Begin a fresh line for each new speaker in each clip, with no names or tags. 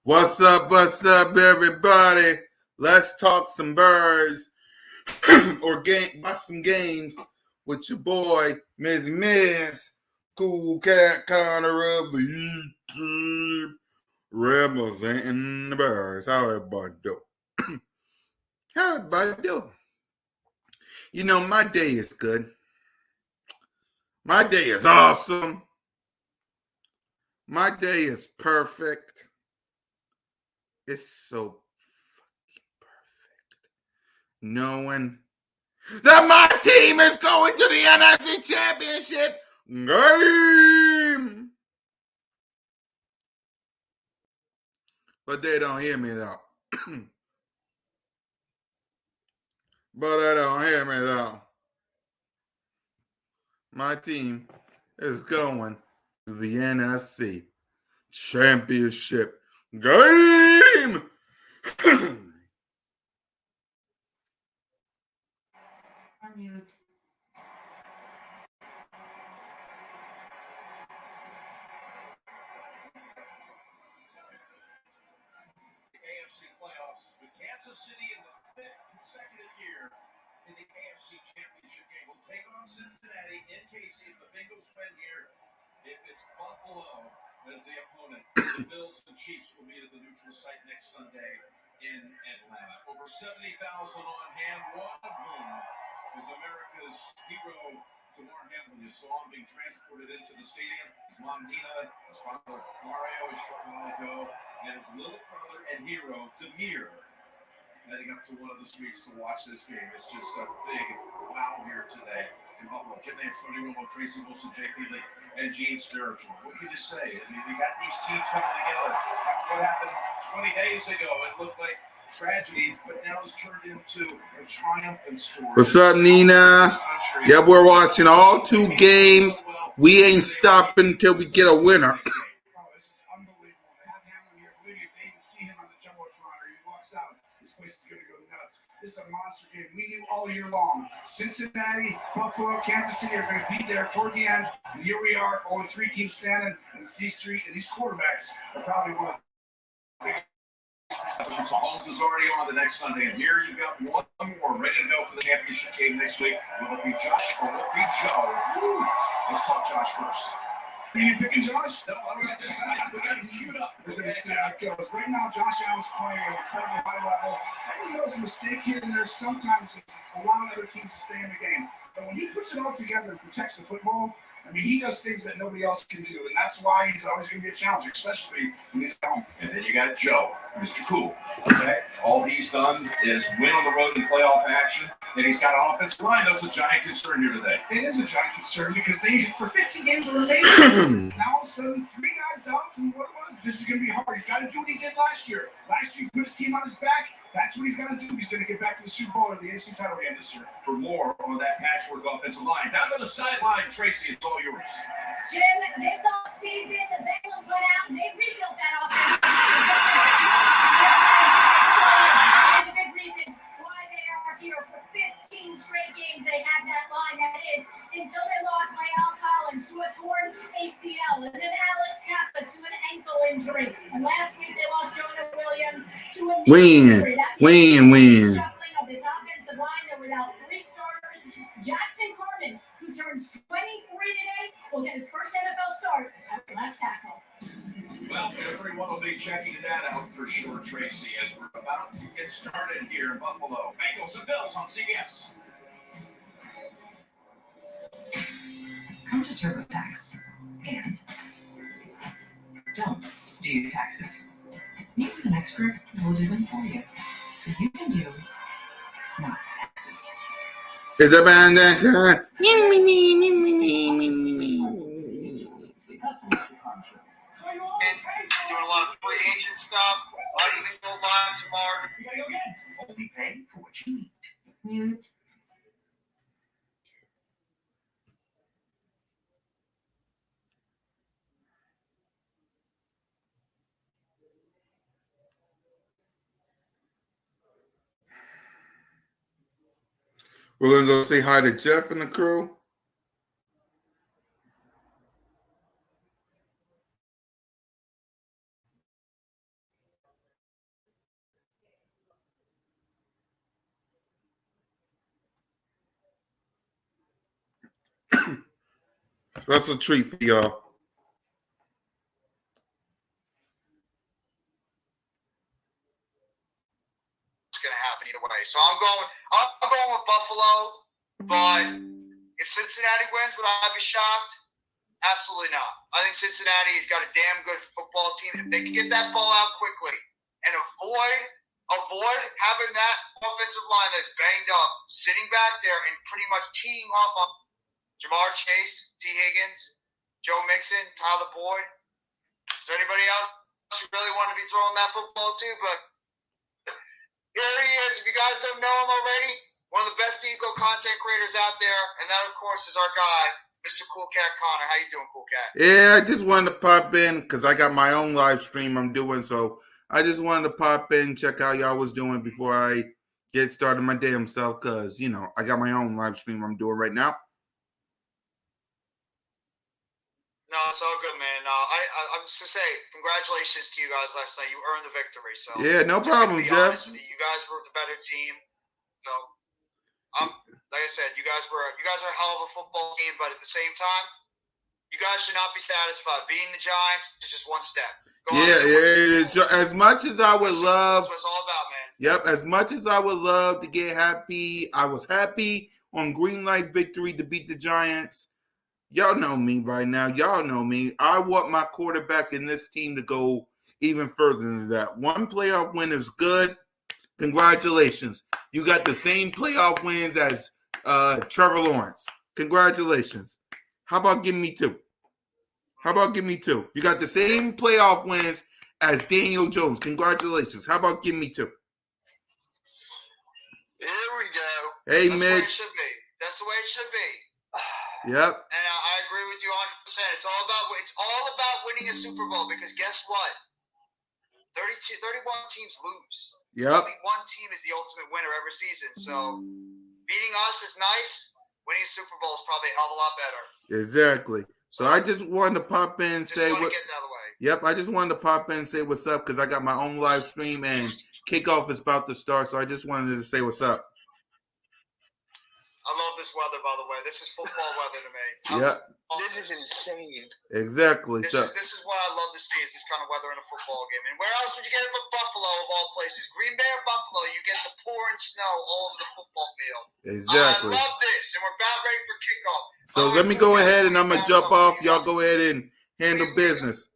What's up, everybody? Let's talk some birds or watch some games with your boy, Miss CoolCat Connor of the YouTube, representing the birds. How everybody do? How everybody do? You know, my day is good. My day is awesome. My day is perfect. It's so fucking perfect. Knowing that my team is going to the NFC Championship game. But they don't hear me though. My team is going to the NFC Championship game.
Unmute.
AFC playoffs with Kansas City in the fifth consecutive year in the AFC Championship game. We'll take on Cincinnati in KC if the Bengals win here. If it's Buffalo as the opponent, the Bills and Chiefs will meet at the neutral site next Sunday in Atlanta. Over 70,000 on hand, one of whom is America's hero, Damar Hamlin. You saw him being transported into the stadium. His mom, Nina, his father, Mario, is short while ago, and his little brother and hero, Demir, heading up to one of the suites to watch this game. It's just a big wow here today in Buffalo. Jim Nance, Tony Romo, Tracy Wilson, Jake Feely, and Gene Spiritual. What can you say? I mean, we got these teams coming together. What happened 20 days ago? It looked like tragedy, but now it's turned into a triumphant story.
What's up, Nina? Yeah, we're watching all 2 games. We ain't stopping until we get a winner.
This is a monster game. We knew all year long. Cincinnati, Buffalo, Kansas City are going to be there toward the end. And here we are, only 3 teams standing, and it's these 3, and these quarterbacks are probably one of the
Mahomes is already on the next Sunday, and here you've got one more ready to go for the championship game next week. Will it be Josh or will it be Joe? Woo. Let's talk Josh first.
Are you picking Josh?
No, I don't got this. We got him queued up.
We're going to see how it goes. Right now, Josh Allen's playing at an incredibly high level. I know it's a mistake here and there. Sometimes it's allowing other teams to stay in the game. But when he puts it all together and protects the football, I mean, he does things that nobody else can do. And that's why he's always going to be a challenge, especially when he's at home.
And then you got Joe, Mr. Cool. Okay? All he's done is win on the road in playoff action. And he's got an offensive line. That's a giant concern here today.
It is a giant concern because they, for 15 games, were amazing. Now all of a sudden, 3 guys out from what it was. This is going to be hard. He's got to do what he did last year. Last year, he put his team on his back. That's what he's got to do. He's going to get back to the Super Bowl or the AFC title game this year.
For more on that patchwork offensive line, down to the sideline, Tracy, it's all yours.
Jim, this offseason, the Bengals went out and they rebuilt that offense. There's a big reason why they are here for 15 straight games. They had that line, that is, until they lost La'el Collins to a torn ACL, and then Alex Kappa to an ankle injury, and last week they lost Jonah Williams to a knee injury.
Win.
Shuffling of this offensive line, they're without 3 starters. Jackson Carman, who turns 23 today, will get his first NFL start at left tackle.
Well, everyone will be checking that out for sure, Tracy, as we're about to get started here in Buffalo. Bengals and Bills on CBS.
Come to TurboTax and don't do your taxes. Meet with an expert who will do them for you, so you can do not taxes.
It's a band that
Doing a lot of free agent stuff. Might even go live tomorrow.
You gotta go get it. Only pay for what you need.
We're gonna go say hi to Jeff and the crew. Special treat for y'all.
It's gonna happen either way. So I'm going with Buffalo, but if Cincinnati wins, would I be shocked? Absolutely not. I think Cincinnati's got a damn good football team. If they can get that ball out quickly and avoid having that offensive line that's banged up, sitting back there and pretty much teeing off on Jamar Chase, T. Higgins, Joe Mixon, Tyler Boyd. Is there anybody else who really want to be throwing that football to? But here he is. If you guys don't know him already, one of the best Eagle content creators out there, and that, of course, is our guy, Mr. CoolCat Connor. How you doing, CoolCat?
Yeah, I just wanted to pop in because I got my own live stream I'm doing, so I just wanted to pop in, check how y'all was doing before I get started my damn self, because, you know, I got my own live stream I'm doing right now.
No, it's all good, man. I'm just going to say, congratulations to you guys last night. You earned the victory. So
Yeah, no problem, Jeff.
You guys were the better team. So, like I said, you guys are a hell of a football team, but at the same time, you guys should not be satisfied. Beating the Giants is just one step.
As much as I would love,
that's what it's all about, man.
Yep, as much as I would love to get happy, I was happy on green light victory to beat the Giants. Y'all know me by now. Y'all know me. I want my quarterback in this team to go even further than that. One playoff win is good. Congratulations. You got the same playoff wins as Trevor Lawrence. Congratulations. How about giving me two? You got the same playoff wins as Daniel Jones. Congratulations. How about giving me two?
Here we go.
Hey,
That's
Mitch.
That's the way it should be.
Yep.
And I agree with you 100%. It's all about winning a Super Bowl, because guess what? 31 teams lose.
Yep.
Only one team is the ultimate winner every season. So beating us is nice. Winning a Super Bowl is probably a hell of a lot better.
Exactly. So I just wanted to pop in and say what.
Get that away.
Yep, I just wanted to pop in and say what's up because I got my own live stream and kickoff is about to start. So I just wanted to say what's up.
I love this weather, by the way. This is football weather to me.
Yeah.
This is insane.
Exactly.
This is what I love to see, is this kind of weather in a football game. And where else would you get it but Buffalo, of all places? Green Bay or Buffalo, you get the pouring snow all over the football field.
Exactly.
I love this, and we're about ready for kickoff.
So let me go ahead and I'm going to jump off. Y'all go ahead and handle business.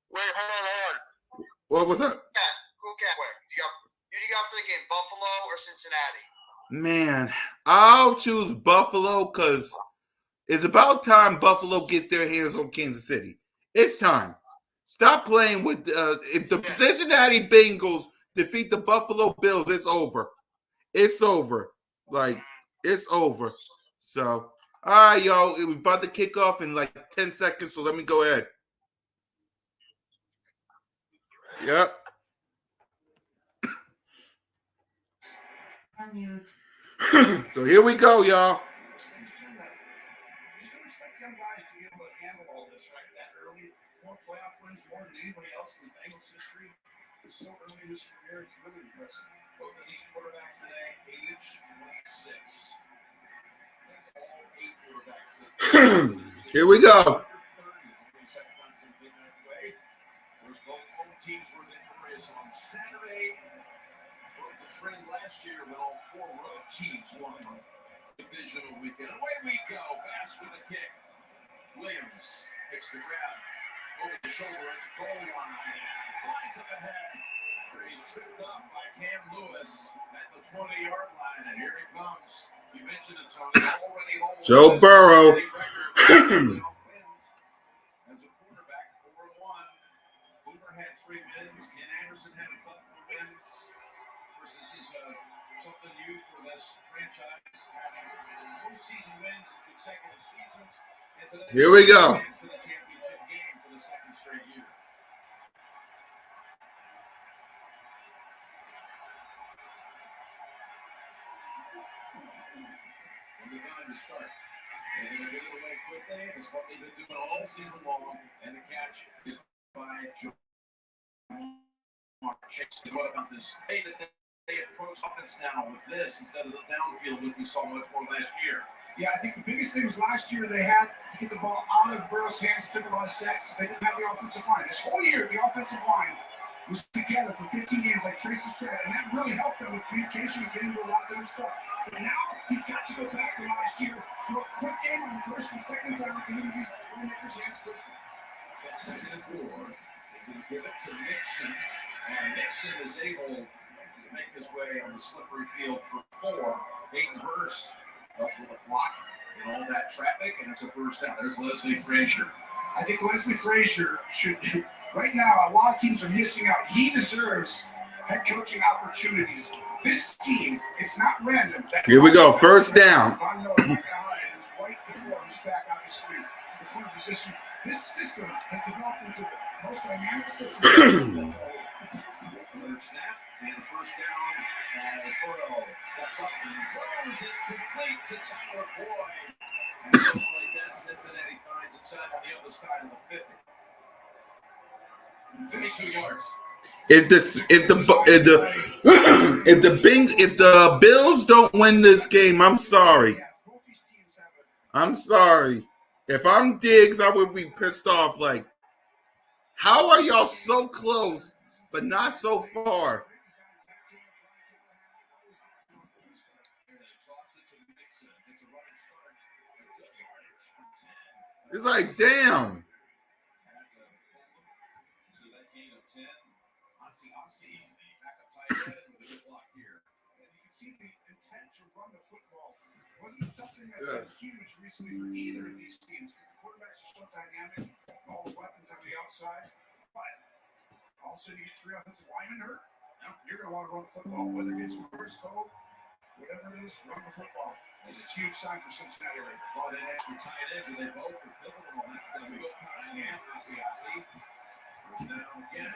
Wait, hold on.
What was up?
CoolCat, who do you got for the game, Buffalo or Cincinnati?
Man, I'll choose Buffalo because it's about time Buffalo get their hands on Kansas City. It's time. Stop playing with if the Cincinnati Bengals defeat the Buffalo Bills, it's over. It's over. Like, it's over. So, all right, y'all. We're about to kick off in like 10 seconds, so let me go ahead. Yep. So here we go, y'all.
You still expect young guys to be able to handle all this right that early. 4 playoff wins, more than anybody else in the Bengals history. It's so early in his career, it's really impressive. Both of these quarterbacks today, age 26. That's all 8 quarterbacks.
Here we go.
Both home teams were victorious on Saturday. Broke the trend last year when all 4 road teams won divisional weekend. Away we go. Bass with a kick. Williams picks the grab.
over the shoulder at the goal line. Flies up ahead. He's tripped up by Cam Lewis at the 20-yard line, and here he comes. You mentioned it, Tony. Already holds
Joe Burrow.
as a quarterback, 4-1. Boomer had 3 wins. Ken Anderson had a couple of wins. Of course, this is something new for this franchise, having postseason wins in consecutive seasons. And today,
Here we go.
to the championship game for the second straight year. And they're going to start. They're going to get it away quickly. That's what they've been doing all season long. And the catch is by Joe. What about this? Hey, that they approach offense now with this instead of the downfield, which we saw much more last year.
Yeah, I think the biggest thing was last year they had to get the ball out of Burrow's hands. Took a lot of sacks because they didn't have the offensive line. This whole year, the offensive line was together for 15 games, like Tracy said, and that really helped them with communication and getting to a lot of them stuff. But now he's got to go back to last year, throw a quick game on the first and second down, get into these playmakers' hands quickly.
Second and 4. They can give it to Nixon, and Nixon is able to make his way on the slippery field for 4. Hayden Hurst up with a block and all that traffic, and it's a first down. There's Leslie Frazier.
I think Leslie Frazier should, right now, a lot of teams are missing out. He deserves head coaching opportunities. This scheme, it's not random.
Here we go, first down.
Right before he's back, obviously, the corner position. This system has developed into the most dynamic system.
Third snap and first down as Burrow steps up and throws it complete to Tyler Boyd. And just like that, Cincinnati finds itself on the other side of the 50. 52 yards.
If the Bills don't win this game, I'm sorry. I'm sorry. If I'm Diggs, I would be pissed off. Like, how are y'all so close but not so far? It's like, damn.
Wasn't something that's been huge recently for either of these teams. The quarterbacks are so dynamic, all the weapons on the outside. But all of a sudden you get 3 offensive linemen hurt. You're going to want to run the football, whether it's reverse code, whatever it is, run the football. This is a huge sign for Cincinnati right now.
Brought in extra tight ends, and they both were pivotal on that. We go passing after CIC. First down again.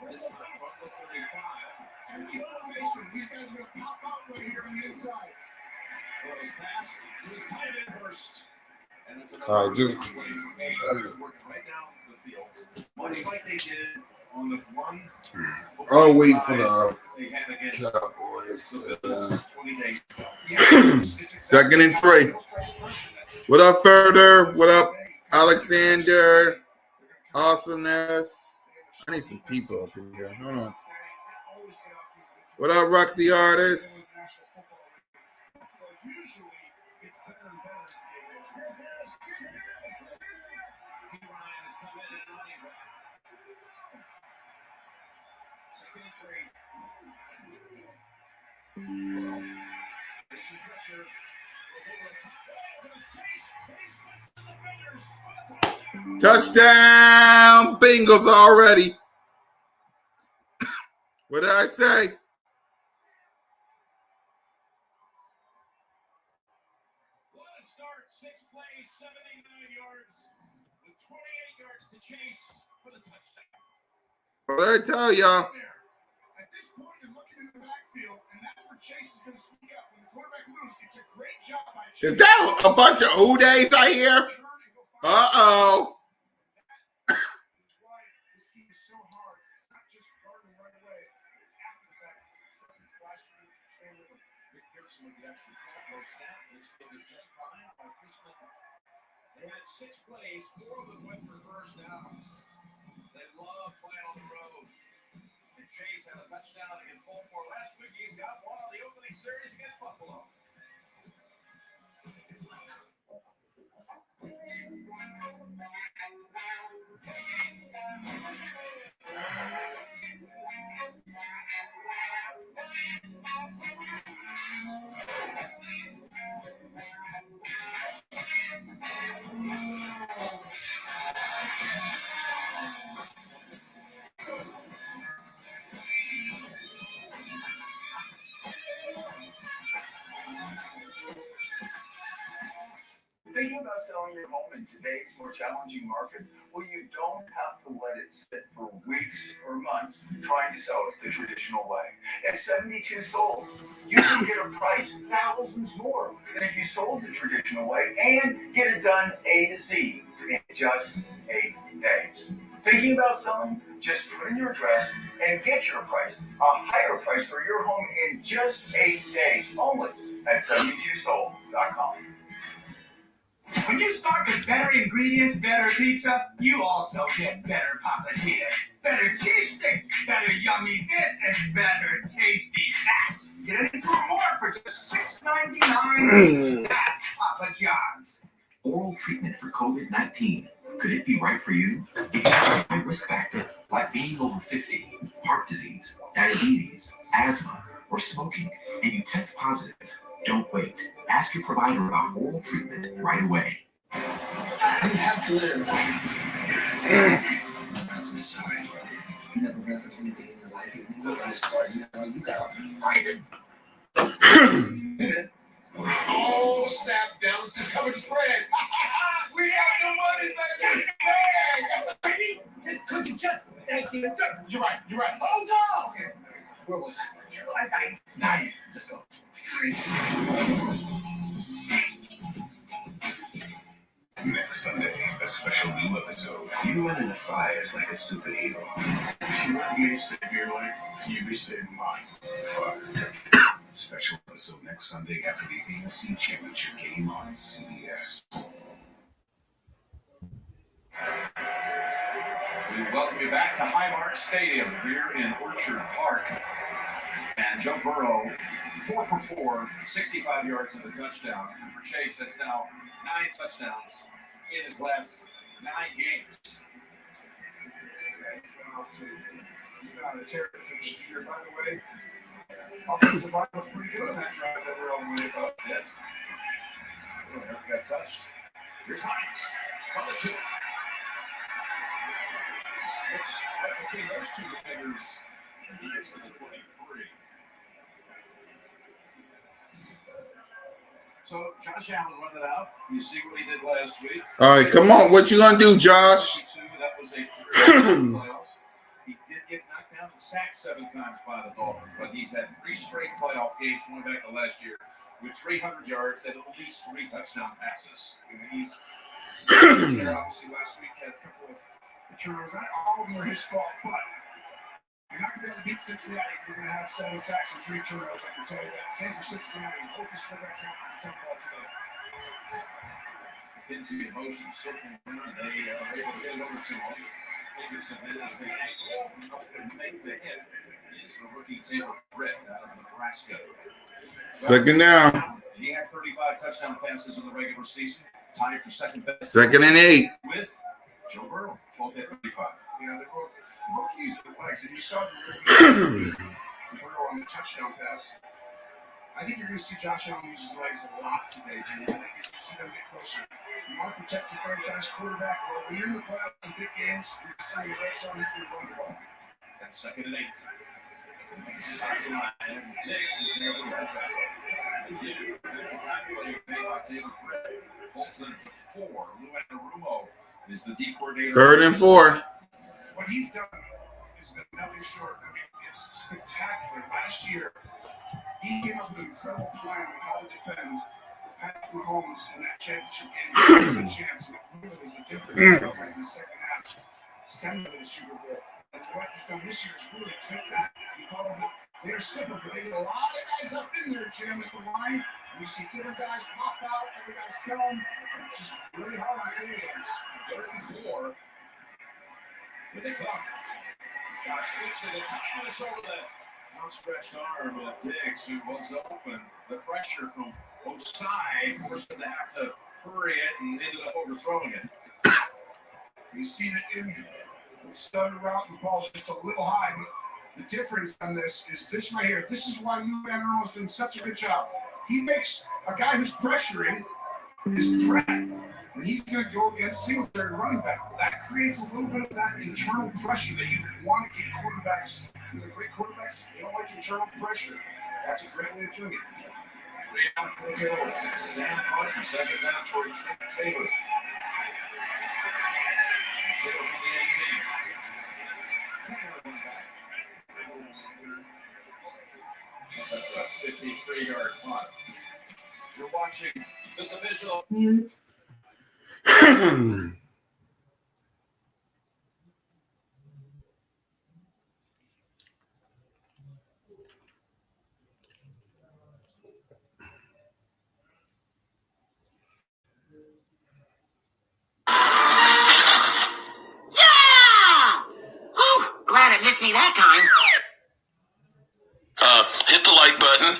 This time from the 35.
And keep formation. These guys are going to pop out right here on the inside.
Burrow's pass to his tight end Hurst. And it's
All right, just
working right down the field. Much like they did on the one.
I'll wait for the
they had against
Cowboys.
the Bills 20 days ago.
Second and 3. What up, Further? What up, Alexander? Awesomeness. I need some people up in here. Hold on. What up, Rock the Artist? Touchdown, Bengals already. What did I say?
What a start. 6 plays, 79 yards, with 28 yards to chase for the touchdown.
What did I tell y'all?
At this point, you're looking in the backfield, and that's where Chase is going to sneak up. When the quarterback moves, it's a great job by Chase.
Is that a bunch of Udays I hear? Uh-oh.
That's why this team is so hard. It's not just guarding right away. It's after the fact. Second last year, stay with them.
Rick Pearson with the extra call, no snap. They fielded just fine by Chris Miller. They had 6 plays, 4 of them went for first downs. They love playing on the road. And Chase had a touchdown against Baltimore last week. He's got one on the opening series against Buffalo.
selling your home in today's more challenging market? Well, you don't have to let it sit for weeks or months trying to sell it the traditional way. At 72 sold, you can get a price thousands more than if you sold the traditional way and get it done A to Z in just 8 days. Thinking about selling? Just put in your address and get your price, a higher price for your home in just 8 days only at 72sold.com.
When you start with better ingredients, better pizza, you also get better papatillas, better cheese sticks, better yummy this, and better tasty that. Get anything more for just $6.99. That's Papa John's.
Oral treatment for COVID-19. Could it be right for you? If you have a high risk factor, like being over 50, heart disease, diabetes, asthma, or smoking, and you test positive, don't wait. Ask your provider about oral treatment right away.
You have to live. I'm sorry. You never referenced anything in your life. You look at this story, you gotta fight it.
Oh, snap, Dallas just covered the spread. We have the money, baby. Bang! Could you just thank you? You're right. Hold on. Okay.
Where was I?
Nice. Let's go.
Sorry.
Next Sunday, a special new episode.
You identify as like a superhero.
You want me to save your life? You be saving mine. Fuck. Special episode next Sunday after the AFC Championship game on CBS. We welcome you back to Highmark Stadium here in Orchard Park. And Joe Burrow, 4 for 4, 65 yards and a touchdown. And for Chase, that's now 9 touchdowns in his last 9 games.
Yeah, he's been on a tear to finish the year, by the way. Offensive line was pretty good on that drive that we're all the way up.
Yeah. Never got touched. Here's Hines on the 2. What's between those two defenders? And he gets to the 23. So Josh Allen run it out. You see what he did last week.
All right, come on. What you gonna do, Josh?
That was a playoffs. He did get knocked down and sacked 7 times by the Dolphins, but he's had 3 straight playoff games going back to last year with 300 yards and at least 3 touchdown passes.
And he's obviously last week had a couple of turnovers. Not all of them were his fault, but you're not going to be able to beat Cincinnati if you're going to have 7 sacks and 3 turnovers. I can tell you that. Same for Cincinnati. Both his quarterbacks have to come ball today.
Into the emotion certainly when they are able to get it over to him. Fingers of it as they up to make the hit is the rookie Taylor Britt out of Nebraska.
Second down.
He had 35 touchdown passes in the regular season, tied for second best.
2nd and 8.
With Joe Burrow, both at 35.
Yeah, they're both using the legs. And you saw the Burrow on the touchdown pass. I think you're going to see Josh Allen use his legs a lot today, Jimmy. I think you'll see them get closer. You want to protect your franchise quarterback. Well, when you're in the playoffs in big games, you're seeing the red zone, he's going to run the ball.
That's 2nd and 8. Sideline, and Diggs is there with that tackle. Holds them to 4. Lou Anarumo is the D coordinator.
3rd and 4.
What he's done has been nothing short. I mean, it's spectacular. Last year, he came up with an incredible plan on how to defend Patrick Mahomes in that championship game. He had a chance, and it really was the difference in the second half. Send them to the Super Bowl. And what he's done this year is really take that. He called it, they're simple, but they get a lot of guys up in there, Jim, at the line. We see different guys pop out, other guys kill them. It's just really hard on quarterbacks.
34. Here they come. Josh flicks it. The time it's over the outstretched arm of Diggs, who was open. The pressure from Osai forced him to have to hurry it and ended up overthrowing it.
You see that in the stutter route, the ball's just a little high, but the difference on this is this right here. This is why Lou Anarumo's doing such a good job. He makes a guy who's pressuring his threat, and he's going to go against Singletary running back. That creates a little bit of that internal pressure that you want to get quarterbacks. And the great quarterbacks, they don't like internal pressure. That's a great way of doing it.
3 out for the Taylor. Sam Martin, 2nd down toward Trent Taylor. That's a 53-yard punt. You're watching the divisional.
Glad it missed me that time.
Hit the like button.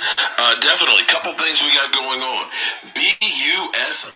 Definitely. Couple things we got going on. BUS.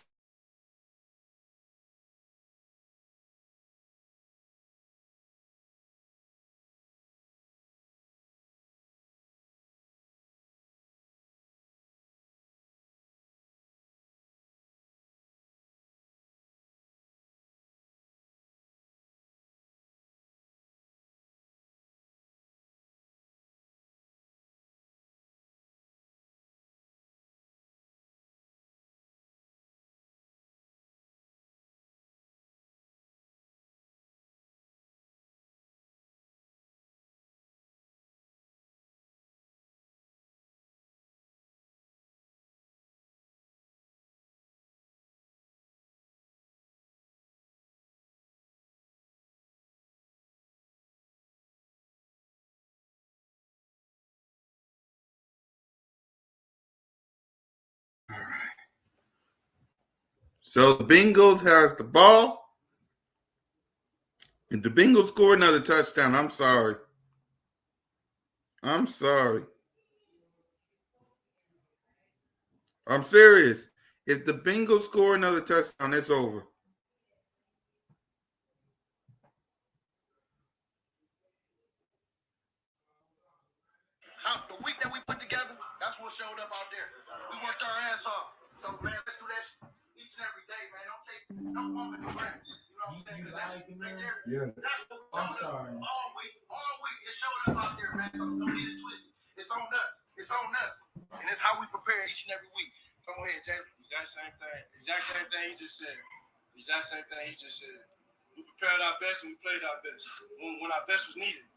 So the Bengals has the ball. And the Bengals score another touchdown. I'm sorry. I'm serious. If the Bengals score another touchdown, it's over.
The week that we put together, that's what showed up out there. We worked our ass off. So, man, let's do that each and every day, man. Don't take no moment for granted. You know what I'm saying? Because that's right there. Yeah. That's what showed up all week. All week. It showed up out there, man. So don't get it twisted. It's on us. It's on us. And it's how we prepare each and every week. Come ahead, Jalen.
Exact same thing he just said. We prepared our best and we played our best. When our best was needed.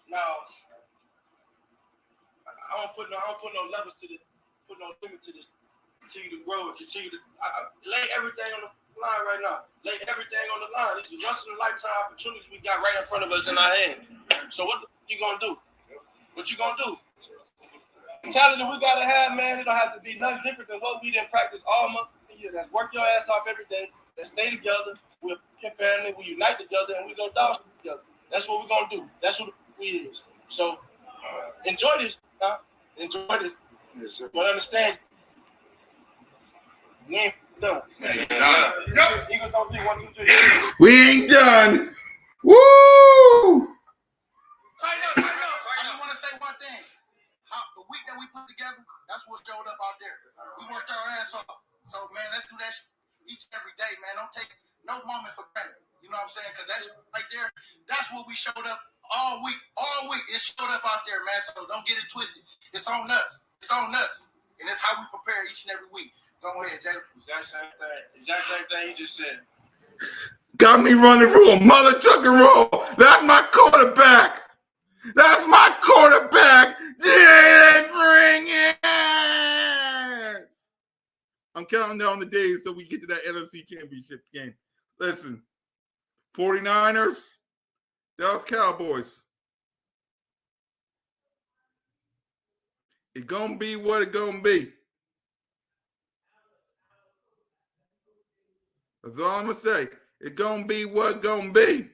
Now, I don't put no levels to this, put no limit to this. Continue to grow and continue to lay everything on the line right now. Lay everything on the line. These are once in a lifetime opportunities we got right in front of us in our hand. So what you gonna do? What you gonna do? The talent that we gotta have, man, it don't have to be nothing different than what we didn't practice all month of the year. That's work your ass off every day. Let's stay together. We're comparing it. We unite together and we go down together. That's what we're gonna do. That's what we is. So enjoy this. Enjoy this. Yes, but understand, we ain't done. Eagles don't be 1, 2, 3.
We ain't done. Woo!
I just want to say one thing. The week that we put together, that's what showed up out there. We worked our ass off. So, man, let's do that each and every day, man. Don't take no moment for granted. You know what I'm saying? Because that's right there. That's what we showed up all week. All week. It showed up out there, man. So don't get it twisted. It's on us. And that's how we prepare each and every week. Go ahead, Jalen.
Exact same thing he just said.
Got me running through a mother truck and roll. That's my quarterback. Didn't bring it. I'm counting down the days so we get to that NFC Championship game. Listen, 49ers, Dallas Cowboys. It's going to be what it's going to be. That's all I'm going to say. It's going to be what it's going to be.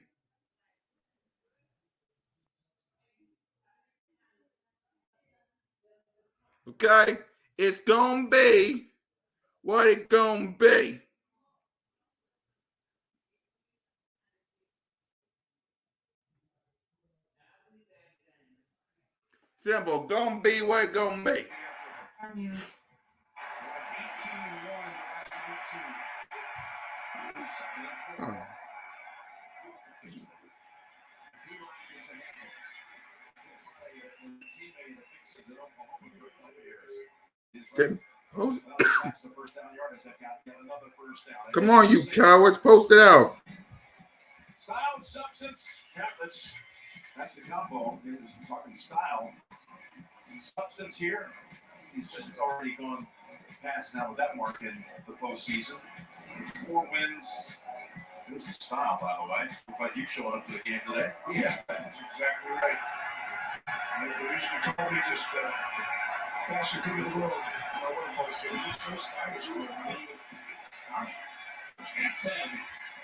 Okay? It's going to be what it's going to be. Simple. Going to be what it's going to be.
18-1 in the last 19. Come on, you cowards, post it out.
Style and substance. Yeah, that's the combo. We're talking style. Substance here. He's just already gone past now with that mark in the postseason. 4 wins. It was a style, by the way. Looked like you showed up to the game today.
Yeah, that's exactly right. They usually call me just fashion king of the world. My wife always says, he's so stylish.
It's 10.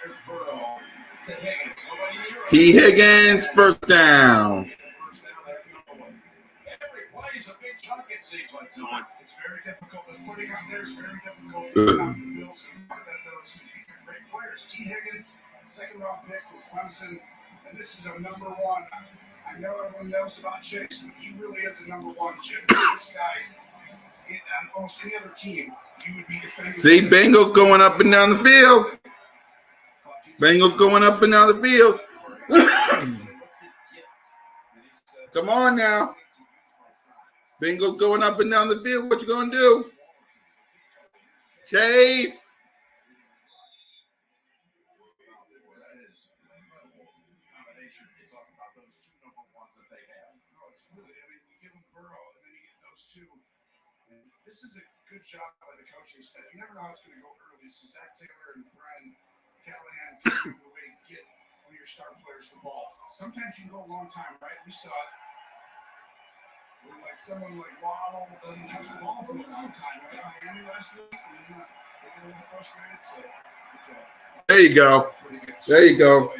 There's Burrow to Higgins. Nobody near him.
T. Higgins, first down.
First down, there we go. Every play is a big chunk, it seems like tonight.
It's very difficult. The footing out there is very difficult. The Bills, and part of that, though, is because these are great players. T. Higgins, second-round pick from Clemson, and this is a number 1. I know everyone knows about Chase, but he really is a number 1. Jim, this guy, on almost any other team, you would be defending.
See, Bengals going up and down the field. Bengals going up and down the field. Come on now. Bengals going up and down the field. What you going to do? Chase.
This is a good job by the coaching staff. You never know how it's going to go early. So Zach Taylor and Brian Callahan can move the way to get one of your star players the ball. Sometimes you can go a long time, right? We saw it. Where like someone like Waddle doesn't touch the ball for a long time, right? Miami last week, and then they get a little frustrated. So good job.
There you go. There you go.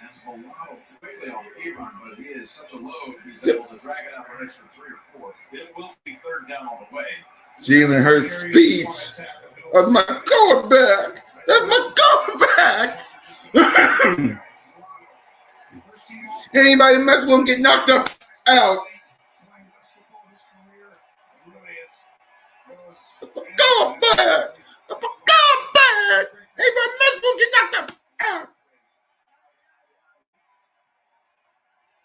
That's a lot quickly on P-run, but he is such a load, he's able to drag it out for an extra 3 or 4. It will be third down on the way.
Jalen Hurts' speech. That's my quarterback. That's my quarterback. Anybody mess with him get knocked up out. Quarterback. Quarterback. Anybody mess with him get knocked up out.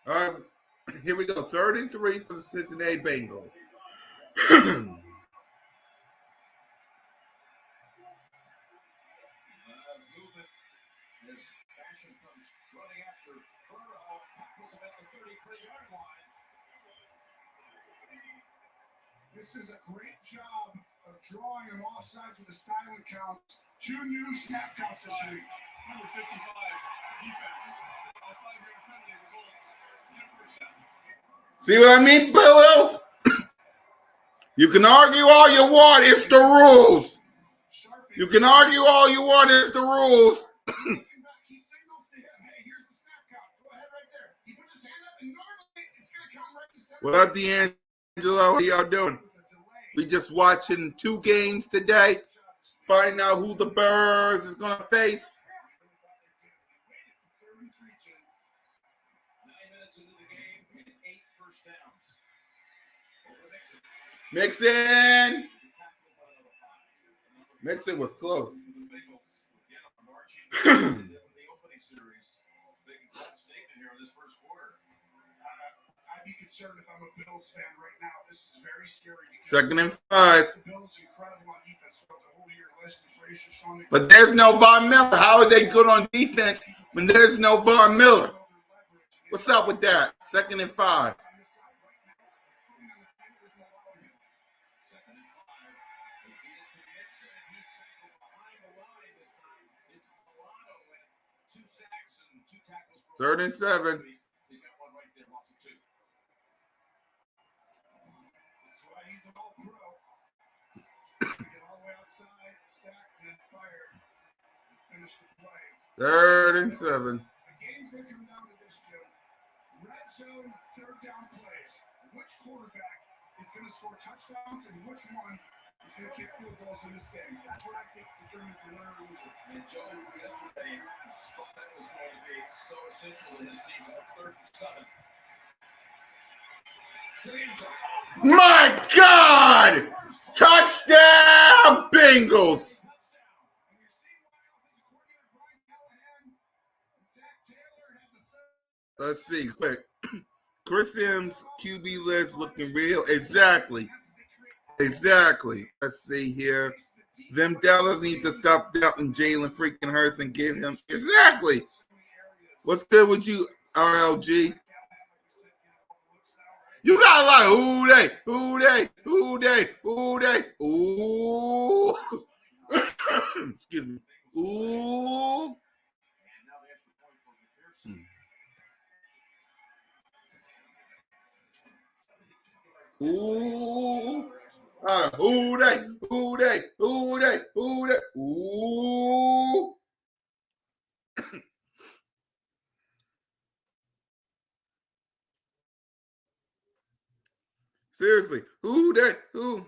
All right, here we go. 3rd and 3 for the Cincinnati Bengals.
This is a great job of drawing them offsides with a silent count. 2 new snap counts this week.
Number 55, defense. All 5 penalty results.
See what I mean, Bills? You can argue all you want. It's the rules. You can argue all you want. It's the rules.
He signals to him, hey, here's the snap count. Go ahead right there. He puts his hand up, and normally it's going to come right in center.
What up, D'Angelo? How y'all doing? We just watching 2 games today. Finding out who the Birds is going to face. Mixon. Mixon was close.
I'd be concerned if I'm a Bills fan right now. This is very scary.
2nd and 5.
The Bills incredible on defense throughout the whole year.
But there's no Von Miller. How are they good on defense when there's no Von Miller? What's up with that? 2nd and 5. Third and 7. Third and 7.
The game's going to come down to this, Jim. Red zone, third down plays. Which quarterback is going to score touchdowns and which one is going to kick field goals in this game? That's what I think determines the winner or loser.
And Joe, yesterday, thought that was going to be so essential in his team's 3rd and 7.
My God! Touchdown, Bengals! Let's see, quick. Chris Sims QB list looking real. Exactly. Let's see here. Them Dallas need to stop doubting Jalen freaking Hurts and give him exactly. What's good with you, RLG? You got a lot of who they, ooh. Excuse me. Ooh. Ooh. Who they, ooh. Seriously, who they, who?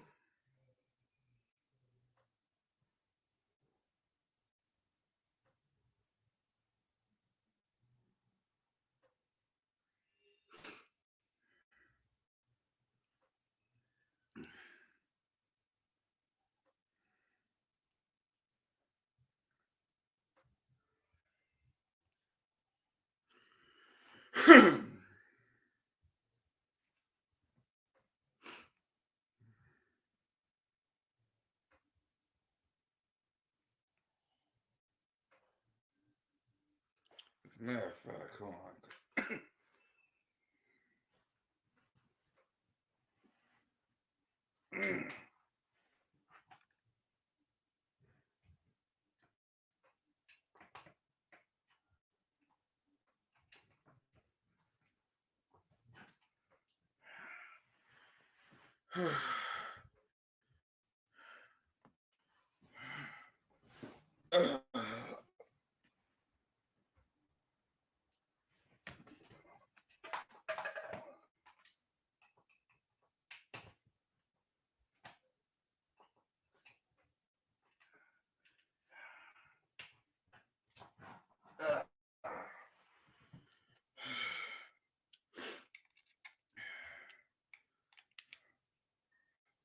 Matter of fact, hold on.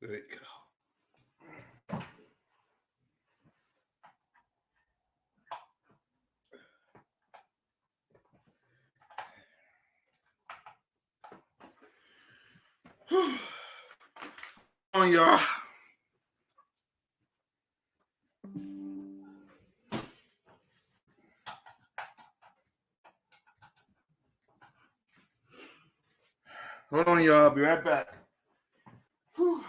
There you go. On y'all. Hold on, y'all. I'll be right back. Whew.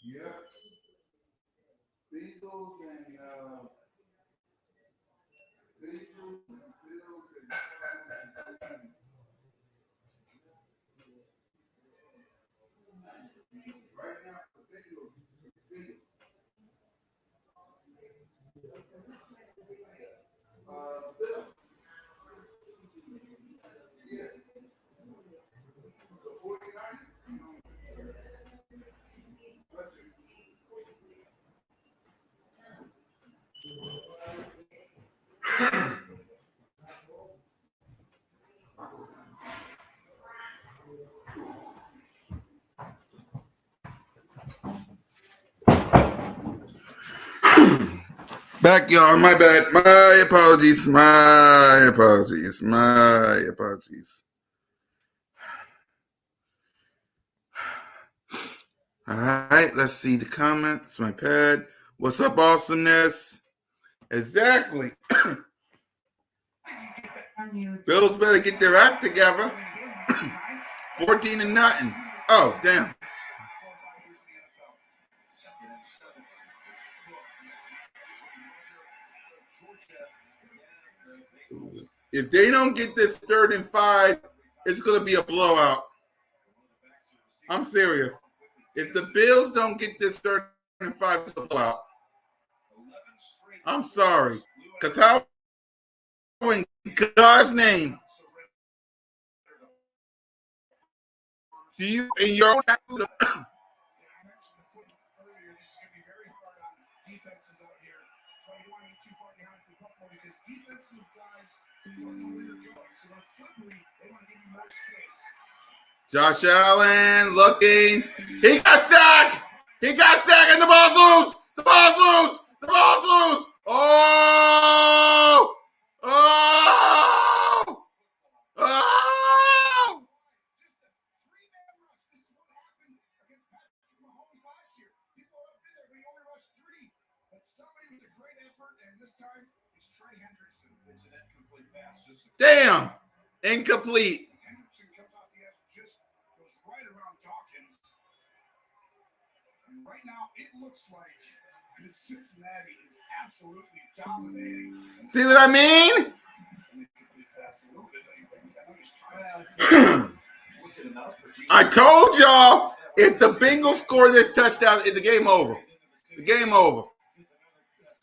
Yeah. Bengals and Bengals and Bills and right now the Bengals. Bills. Yeah. The 49ers. Back, y'all. My bad. My apologies. My apologies. My apologies. All right. Let's see the comments. My pad. What's up, awesomeness? Exactly. Bills better get their act together. 14-0. Oh, damn. If they don't get this 3rd and 5, it's going to be a blowout. I'm serious. If the Bills don't get this 3rd and 5, it's a blowout. I'm sorry. Because how in God's name, do you in your own
earlier, this is going to be very hard on defenses out here. So you want to get too far behind for Buffalo because defensive guys don't know where they're going. So that's slippery. They want to give you more space.
Josh Allen looking. He got sacked. He got sacked, and the ball's loose. The ball's loose. The ball's loose. Oh! Oh! Oh! Damn! Incomplete.
Hendrickson comes off the edge, just goes right around Dawkins. And right now, it looks like Cincinnati is absolutely dominating.
See what I mean? I told y'all, if the Bengals score this touchdown, it's the game over. The game over.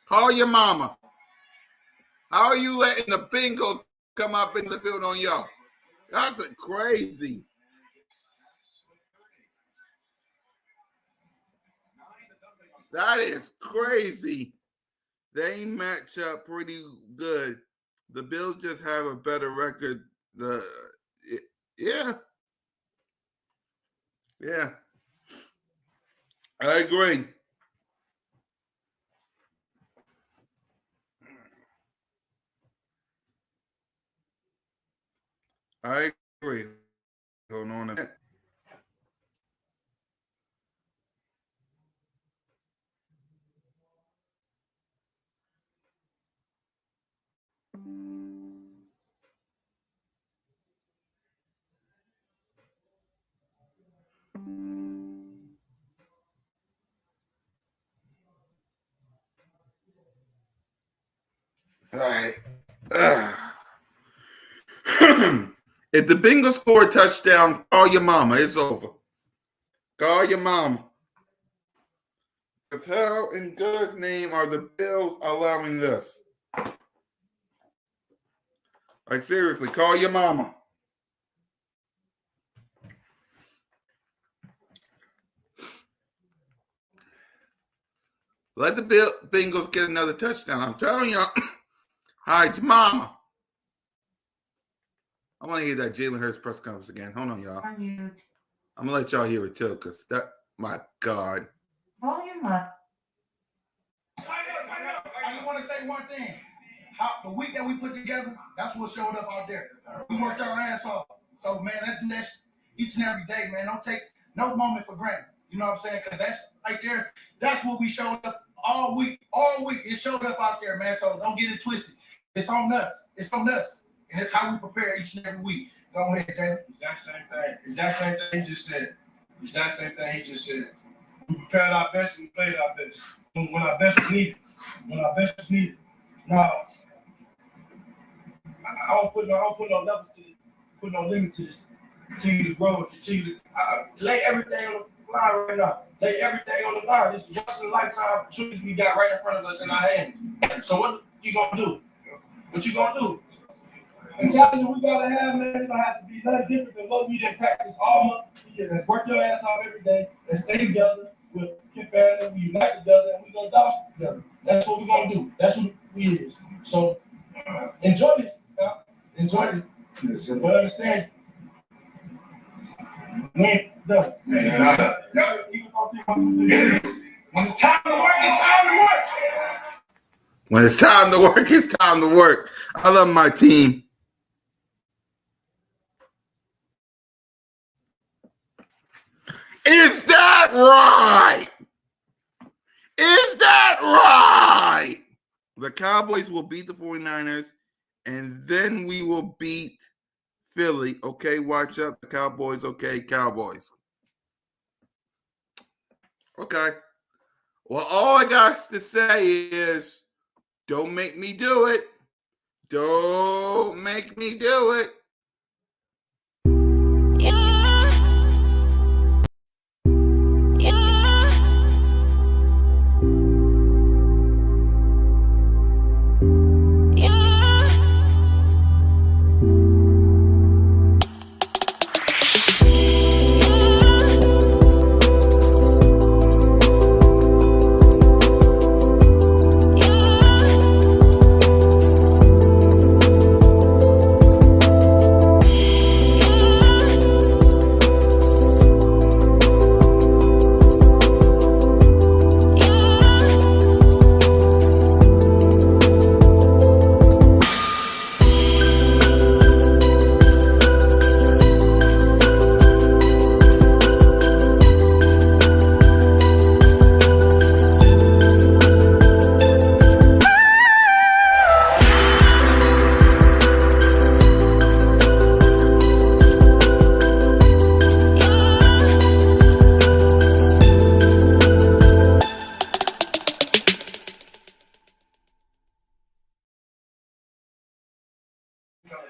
Call your mama. How are you letting the Bengals come up in the field on y'all? That's crazy. That is crazy. They match up pretty good. The Bills just have a better record. Yeah. I agree. I agree. Hold on a minute. All right. If the Bengals score a touchdown, call your mama. It's over. Call your mama. How in God's name are the Bills allowing this? Like, seriously, call your mama. Let the Bengals get another touchdown. I'm telling you, hide your mama. I want to hear that Jalen Hurts press conference again. Hold on, y'all. I'm going to let y'all hear it, too, because that, my God.
Volume up.
I just want to say one thing. The week that we put together, that's what showed up out there. We worked our ass off. So, man, let's do that each and every day, man. Don't take no moment for granted. You know what I'm saying? Because that's right there. That's what we showed up all week. All week, it showed up out there, man. So don't get it twisted. It's on us. It's on us. And it's how we prepare each and every week. Go ahead, Jay.
Exact same thing. Exact same thing he just said. Exact same thing he just said. We prepared our best. We played our best. When our best was needed. When our best was needed. Now, I don't put no levels to this. Put no limit to this. Continue to grow. Continue to lay everything on the line right now. Lay everything on the line. This is once in a lifetime opportunities we got right in front of us in our hands. So what you gonna do? What you gonna do? I'm telling you, we gotta have, man. It's gonna have to be nothing different than what we did practice all month. You work your ass off every day and stay together. We'll get better. We unite together and we gonna dodge together. That's what we're gonna do. That's what we is. So enjoy it. Enjoy it. But understand. We ain't done.
When it's time to work, it's time to work.
When it's time to work, it's time to work. I love my team. Is that right? Is that right? The Cowboys will beat the 49ers, and then we will beat Philly. Okay, watch out. The Cowboys, okay, Cowboys. Okay. Well, all I got to say is don't make me do it. Don't make me do it.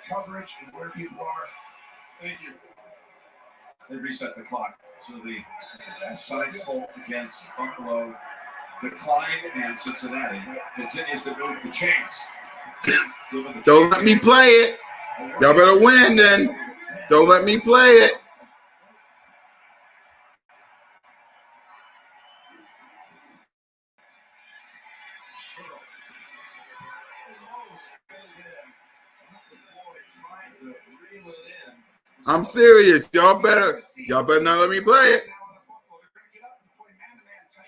coverage and where people are.
Thank you. They reset the clock. So the Saints vote against Buffalo decline, and Cincinnati continues to move the chains.
Don't let me play it. Y'all better win then. Don't let me play it. I'm serious. Y'all better not let me play it.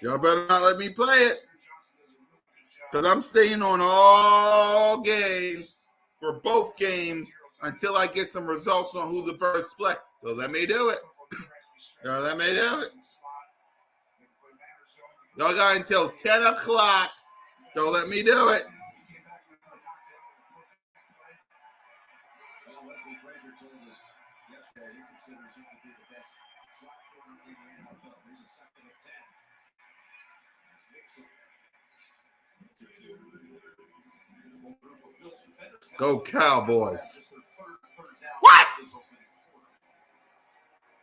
Y'all better not let me play it. Because I'm staying on all games for both games until I get some results on who the Birds play. So let me do it. Let me do it. Y'all got until 10 o'clock. Don't let me do it.
Wesley Frazier told us yesterday he considers him to be the best slot corner in the NFL. Here's a second and 10.
Go Cowboys. What?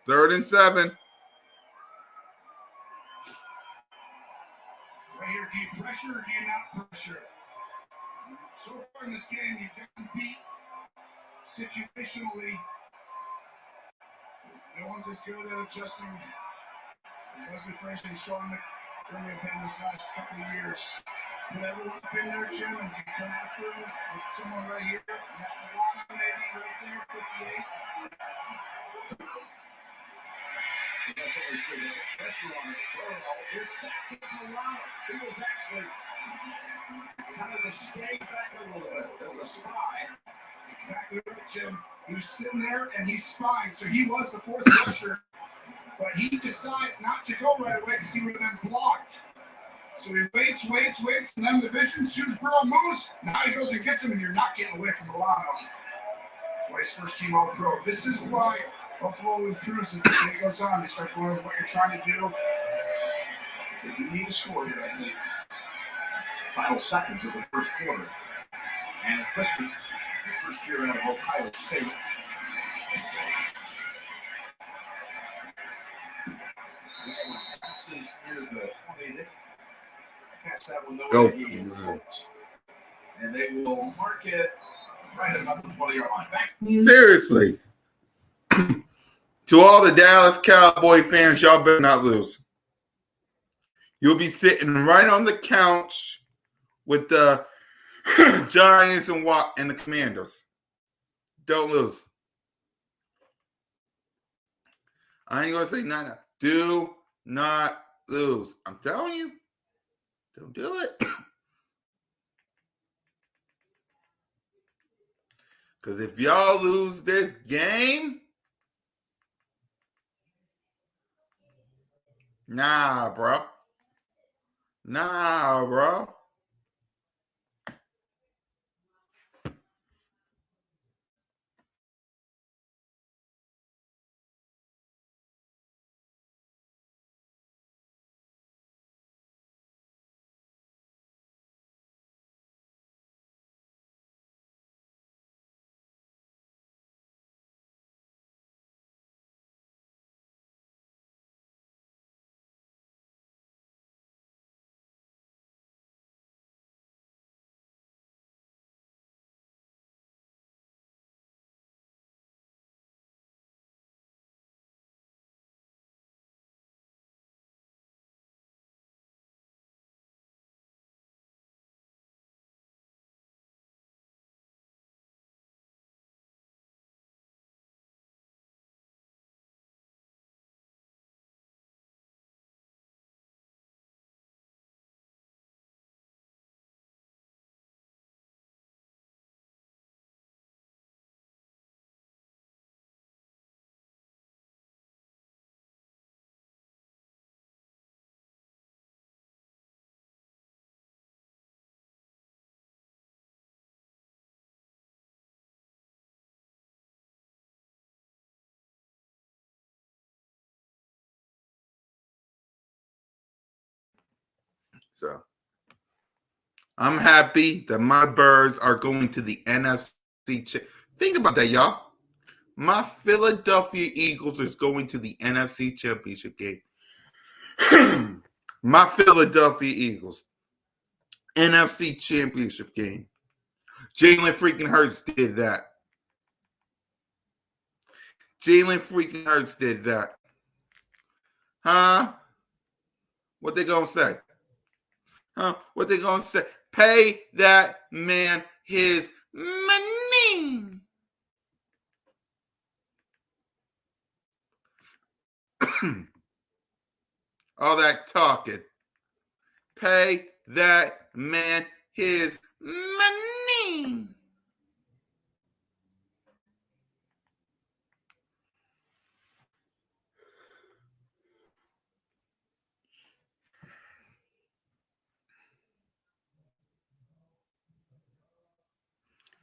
3rd and 7.
Right here, do you pressure or do you not pressure? So far in this game, you've gotten beat situationally. No one's as good at adjusting as Wesley Frazier and Sean McDermott have been this last couple of years. Put everyone up in there, Jim, and can come after him with someone right here. Matt Milano, maybe right there, 58.
That's only three. The pressure on his Burrow is sacked. It's Milano. He was actually kind of just staying back a little bit as a spy.
That's exactly right, Jim. He was sitting there and he's spying. So he was the fourth rusher, but he decides not to go right away because he would have been blocked. So he waits, and then the vision, as soon as Burrow moves, now he goes and gets him, and you're not getting away from Milano. Why he's first team All-Pro. This is why Buffalo improves as the day goes on. They start going over what you're trying to do. You need a score here, I think.
Final seconds of the first quarter. And Crispy, the first year out of Ohio State. This one passes near the 20. They catch that one though. And they will mark it right about the 20-yard line. Back.
Seriously. To all the Dallas Cowboy fans, y'all better not lose. You'll be sitting right on the couch with the Giants and the Commanders. Don't lose. I ain't going to say nothing. Do not lose. I'm telling you. Don't do it. Because if y'all lose this game, nah, bro. Nah, bro. So I'm happy that my Birds are going to the NFC Think about that, y'all. My Philadelphia Eagles is going to the NFC Championship game. My Philadelphia Eagles, NFC Championship game. Jalen freaking Hurts did that. Jalen freaking Hurts did that. Huh? What they gonna say? Huh? What they gonna say? Pay that man his money. All that talking. Pay that man his money.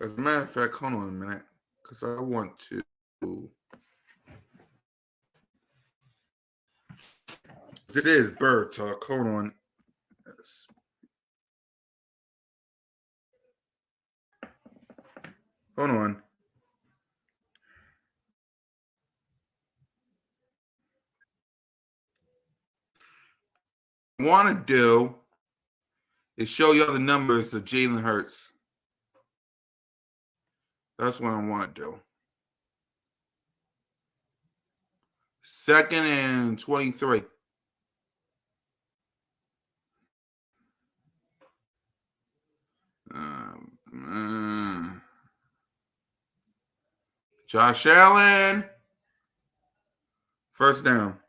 As a matter of fact, hold on a minute, because I want to. This is Bird Talk. Hold on. Hold on. What I want to do is show you all the numbers of Jalen Hurts. That's what I want to do. 2nd and 23. Josh Allen. First down.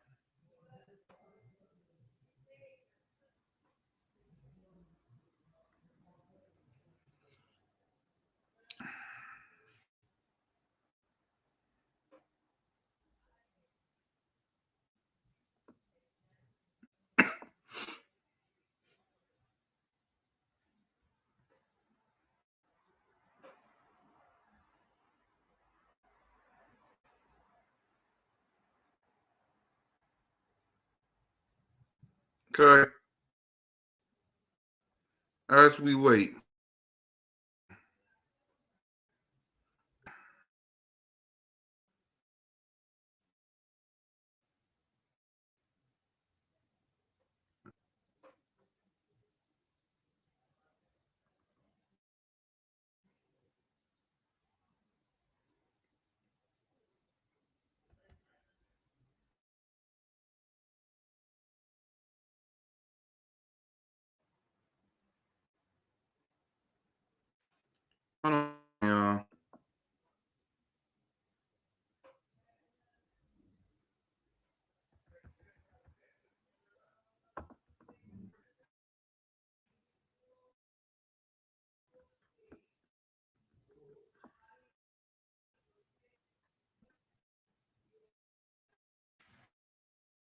Okay. As we wait. Hold on, y'all.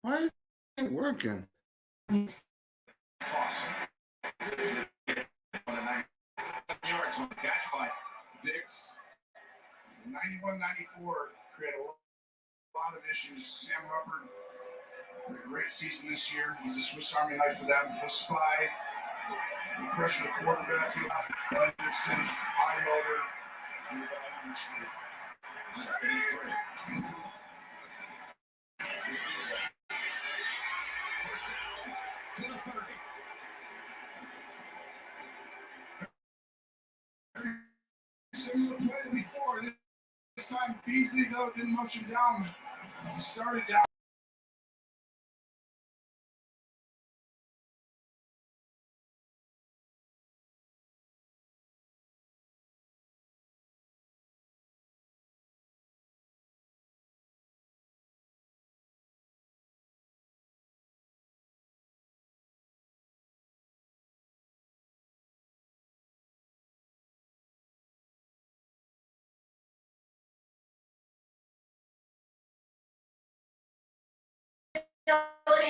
Why is it working?
Toss. Yards on the catch by Diggs. 91-94 created a lot of issues. Sam Hubbard, a great season this year. He's a Swiss Army knife for them. He'll spy. He pressured the quarterback. Hendrickson, high over. And we got Richard. 2nd and 3. To the 30. Similar play to before. This time Beasley, though, didn't motion down. He started down.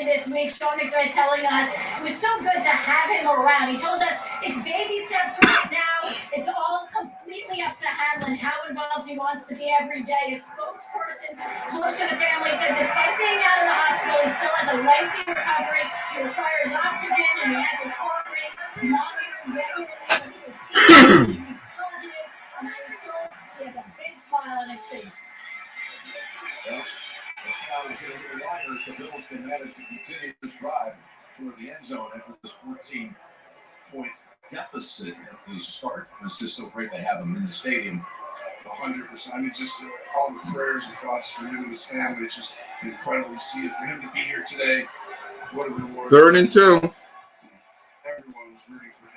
This week, Sean McDermott telling us it was so good to have him around. He told us it's baby steps right now. It's all completely up to Hadlin how involved he wants to be every day. A spokesperson close to the family said despite being out of the hospital, he still has a lengthy recovery. He requires oxygen and he has his heart rate monitored regularly. But he is positive, and I was told he has a big
this 14-point deficit at the start. It's just so great to have him in the stadium.
100%. I mean, just all the prayers and thoughts for him and his family. It's just incredible to see it. For him to be here today, what a reward.
3rd and 2.
Everyone was rooting for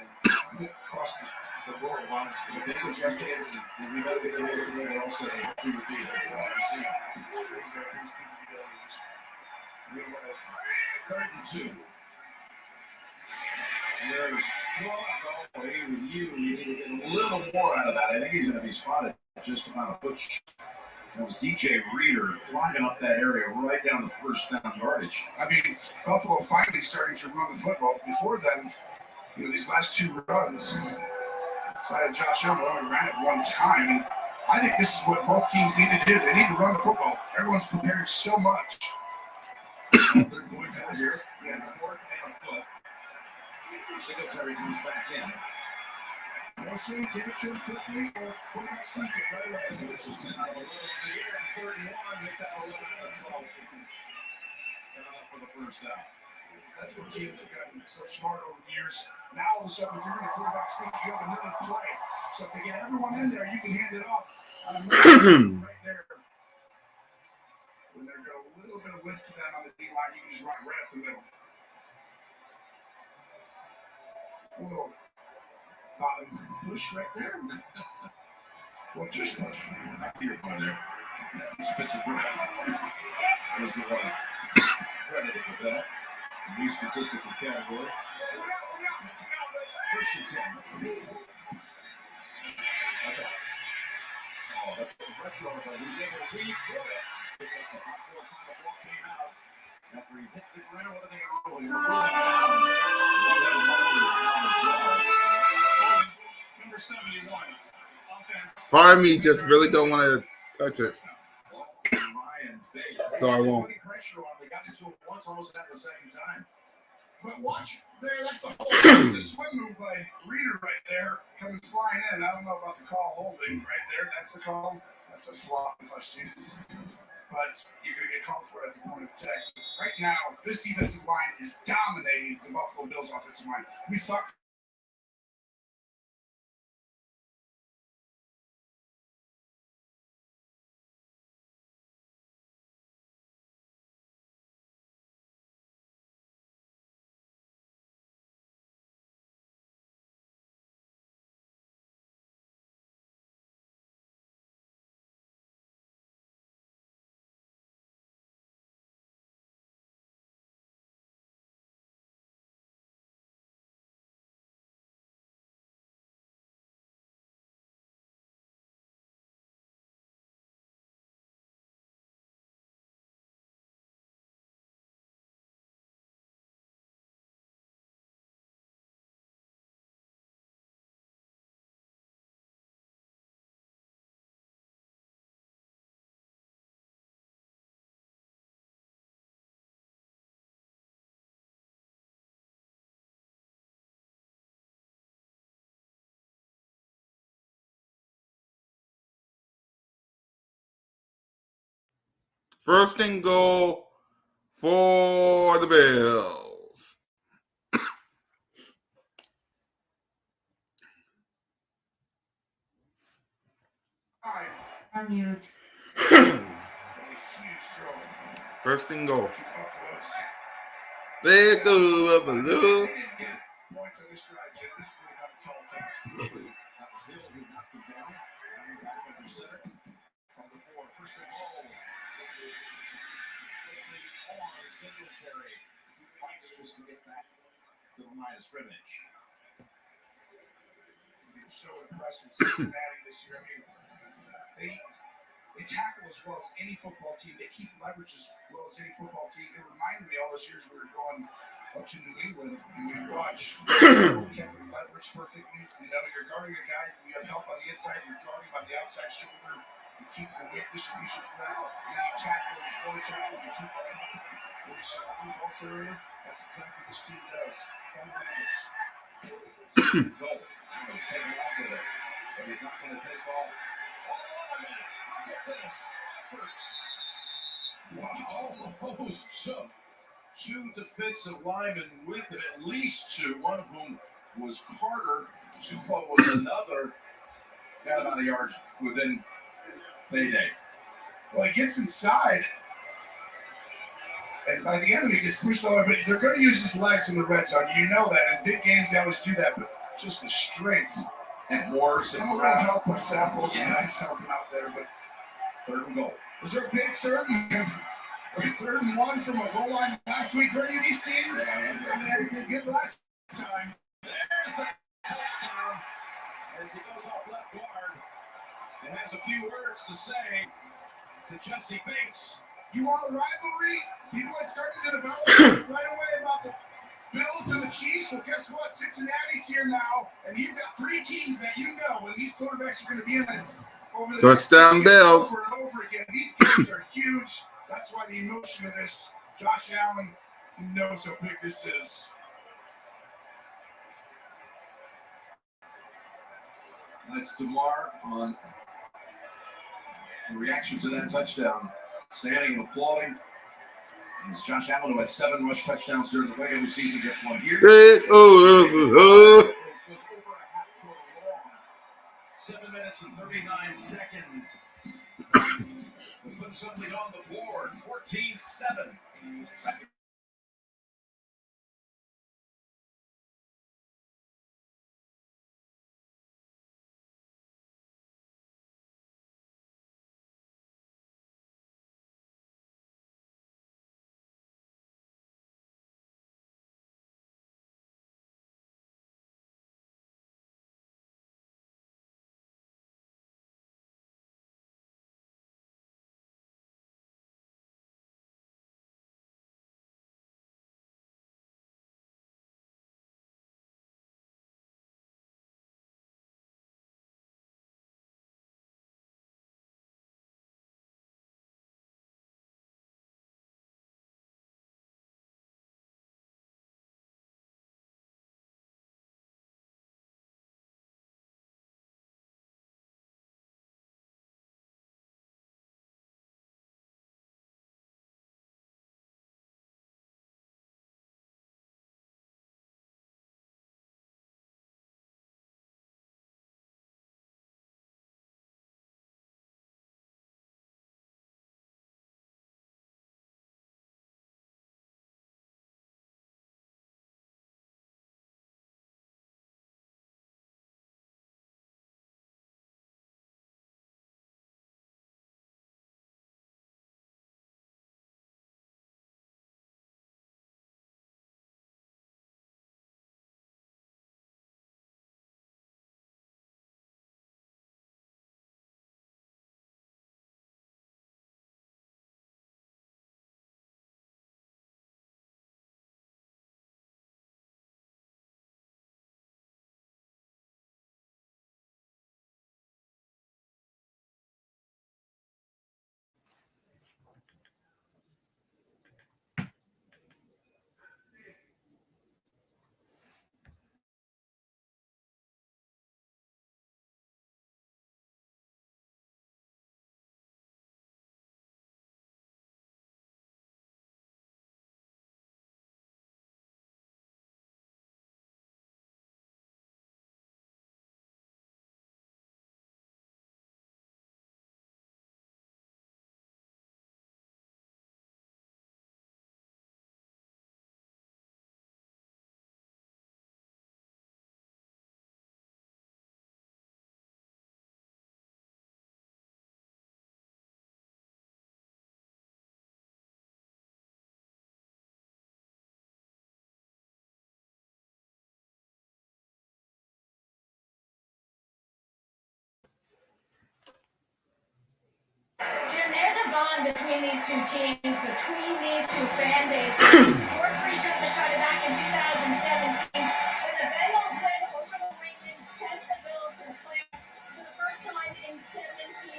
him across the world, honestly.
The Bengals yesterday, and we met with them yesterday, they all said they would be here.
It's crazy that brings people together. Just real life.
3rd and 2. There's even you need to get a little more out of that. I think he's going to be spotted just about a foot. That was DJ Reader climbing up that area right down the first down yardage.
I mean, Buffalo finally starting to run the football. Before then, these last 2 runs, outside of Josh Allen only ran it 1 time. And I think this is what both teams need to do. They need to run the football. Everyone's preparing so much.
They're going past here. Yeah, a foot and a foot. Singletary comes back in.
Nelson, get it to him quickly, or quarterback sneak it right away.
This is 10 out of 11 for the year, and 3rd and 1, make that 11 out of 12. For the first down.
That's what teams have gotten so smart over the years. Now all of a sudden, if you're going to quarterback sneak, you have another play. So if they get everyone in there, you can hand it off on a minute right there. When they've got a little bit of width to them on the D line, you can just run right up the middle. A little bottom push right there. Well, tush push.
Here, by there. Spits it right. There's the one. Credited with that. New statistical category. First and 10. That's all. Oh, that's the pressure on him, but he's able to weave through it. The hot four kind of ball came out. After he hit the ground, everything rolling.
Number 71. Offense.
Part of me just really don't want to touch it. So I won't.
Pressure on. They got into it once, almost had it a second time.
But watch there, that's the whole the swim move by Reader right there, coming flying in. I don't know about the call holding right there. That's the call. That's a flop if I've seen it. But you're going to get called for it at the point of attack. Right now, this defensive line is dominating the Buffalo Bills offensive line. We thought.
First and goal for the Bills.
Unmute.
That's a huge throw.
First and goal.
Buffalo's.
Let's go, Buffalo.
They didn't get points on this drive, Jim. This is really not a tall task.
That was Hill who knocked him down. Now center. From the four, first and goal. Quickly on Singletary. He fights just to get back to the line of scrimmage.
Been so impressed with Cincinnati this year. I mean, they tackle as well as any football team. They keep leverage as well as any football team. It reminded me all those years we were going up to New England and we watched kept leverage perfectly. You're guarding a guy, you have help on the inside, you're guarding on the outside shoulder, you keep the weight distribution correct, and then you tackle before you tackle, you keep it up. When you surround the ball carrier, that's exactly what this team does. Fundamentals.
Goal. He's taking off with it, but he's not going to take off. Hold on a minute. Look at this. Wow, almost took 2 defensive linemen with him, at least 2, one of whom was Carter. Tupo was another. Got about a yard within payday.
Well, he gets inside, and by the end, he gets pushed all over. They're going to use his legs in the red zone. You know that. In big games, they always do that, but just the strength.
And Morris and
I'm going to help myself. All the guys helping out there, but
3rd and goal.
was there a big 3rd and 1 from a goal line last week for any of these teams? Cincinnati did good last time.
There's the touchdown as he goes off left guard. It has a few words to say to Jesse Bates.
You want a rivalry? People had started to develop right away about the Bills and the Chiefs. Well, guess what? Cincinnati's here now, and you've got 3 teams that you know, and these quarterbacks are going to be in it over the
Touchdown Bills.
over and over again. These games are huge. That's why the emotion of this. Josh Allen knows how big this is.
That's DeMar on the reaction to that touchdown. Standing and applauding. As Josh Allen, who has 7 rush touchdowns during the regular season, gets one here. Goes over a half court long. 7 minutes and 39 seconds. We put something on the board. 14-7. Second.
Jim, there's a bond between these 2 teams, between these 2 fan bases. Ford Friedrich started back in 2017 when the Bengals win over the Ravens, sent the Bills to the playoffs for the first time in 17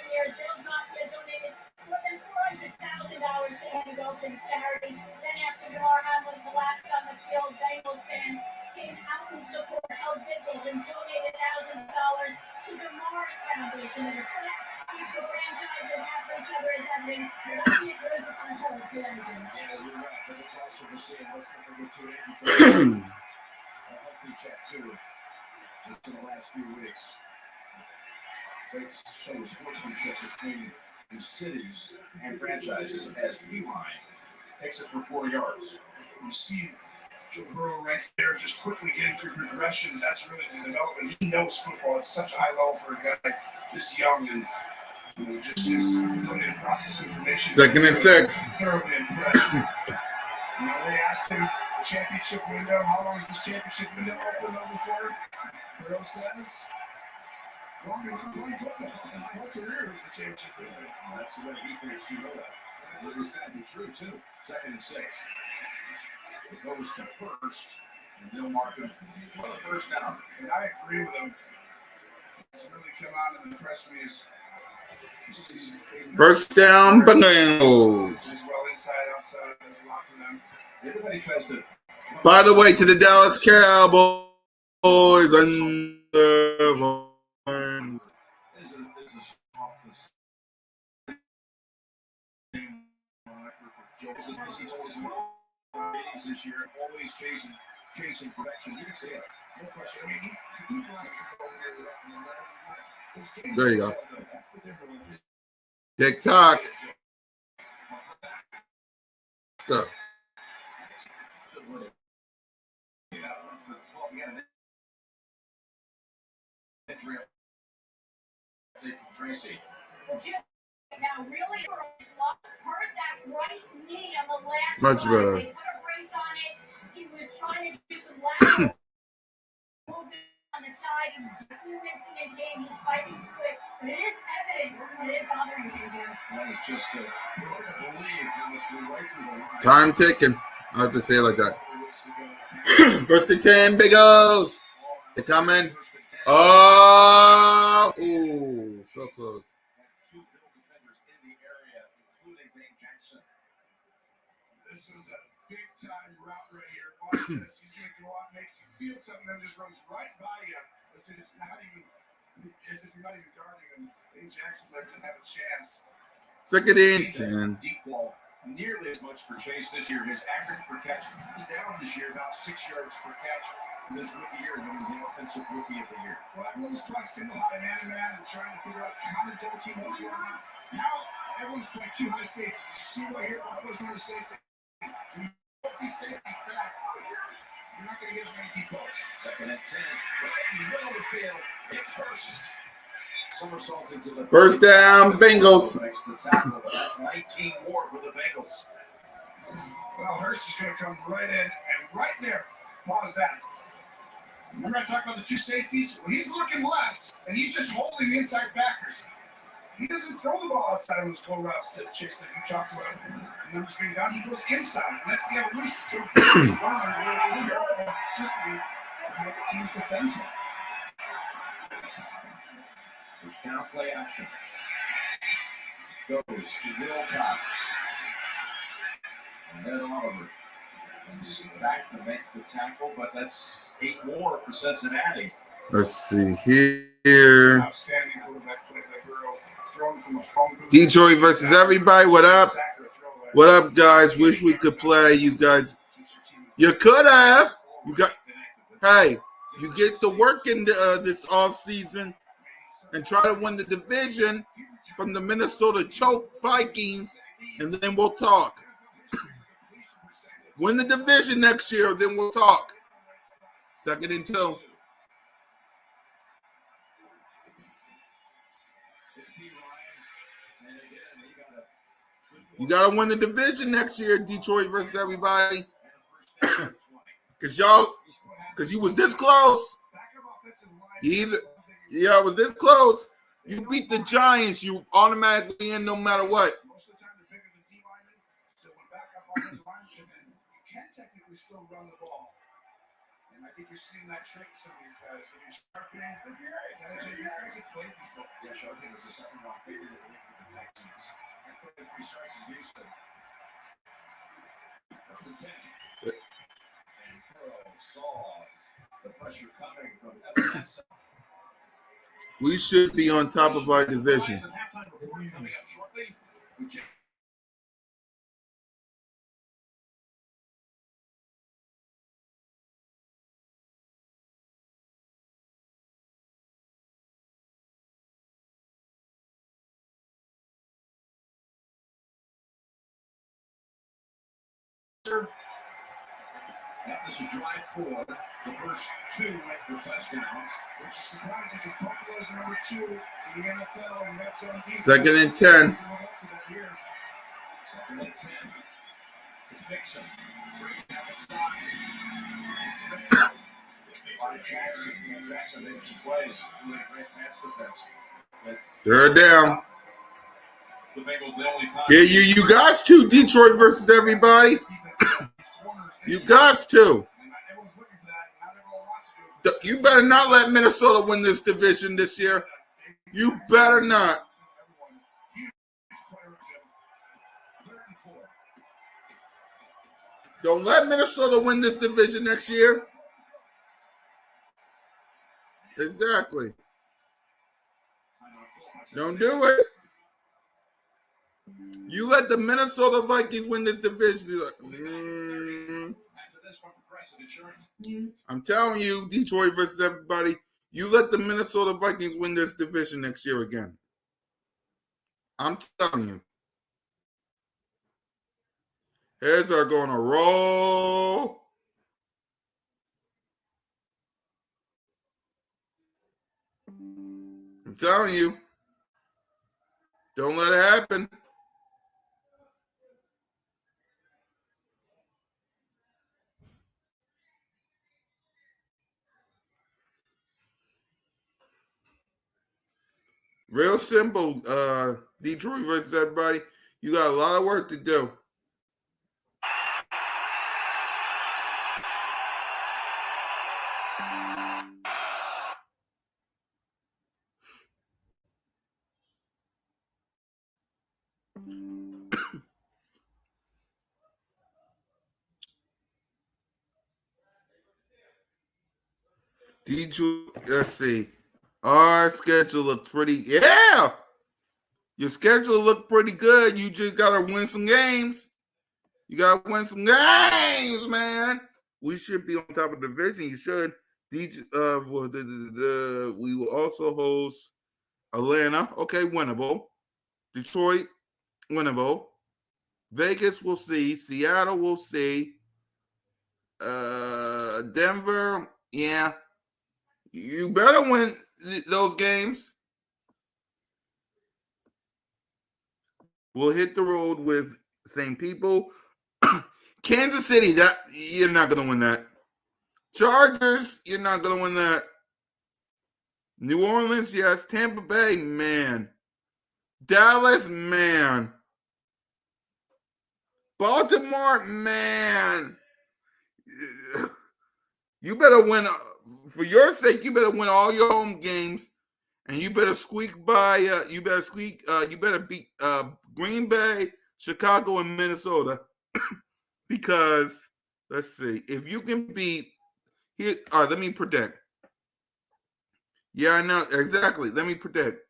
years. Bills Mafia donated more than $400,000 to Andy Dalton's charity. Then after Damar Hamlin collapsed on the field, Bengals fans came out in support, held vigils, and donated thousands of dollars to Damar's foundation. The respect these 2 franchises have for each other is evident, but obviously on hold today, Jim.
Yeah, you're right.
But it's also we're seeing, let's not forget to it. A healthy check too, just in the last few weeks. Great show of sportsmanship between the cities and franchises as P-Line takes it for 4 yards. You see Joe Burrow right there just quickly getting through progressions. That's really the development. He knows football at such a high level for a guy this young, and just his ability to process information.
2nd and 6.
Thoroughly impressed. They asked him the championship window, how long is this championship window open for? Burrow says, as long as I'm playing football, my whole career is the championship window. That's the way he thinks. You know that. It was got to be true, too. 2nd and 6. It goes to first, and they'll mark him for the first down. And I agree with him. It's really come on and impressed me as
First down, Bengals.
as well inside, outside. There's a lot for them. Everybody tries to.
By the way, to the Dallas Cowboys under Barnes.
There's a soft he's always this year, always chasing perfection. You can see it. No question. I mean, he's like
there you go. TikTok. Go.
Tracy.
Now, really, hurt that right knee on the last
Much
drive.
better.
They put a brace on it. He was trying to do some lateral movement on the side. He was definitely wincing in pain. He's fighting through it, but it is evident that it is bothering him, Jim.
That is just a believe he must be right through the line.
Time ticking. I have to say it like that. 1st and 10, Bengals. They coming. Oh, ooh, so close.
Two middle defenders in the area, including Dane Jackson. This is a big time route right here. Watch this. He's going to go out and makes you feel something, then just runs right by you. Listen, it's not even as if you're not even guarding him. Dane Jackson doesn't have a chance.
2nd and 10.
Deep ball. Nearly as much for Chase this year. His average per catch is down this year, about 6 yards per catch in his rookie year, and he was the offensive rookie of the year. Well, everyone's playing single high man-to-man and trying to figure out how to double team what's going on. Now everyone's playing 2 high safeties. See right here, Buffalo's going to safety. When you put these safeties back, you're not going to get as many deep balls. 2nd and 10. Right in the middle of the field, it's Hurst. Somersault into the
First down, Bengals.
Makes the tackle, but that's 19 more for the Bengals. Well, Hurst is going to come right in, and right there, pause that. Remember I talked about the 2 safeties? Well, he's looking left, and he's just holding the inside backers. He doesn't throw the ball outside on those goal routes to Chase that you talked about. Numbers being down, he goes inside, and that's the evolution. Consistently how the teams defend him. First down play action. Goes to Will Cox. And then Oliver comes back to make the tackle, but that's 8 more for Cincinnati.
Let's see here.
Outstanding quarterback play by Burrow. Thrown from a phone booth.
Detroit versus everybody. What up? What up, guys? Wish we could play. You guys, you could have. You got. Hey, you get to work in this offseason and try to win the division from the Minnesota Choke Vikings, and then we'll talk. Win the division next year, then we'll talk. 2nd and 2. You gotta win the division next year, Detroit versus everybody. Cause you was this close. Yeah, I was this close. You beat the Giants, you automatically in no matter what.
Most of the time, they're bigger than D linemen, so when back up offensive linemen, you can technically still run the ball. And I think you're seeing that trick with some of these guys. So you're sharpening. These guys have played before. Yeah, Sharping was the 2nd round pick in the Texans. And put in 3 strikes in Houston. That's the 10. And Burrow saw the pressure coming from Evan.
We should be on top of our division.
That was a drive 4. The first 2 went for touchdowns, which is surprising because Buffalo's number 2 in the NFL in red zone defense.
Second and 10.
Second and 10. It's Mixon. Breaking down the side. Jackson made some plays. Really great pass defense.
Third down.
The Bengals the only time.
Yeah, you guys too. Detroit versus everybody. You guys too. You better not let Minnesota win this division this year. You better not. Don't let Minnesota win this division next year. Exactly. Don't do it. You let the Minnesota Vikings win this division. You're like, I'm telling you, Detroit versus everybody. You let the Minnesota Vikings win this division next year again. I'm telling you. Heads are going to roll. I'm telling you. Don't let it happen. Real simple, Detroit versus everybody. You got a lot of work to do. Detroit, let's see. Our schedule looks pretty, yeah. Your schedule looked pretty good. You just got to win some games. You got to win some games, man. We should be on top of the division. You should. We will also host Atlanta. Okay, winnable. Detroit, winnable. Vegas, we'll see. Seattle, we'll see. Denver, yeah. You better win those games. We'll hit the road with the same people. Kansas City, that you're not going to win that. Chargers, you're not going to win that. New Orleans, yes. Tampa Bay, man. Dallas, man. Baltimore, man. You better win. For your sake, you better win all your home games, and you better squeak by. You better beat Green Bay, Chicago, and Minnesota. Because let's see, if you can beat here. All right, let me predict. Yeah, I know exactly. Let me predict.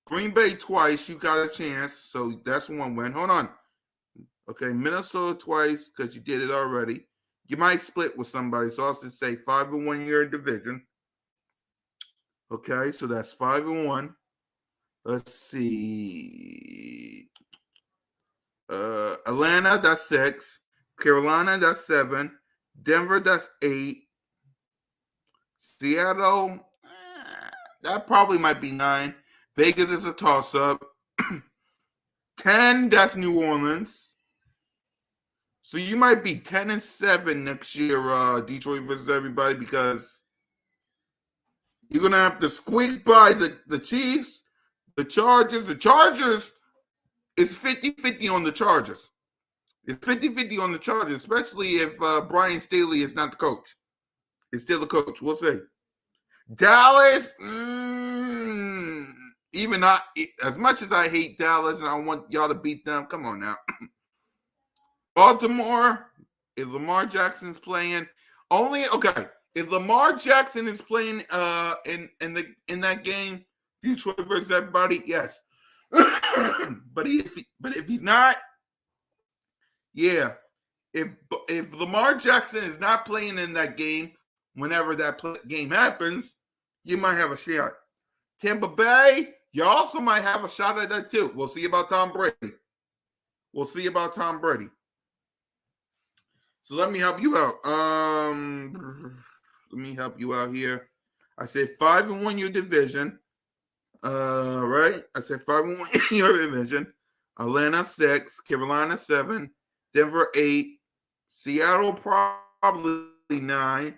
Green Bay twice, you got a chance. So that's one win. Hold on. Okay, Minnesota twice because you did it already. You might split with somebody. So I'll just say 5-1 year division. Okay, so that's 5-1. Let's see. Atlanta, that's 6. Carolina, that's 7. Denver, that's 8. Seattle, that probably might be 9. Vegas is a toss-up. 10, that's New Orleans. So you might be 10-7 next year, Detroit versus everybody, because you're going to have to squeak by the Chiefs, the Chargers. The Chargers is 50-50 on the Chargers. It's 50-50 on the Chargers, especially if Brian Staley is not the coach. It's still the coach. We'll see. Dallas, even not as much as I hate Dallas and I want y'all to beat them. Come on now. Baltimore, if Lamar Jackson's playing, if Lamar Jackson is playing in that game, Detroit versus everybody, yes. but if he's not, yeah. If Lamar Jackson is not playing in that game, whenever that game happens, you might have a shot. Tampa Bay, you also might have a shot at that too. We'll see about Tom Brady. So let me help you out. Let me help you out here. I said 5-1 your division. Right? I said 5-1 your division. Atlanta 6, Carolina 7, Denver 8, Seattle probably 9,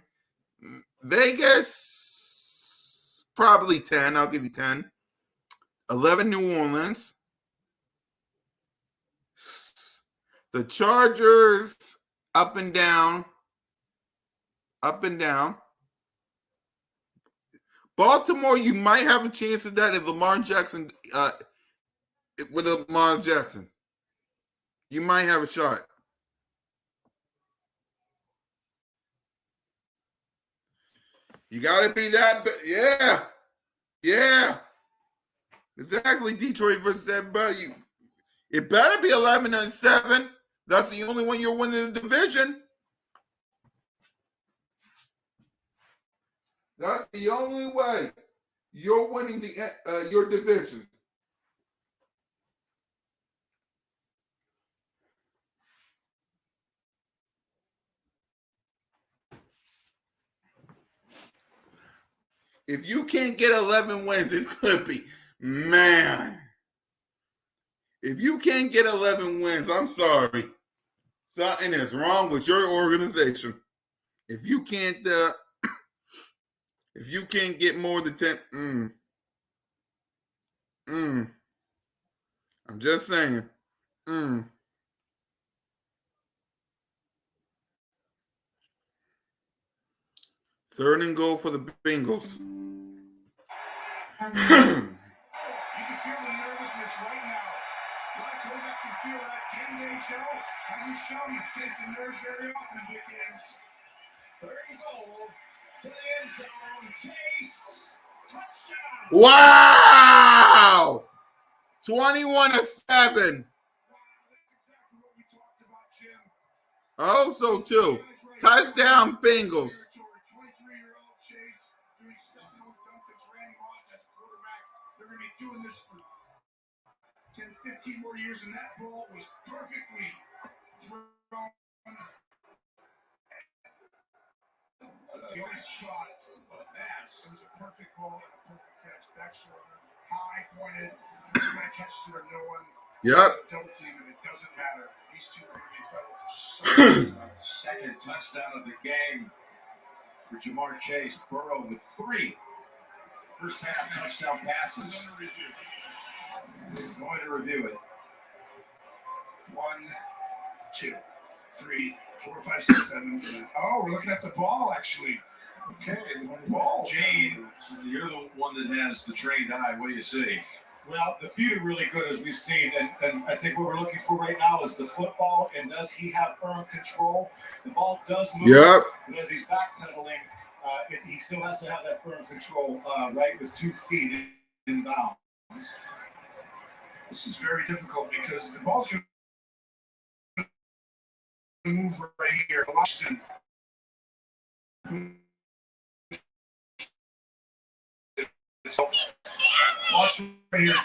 Vegas probably 10. I'll give you 10. 11 New Orleans. The Chargers up and down. Up and down. Baltimore, you might have a chance of that if Lamar Jackson with Lamar Jackson. You might have a shot. You got to be that. Yeah. Yeah. Exactly. Detroit versus everybody. It better be 11-7. That's the only one you're winning the division. That's the only way you're winning your division. If you can't get 11 wins, it's going to be, man. If you can't get 11 wins, I'm sorry. Something is wrong with your organization. If you can't get more than 10, I'm just saying. Third and goal for the Bengals.
You can feel the nervousness right now. A lot of quarterbacks can feel that. Gameday Joe hasn't shown you facing nerves very often in big games.
Third and goal to the end zone. Chase. Touchdown.
Wow! 21-7.
Wow, that's exactly what we talked about, Jim.
Also, too. Touchdown, Bengals.
23-year-old Chase doing stuff no one's done since Randy Moss as quarterback. They're going to be doing this for 10, 15 more years, and that ball was perfectly thrown. The only shot, but pass. It was a perfect ball and a perfect catch. Back shoulder, high pointed. You're going to catch it or no one.
Yep.
It's a double team, and it doesn't matter. These two are going to be incredible for so long.
Second touchdown of the game for Jamar Chase. Burrow with 3 first half touchdown passes. Going to review it.
1, 2, 3, 4, 5, 6, 7. Oh, we're looking at the ball, actually. Okay, the ball.
Jane, you're the one that has the trained eye. What do you see?
Well, the feet are really good, as we've seen, and I think what we're looking for right now is the football, and does he have firm control? The ball does move,
Yep.
but as he's backpedaling, he still has to have that firm control, right, with 2 feet in bounds.
This is very difficult because the ball's going to move right here. Watson. Watch right here, G.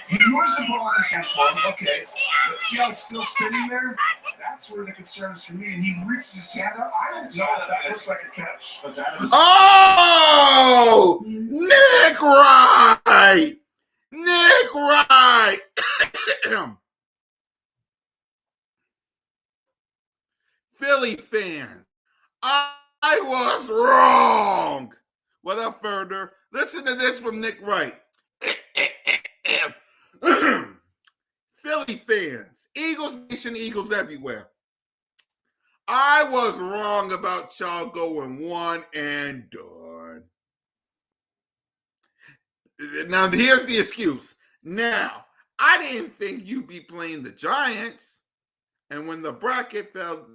He moves the ball in his hand for him. Okay. But see how it's still spinning there? That's where the concern is for me. And he reaches his hand up. I don't know if that looks like a catch.
Oh! Nick Wright! Nick Wright! Philly fan, I was wrong. Without further, listen to this from Nick Wright. Philly fans, Eagles Nation, Eagles everywhere. I was wrong about y'all going 1 and done. Now, here's the excuse. Now, I didn't think you'd be playing the Giants. And when the bracket fell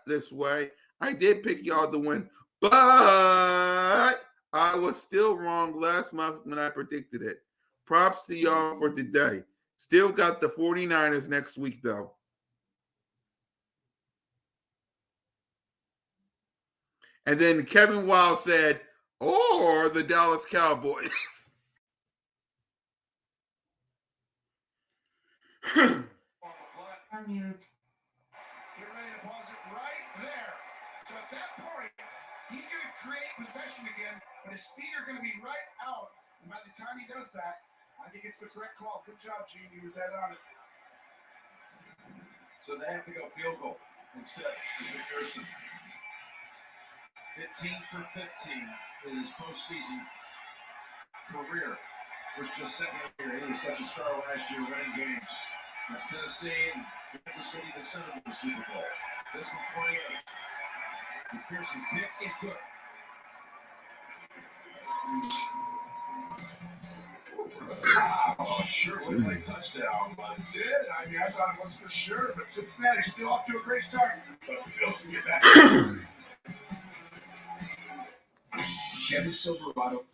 this way, I did pick y'all to win. But I was still wrong last month when I predicted it. Props to y'all for today. Still got the 49ers next week, though. And then Kevin Wild said, or the Dallas Cowboys.
He's going to create possession again, but his feet are going to be right out. And by the time he does that, I think it's the correct call. Good job, Gene. You were dead on it.
So they have to go field goal instead of McPherson. 15 for 15 in his postseason career. Was just second year. He was such a star last year winning games. That's Tennessee and Kansas City to send him to the Super Bowl. This from 28. McPherson's kick is good. Oh, sure looked like touchdown, but
it did. I mean, I thought it was for sure, but Cincinnati's still off to a great start. But the Bills can get back.
Chevy Silverado.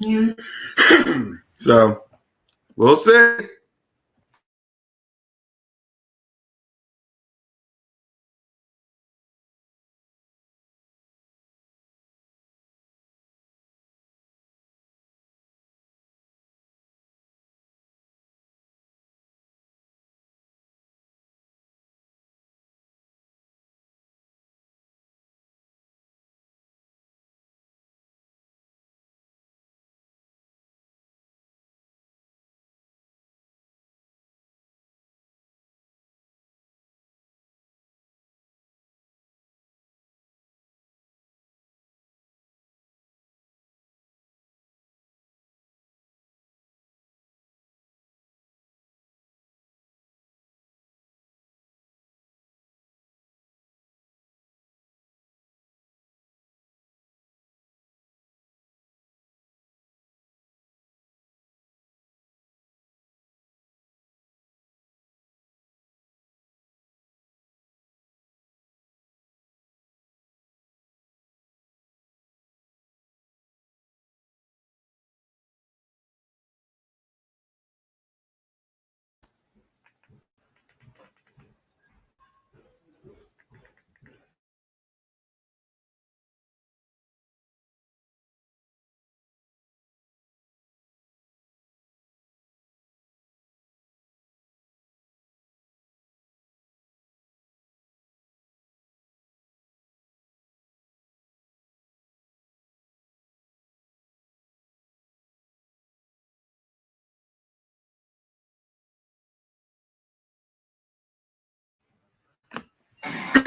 So, we'll see.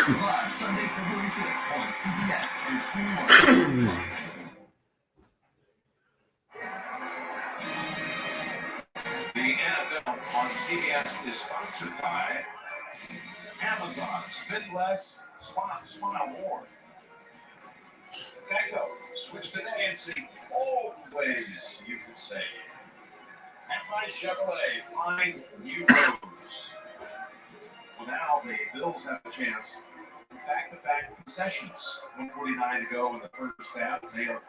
Live Sunday, February 5th on CBS and stream on
The NFL on CBS is sponsored by Amazon. Spend less, spend more. Geico. Switch today and see all the ways you can save. At my Chevrolet, find new roads. Well, now the Bills have a chance. Back-to-back possessions. 1:49 to go in the first half. They are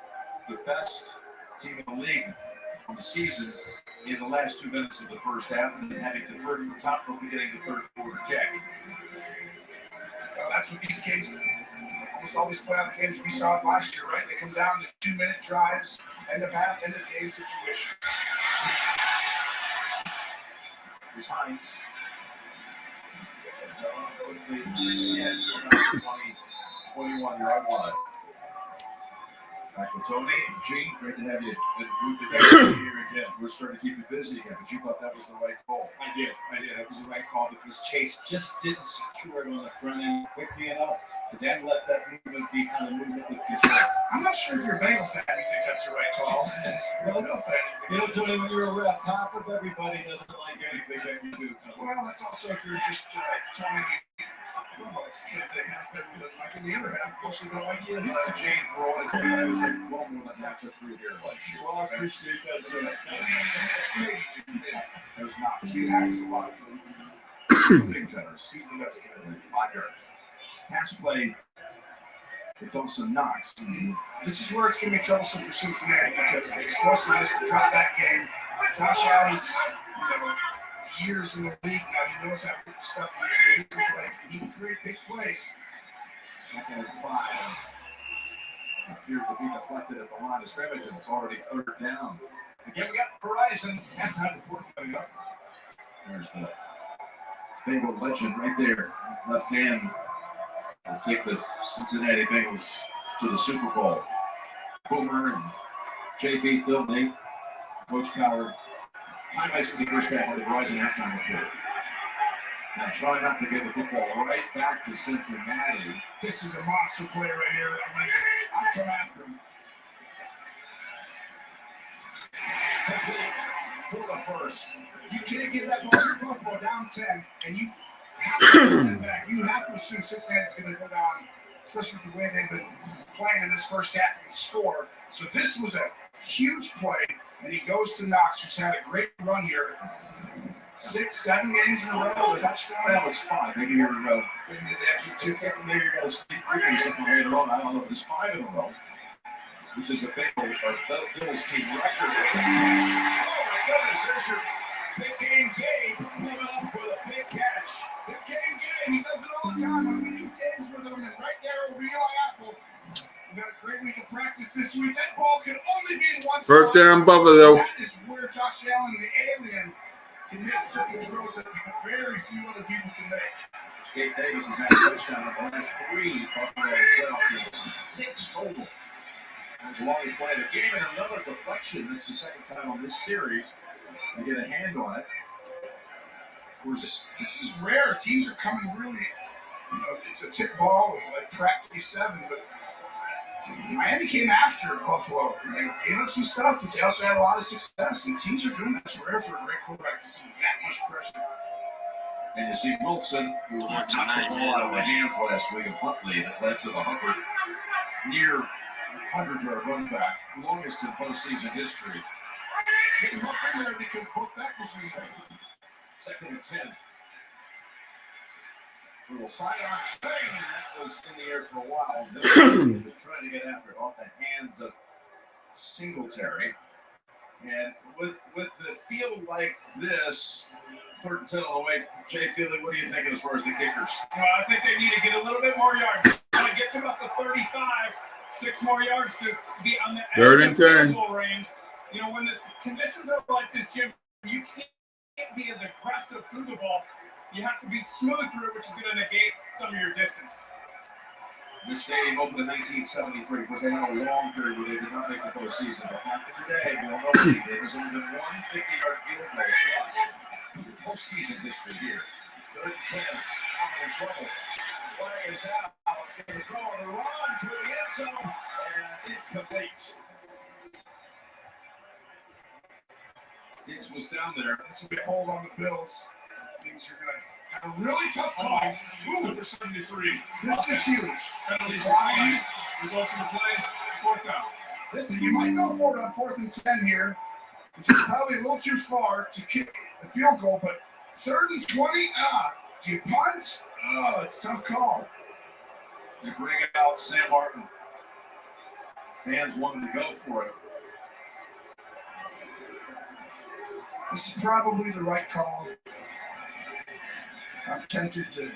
the best team in the league on the season in the last 2 minutes of the first half, and then having the third top rope getting the third quarter kick.
Well, that's what these games, almost all these playoff games we saw last year, right? They come down to 2-minute drives, end of half, end of game situations.
Here's Hines. 21-yard line. Back with Tony. Gene, great to have you in the booth again. Here again. We're starting to keep you busy again, but you thought that was the right call.
I did. It was the right call because Chase just didn't secure it on the front end quickly enough to then let that movement be kind of movement with control. I'm not sure if you're a Bengal fan, you think that's the right call.
Tony, when you're a ref, half of everybody doesn't like anything that you do.
Well, that's also if you're just telling me. Well, it's the same thing. Half everyone doesn't like it. The other half also don't like you.
Gene, for all it's been, is a moment when I took through here last year.
Well, I appreciate that, Jim.
Maybe Gene did.
There's not.
He has a lot.
Big generous.
He's the best guy.
5 yards. Pass play to Dawson Knox.
This is where it's going to be troublesome for Cincinnati because the explosiveness to drop that game. Josh Allen's, years in the league now. He knows how to get the stuff. He uses his legs. He can create big plays.
2nd and 5. Appeared to be deflected at the line of scrimmage, and it's already 3rd down. Again, we got Horizon halftime report coming up. There's the Bengal legend right there. Left hand will take the Cincinnati Bengals to the Super Bowl. Boomer and JB, Phil, Nate, Coach Coward. Highlights for the first half of the Verizon halftime report. Now try not to get the football right back to Cincinnati.
This is a monster play right here. I mean, I'll come after him.
Complete for the first.
You can't give that ball to Buffalo down 10, and you have to get that back. You have to assume Cincinnati's going to go down, especially with the way they've been playing in this first half and score. So this was a huge play, and he goes to Knox, who's had a great run here. 6, 7 games in a row. Touchdown.
Well, it's 5. Maybe you're
Maybe they actually took it.
maybe you're going to speak preview something later on. I don't know if it's 5 in a row, which is a big Bills team record. Oh my goodness! There's your big game Gabe coming up with a big catch.
Big game game. He does it all the time. We do games with him, and right there over Eli Apple. We got a great week of practice this week. That ball can only be in one
First
spot.
down, Buffalo.
That is where Josh Allen, the alien, can make certain throws that very few other people can make.
Gabe Davis has had a touchdown in the last 3 Buffalo playoff games. 6 total. That was the longest play of the game, and another deflection. That's the second time on this series. They get a hand on it. Of course,
This is rare. Teams are coming really, it's a tip ball, like practically 7, but Miami came after Buffalo. They gave up some stuff, but they also had a lot of success, and teams are doing that. It's rare for a great quarterback to see that much pressure.
and you see Wilson, who knocked the ball out of the hands last week of Huntley, that led to the Hubbard near 100-yard run back, the longest in postseason history.
Get him up in there because both back was in there.
2nd and 10. Little sidearm swing, and that was in the air for a while. He was trying to get after it off the hands of Singletary. And with the field like this, 3rd and 10 on the way, Jay Feely, what are you thinking as far as the kickers?
Well, I think they need to get a little bit more yards. Want to get to about the 35, 6 more yards to be on the
3rd and 10
field goal range. You know, when the conditions are like this, Jim, you can't be as aggressive through the ball. You have to be smooth through it, which is going to negate some of your distance.
This stadium opened in 1973 because they had a long period where they did not make the postseason. But back in the day, we all know what they did. There's only been one 50-yard field goal plus in postseason history here. 3rd and 10, out in trouble. Flag is out. It's going to throw on the run to the end zone, and incomplete. Diggs was down there.
This will be a hold on the Bills. Things are going to have a really tough call.
Ooh, number 73.
This is huge.
Penalties flying. Results in the play, 4th down.
Listen, you might go for it on 4th and 10 here, because you're probably a little too far to kick the field goal, but 3rd and 20, do you punt? Oh, it's a tough call.
They bring out Sam Martin. Fans wanted to go for it.
This is probably the right call. I'm tempted to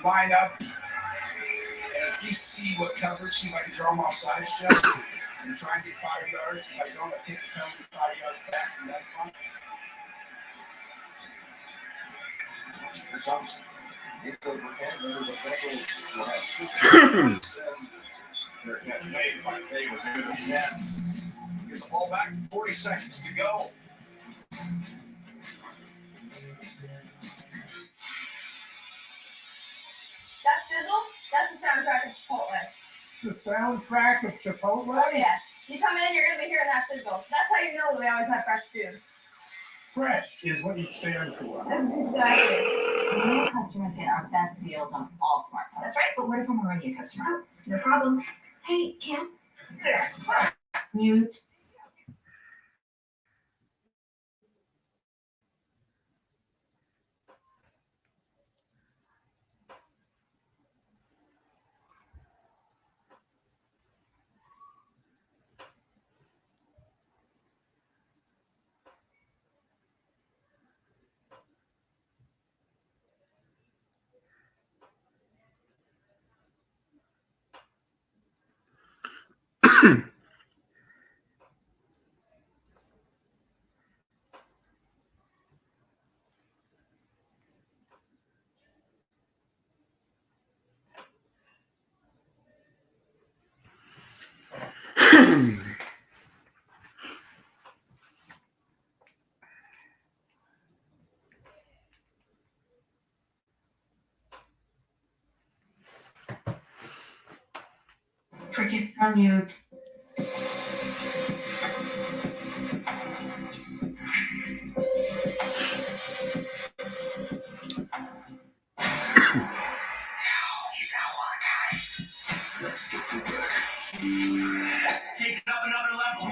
line up and at least see what coverage, see if I can draw them off sides, Jeff, and try and get 5 yards. If I don't, I take the penalty 5 yards back from that punt.
Here comes the Bengals will have 2 Their catch made by Taylor. Good at 10. Gets the ball back. 40 seconds to go.
That sizzle, that's the soundtrack of Chipotle.
The soundtrack of Chipotle?
Oh yeah. You come in, you're going to be hearing that sizzle. That's how you know we always have fresh food.
Fresh is what you stand for.
That's exactly.
New customers get our best deals on all smartphones.
That's right.
But what if I'm already a customer?
No problem.
Hey, Cam. Mute. Cricket on mute.
Let's get to work. Take it up another level.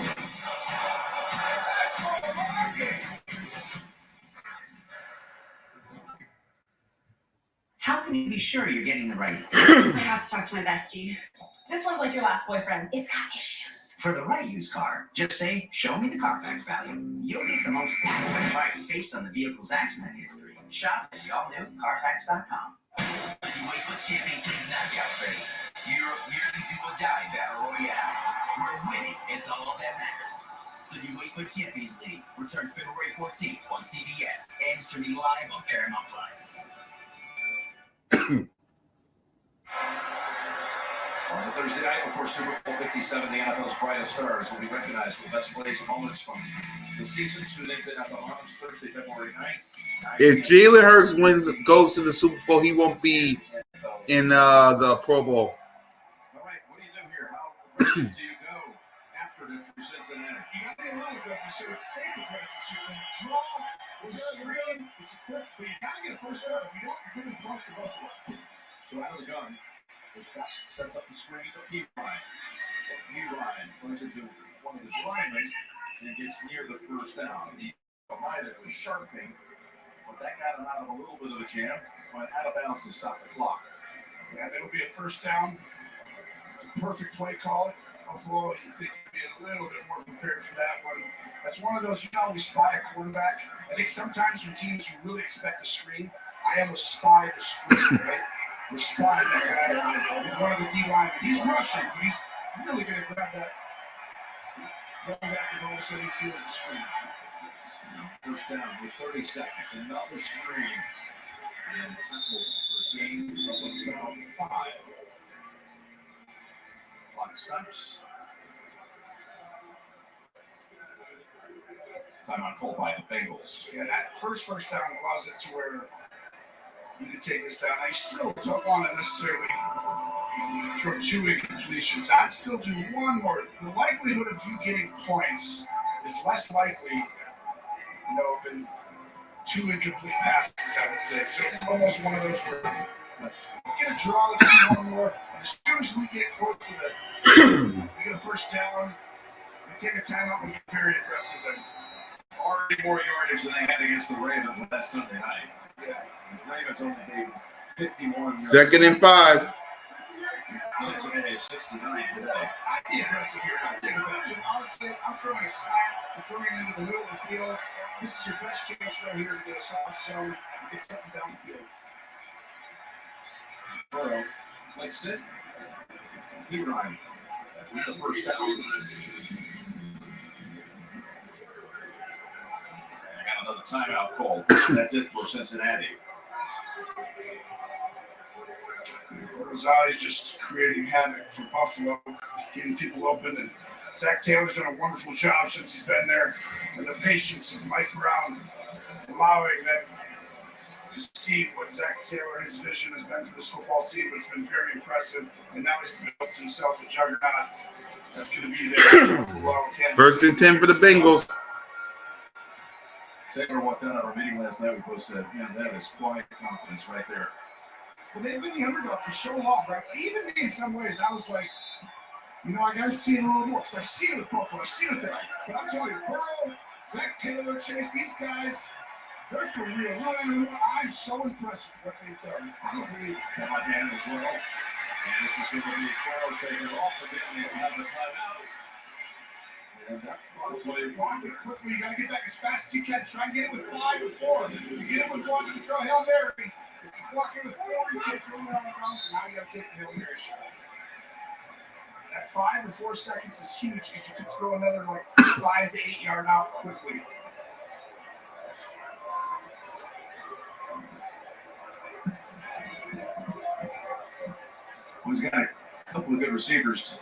How can you be sure you're getting the right?
I have to talk to my bestie. This one's like your last boyfriend. It's got issues.
For the right used car, just say, show me the Carfax value. You'll get the most accurate price based on the vehicle's accident history. Shop at the all-new Carfax.com.
You wait for Champions League knockout phase. Europe's yearly do-or-die battle royale, where winning is all that matters. The New Wait for Champions League returns February 14th on CBS and streaming live on Paramount Plus.
On the Thursday night before Super Bowl 57, the NFL's brightest stars will be recognized with best plays and moments from the season. Tune in to NFL Honors Thursday, February 9th.
If Jalen Hurts goes to the Super Bowl, he won't be in the Pro Bowl.
All right, what do you do here? How aggressive do you go after it for Cincinnati?
You got to be a little aggressive, so it's safe aggressive. So it's a draw, it's a screen, it's a quick, but you got to get a first down. If you don't, you're going to bounce the Buffalo.
So out of the gun, Scott sets up the screen to P-Ryan. P-Ryan puts it to one of his linemen and gets near the first down. The line was sharpening, but that got him out of a little bit of a jam. Went out of bounds and stopped the clock.
Yeah, it'll be a first down. It's a perfect play call. Buffalo, you think you'd be a little bit more prepared for that one. That's one of those, you always spy a quarterback. I think sometimes from teams you really expect a screen. I almost spy the screen, right? We're spying that guy with one of the D-line. He's rushing, but he's really going to grab that running back if all of a sudden he feels the screen.
First down with 30 seconds. Another screen. And Temple for gain of about 5. Clock stops. Timeout called by the Bengals.
Yeah, that first down allows it to where you can take this down. I still don't want to necessarily throw 2 incompletions. I'd still do one more. The likelihood of you getting points is less likely, than 2 incomplete passes, I would say. So it's almost one of those where let's get a draw, let's do one more. And as soon as we get close to we get a first down, we take a timeout and get very aggressive. And
already more yardage than they had against the Ravens last Sunday night.
Yeah.
The Ravens only gave 51 yards.
2nd and 5.
Cincinnati is 69 today.
I'd be aggressive here. I'd take a bet. Honestly, I'm throwing a slant. I'm throwing it into the middle of the field. This is your best chance right here to get a soft zone and get something down the field.
Burrow, flicks it. P-Ryan with the first down. I got another timeout called. That's it for Cincinnati.
Those eyes just creating havoc for Buffalo, getting people open. And Zach Taylor's done a wonderful job since he's been there. And the patience of Mike Brown, allowing them to see what Zach Taylor, his vision has been for this football team. It's been very impressive. And now he's built himself a juggernaut that's going to be there.
1st and 10 for the Bengals.
Taylor walked out of our meeting last night. We both said, man, that is quiet confidence right there.
Well, they've been the underdog for so long, right? Even me, in some ways, I was like, I got to see it a little more. Because I've seen it with Buffalo. I've seen it there. But I'm telling you, Burrow, Zach Taylor, Chase, these guys, they're for real. I'm so impressed with what they've done. I don't believe it.
Got my hand as well. And this is going to be Burrow taking it off again. They have the timeout. And that probably
block it quickly. You got to get back as fast as you can. Try and get it with 5 or 4. You get it with 1, you throw a Hail Mary. Block it with 4, you can't throw it out of bounds, and now you got to take the Hail Mary shot. That 5 or 4 seconds is huge because you can throw another 5 to 8 yard out quickly.
He's got a couple of good receivers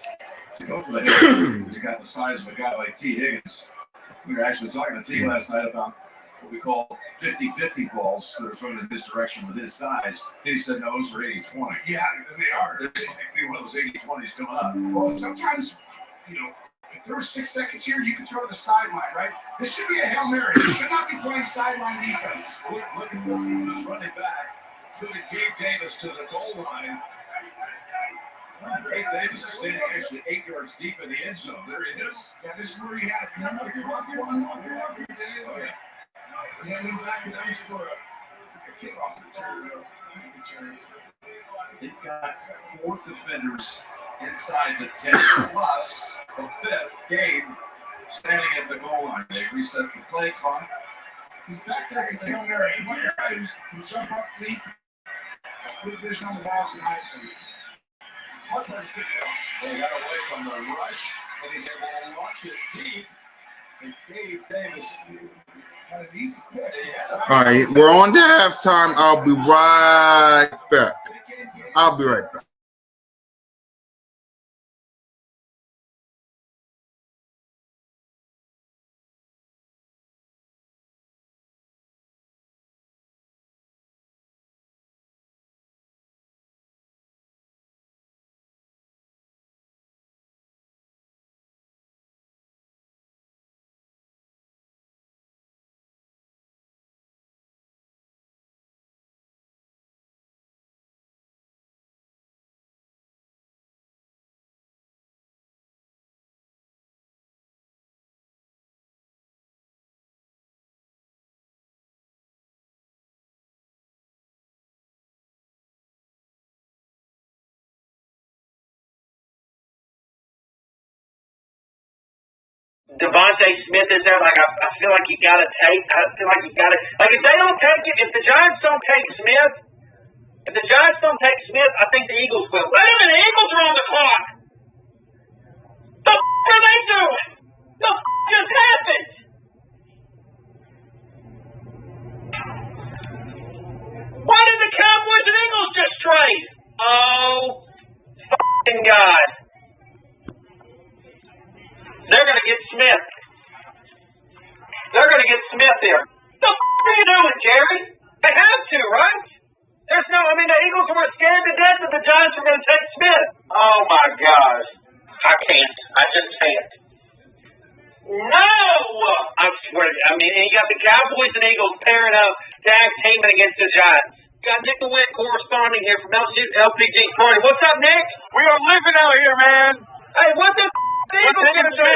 Go for that. You got the size of a guy like T. Higgins. We were actually talking to T last night about what we call 50-50 balls that are thrown in this direction with his size. He said, no, those are 80-20.
Yeah, they are.
There's going to be one of those 80-20s coming up.
Well, sometimes, you know, if there were 6 seconds here, you could throw to the sideline, right? This should be a Hail Mary. You should not be playing sideline defense.
Look at what he was running back. Including Gabe Davis to the goal line. Gabe Davis is standing actually 8 yards deep in the end zone. There he is.
Yeah, this is where he had, remember the block one? Oh, yeah. He had him back, and that was for a kickoff return.
They've got 4 defenders inside the 10 plus a 5th. Gabe standing at the goal line. They reset the play clock.
He's back there because the Hail Mary. You want your guy who's can jump up, leap, good vision on the ball, and hide from you. Hard part's getting it off.
They got away from the rush, and he's able to launch it deep. And Gabe Davis
had an easy pick.
All right, we're on to halftime. I'll be right back. I'll be right back.
Devontae Smith is there. Like I feel like you gotta take. I feel like you gotta. Like if they don't take it, if the Giants don't take Smith, I think the Eagles will. Wait a minute, the Eagles are on the clock. The f are they doing? The f just happened? Why did the Cowboys and Eagles just trade? Oh, f***ing God. They're going to get Smith. They're going to get Smith here. The f*** are you doing, Jerry? They have to, right? There's no, I mean, the Eagles were scared to death that the Giants were going to take Smith. Oh, my gosh. I can't. I just can't. No! I swear. I mean, you got the Cowboys and Eagles pairing up, tag teaming against the Giants. Got Nick DeWitt corresponding here from LPG Party. What's up, Nick? We are living out here, man. Hey, what the the Eagles going to do?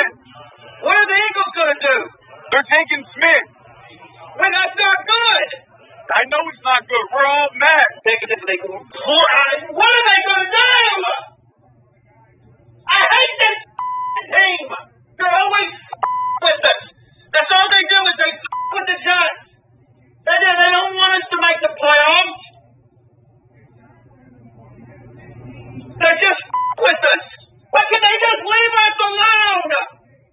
What are the Eagles going to do? They're taking Smith. Well, that's not good. I know it's not good. We're all mad. What are they going to do? I hate this team. They're always with us. That's all they do is they with the Giants. They don't want us to make the playoffs. They just with us. Why can they just leave us alone?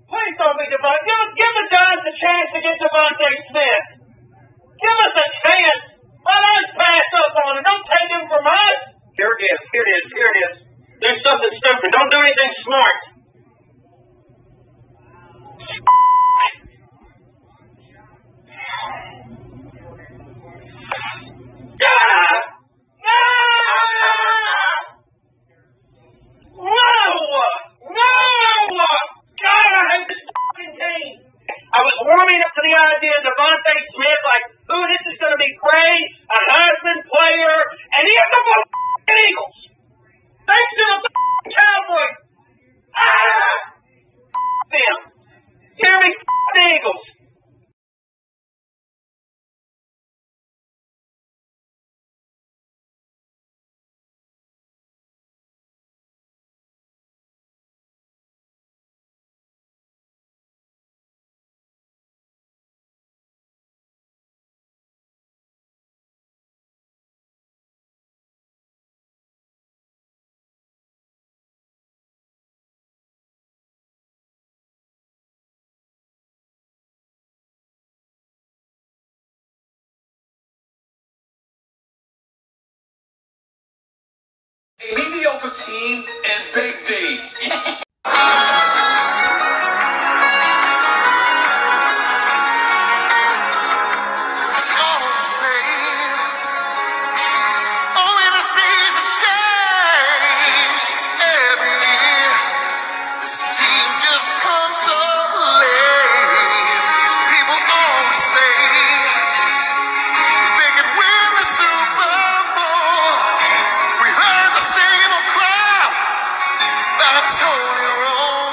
Please don't be Devontae. Give the Giants a chance to get Devontae Smith. Give us a chance. Let us pass up on it. Don't take him from us. Here it is. Do something stupid. Don't do anything smart. I was warming up to the idea of Devontae Smith, like, ooh, this is going to be great, a Heisman player, and he has the Eagles. Thanks to the Cowboys. Them. Hear me, the Eagles.
A mediocre team and Big D.
Totally wrong.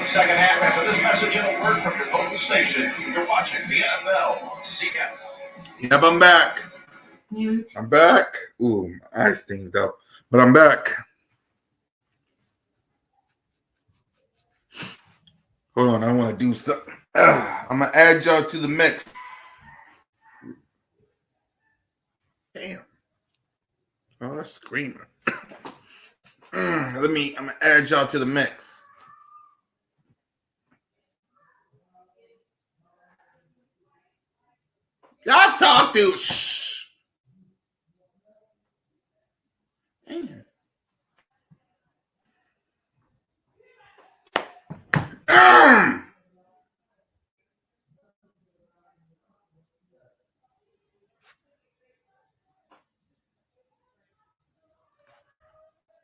Second half after this message and a word from your local station. You're watching the NFL on CS.
Yep, I'm back. I'm back. Ooh, my eyes stings though. But I'm back. Hold on, I want to do something. I'm going to add y'all to the mix. Damn. Oh, that's screaming. I'm going to add y'all to the mix. Y'all talk to. Shh. Damn.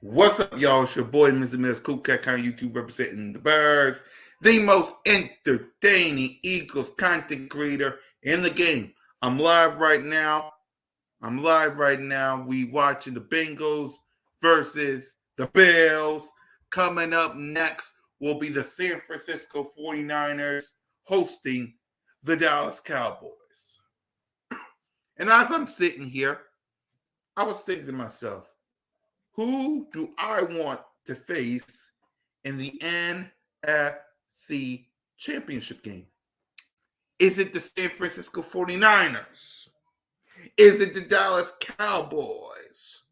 What's up, y'all? It's your boy, Mr. Mills, CoolCat on YouTube, representing the Bears, the most entertaining Eagles content creator in the game. I'm live right now. We watching the Bengals versus the Bills. Coming up next will be the San Francisco 49ers hosting the Dallas Cowboys. And as I'm sitting here, I was thinking to myself, who do I want to face in the NFC Championship game? Is it the San Francisco 49ers? Is it the Dallas Cowboys?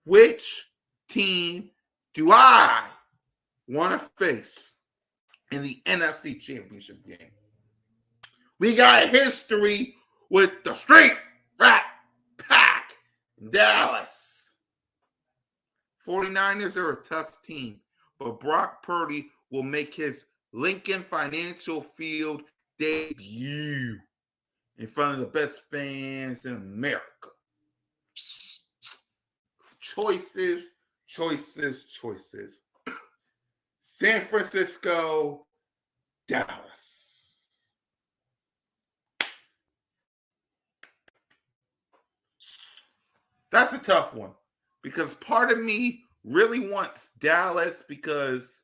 Which team do I want to face in the NFC Championship game? We got history with the Street Rat Pack in Dallas. 49ers are a tough team, but Brock Purdy will make his Lincoln Financial Field debut in front of the best fans in America. Choices. San Francisco, Dallas. That's a tough one because part of me really wants Dallas because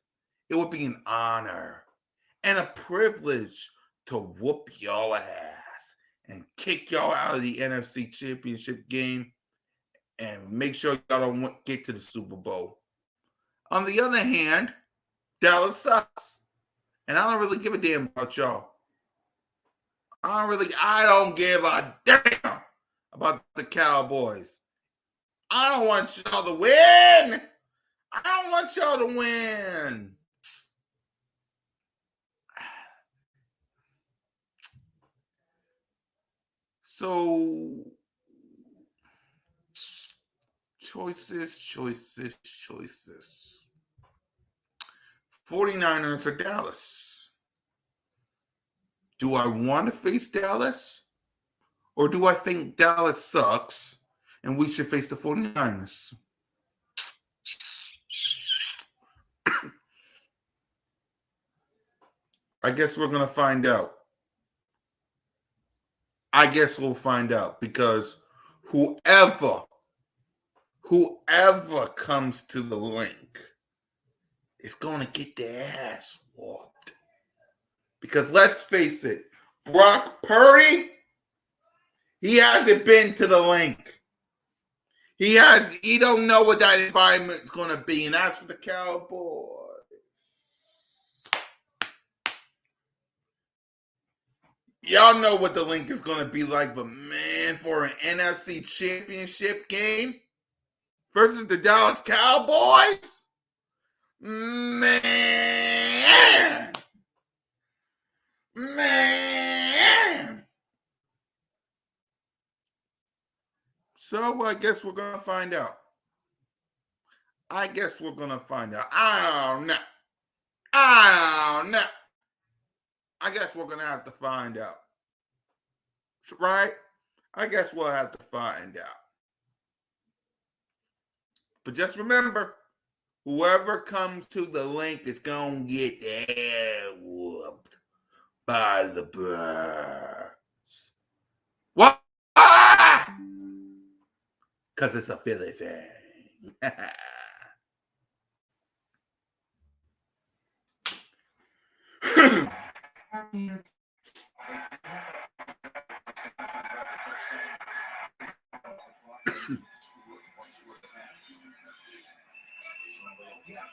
it would be an honor and a privilege to whoop y'all ass and kick y'all out of the NFC Championship game and make sure y'all don't get to the Super Bowl. On the other hand, Dallas sucks. And I don't really give a damn about y'all. I don't give a damn about the Cowboys. I don't want y'all to win. So, choices. 49ers or Dallas? Do I want to face Dallas? Or do I think Dallas sucks and we should face the 49ers? I guess we're going to find out. I guess we'll find out because whoever comes to the link is going to get their ass whooped. Because let's face it, Brock Purdy, he hasn't been to the link. He don't know what that environment is going to be. And as for the Cowboys, y'all know what the link is going to be like. But man, for an NFC Championship game versus the Dallas Cowboys, man. So I guess we're going to find out. I guess we're going to find out. I don't know. I guess we're going to have to find out. Right? I guess we'll have to find out. But just remember, whoever comes to the link is going to get their whooped by the Bears. What? Because it's a Philly thing.
Yeah,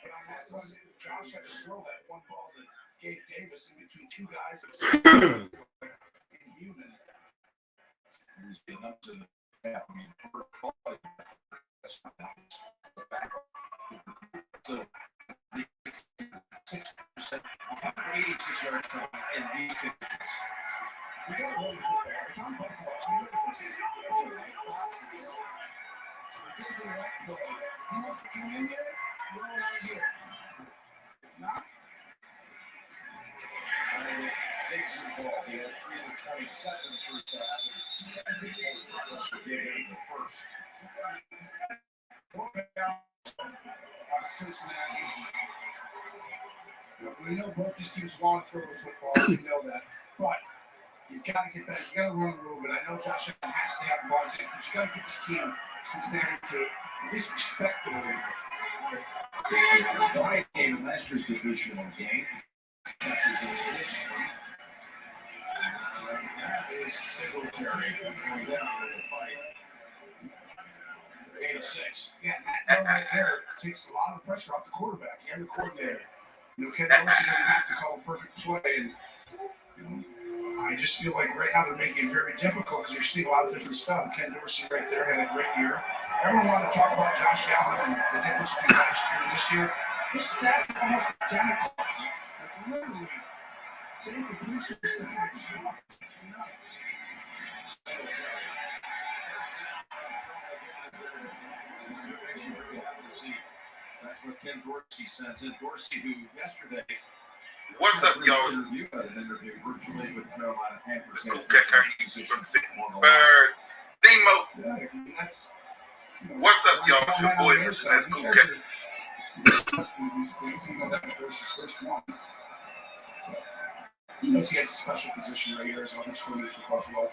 but on that one, Josh had to throw that one ball to Gabe Davis in between two guys. Inhuman.
There's been up to the half. I mean, so 6%, 86 yards in these conditions.
We got to run the football. If I'm Buffalo, I mean, look at this. It's a right boxes. So we're going to the right play. If he wants to come in here, throw it out here. If not,
Takes the ball. He had 3 of the 22nd first half. And gave him the first.
Out of Cincinnati. We know both these teams want to throw the football. We know that. But you've got to get back. You got to run a little bit. I know Josh Allen has to have the ball, but you got to get this team, Cincinnati, to at least respect it a little bit.
The White game in last year's divisional game. Catches in this one. That is Singletary going down with a fight. 8-6.
Yeah, that right there takes a lot of the pressure off the quarterback and the coordinator. You know, Ken Dorsey doesn't have to call a perfect play, and I just feel like right now they're making it very difficult because you're seeing a lot of different stuff. Ken Dorsey right there had a great year. Everyone wanted to talk about Josh Allen and the difference between last year and this year. His stats are almost identical. Like literally, same completion percentage. It's nuts.
That's what Ken Dorsey says. And Dorsey, who yesterday
What's up, y'all?
You had an interview virtually with Carolina Panthers.
CoolCat First, Demo. What's up, y'all? It's your boy, that's CoolCat.
These things, you know, that was his first one. He knows he has a special position right here as an scrimmage for Buffalo.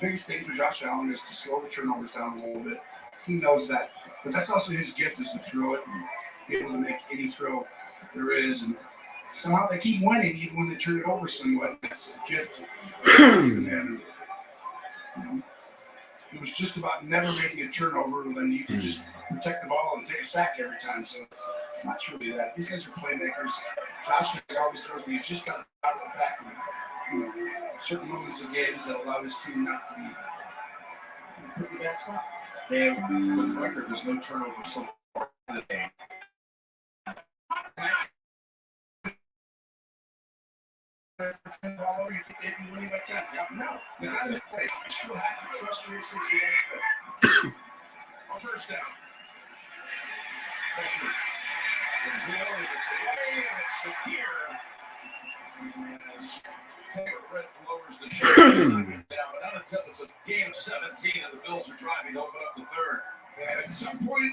The biggest thing for Josh Allen is to slow the turnovers down a little bit. He knows that, but that's also his gift, is to throw it and be able to make any throw there is. And somehow they keep winning even when they turn it over somewhat. That's a gift. And it was just about never making a turnover. Then you can just protect the ball and take a sack every time. So it's not truly that. These guys are playmakers. Josh always throws, but he's just got to out of the back and certain moments of games that allow his team not to be put in a bad spot.
And for the record, there's no turnover so far in the game.
All over, you can win by 10. No, you got to play. You still have to trust your Cincinnati play.
On first down. Pressure. And Bill, it's away, and it's Shakir. Taylor Britt lowers the shot. Down, but not until it's a game 17 and the Bills are driving to open up the third.
And at some point,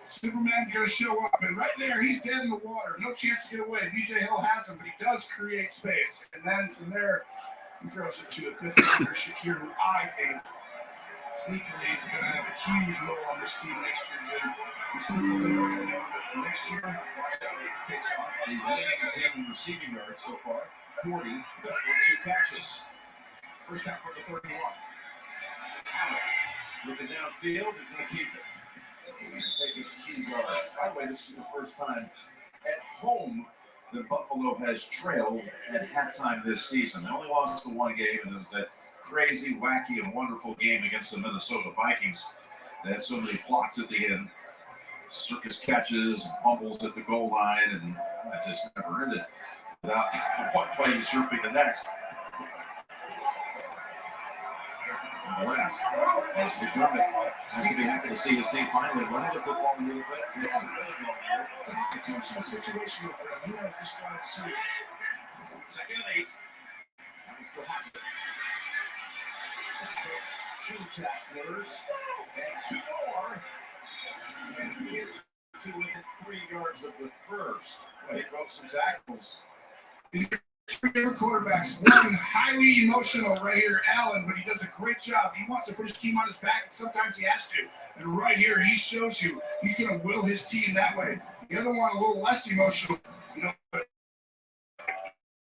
Superman's going to show up, and right there, he's dead in the water. No chance to get away. BJ Hill has him, but he does create space. And then from there, he throws it to a fifth rounder, Shakir, who I think sneakily is going to have a huge role on this team next year, Jim. He's sneakily right now, but next year, watch out when he takes off.
He's leading the team in receiving yards so far. 40, with 2 catches. First down for the 31. Allen looking downfield, he's going to keep it. He's going to take his 2 yards. By the way, this is the first time at home that Buffalo has trailed at halftime this season. They only lost the 1 game, and it was that crazy, wacky, and wonderful game against the Minnesota Vikings. They had so many plots at the end. Circus catches and fumbles at the goal line, and it just never ended without one play usurping the next. And the last, as McDermott seems to be happy to see his team finally running the football a little bit. He hasn't really gone there.
It's a intentional situation for him. He knows this guy is serious.
Second and 8. He still has it. This goes 2 tacklers and 2 more. And kids to within 3 yards of the first. They broke some tackles.
Two different quarterbacks. One highly emotional right here, Allen, but he does a great job. He wants to put his team on his back, and sometimes he has to. And right here, he shows you he's going to will his team that way. The other one, a little less emotional, but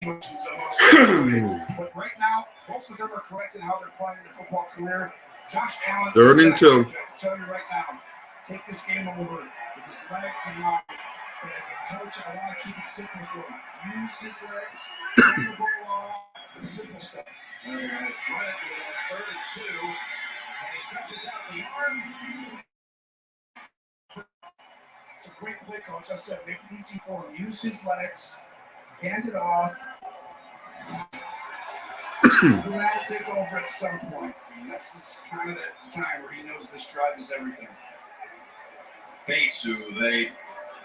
But right now, both of them are correct in how they're playing their football career. Josh Allen,
3rd and 2.
I can tell you right now, take this game over with his legs in mind. But as a coach, I want to keep it simple for him. Use his legs, bring the ball off, the simple stuff.
They're going to run it with 3rd and 2. And he stretches out the arm.
It's a great play, coach. I said, make it easy for him. Use his legs, hand it off. We're going to have to take over at some point. And this is kind of that time where he knows this drive is everything.
Bates, who they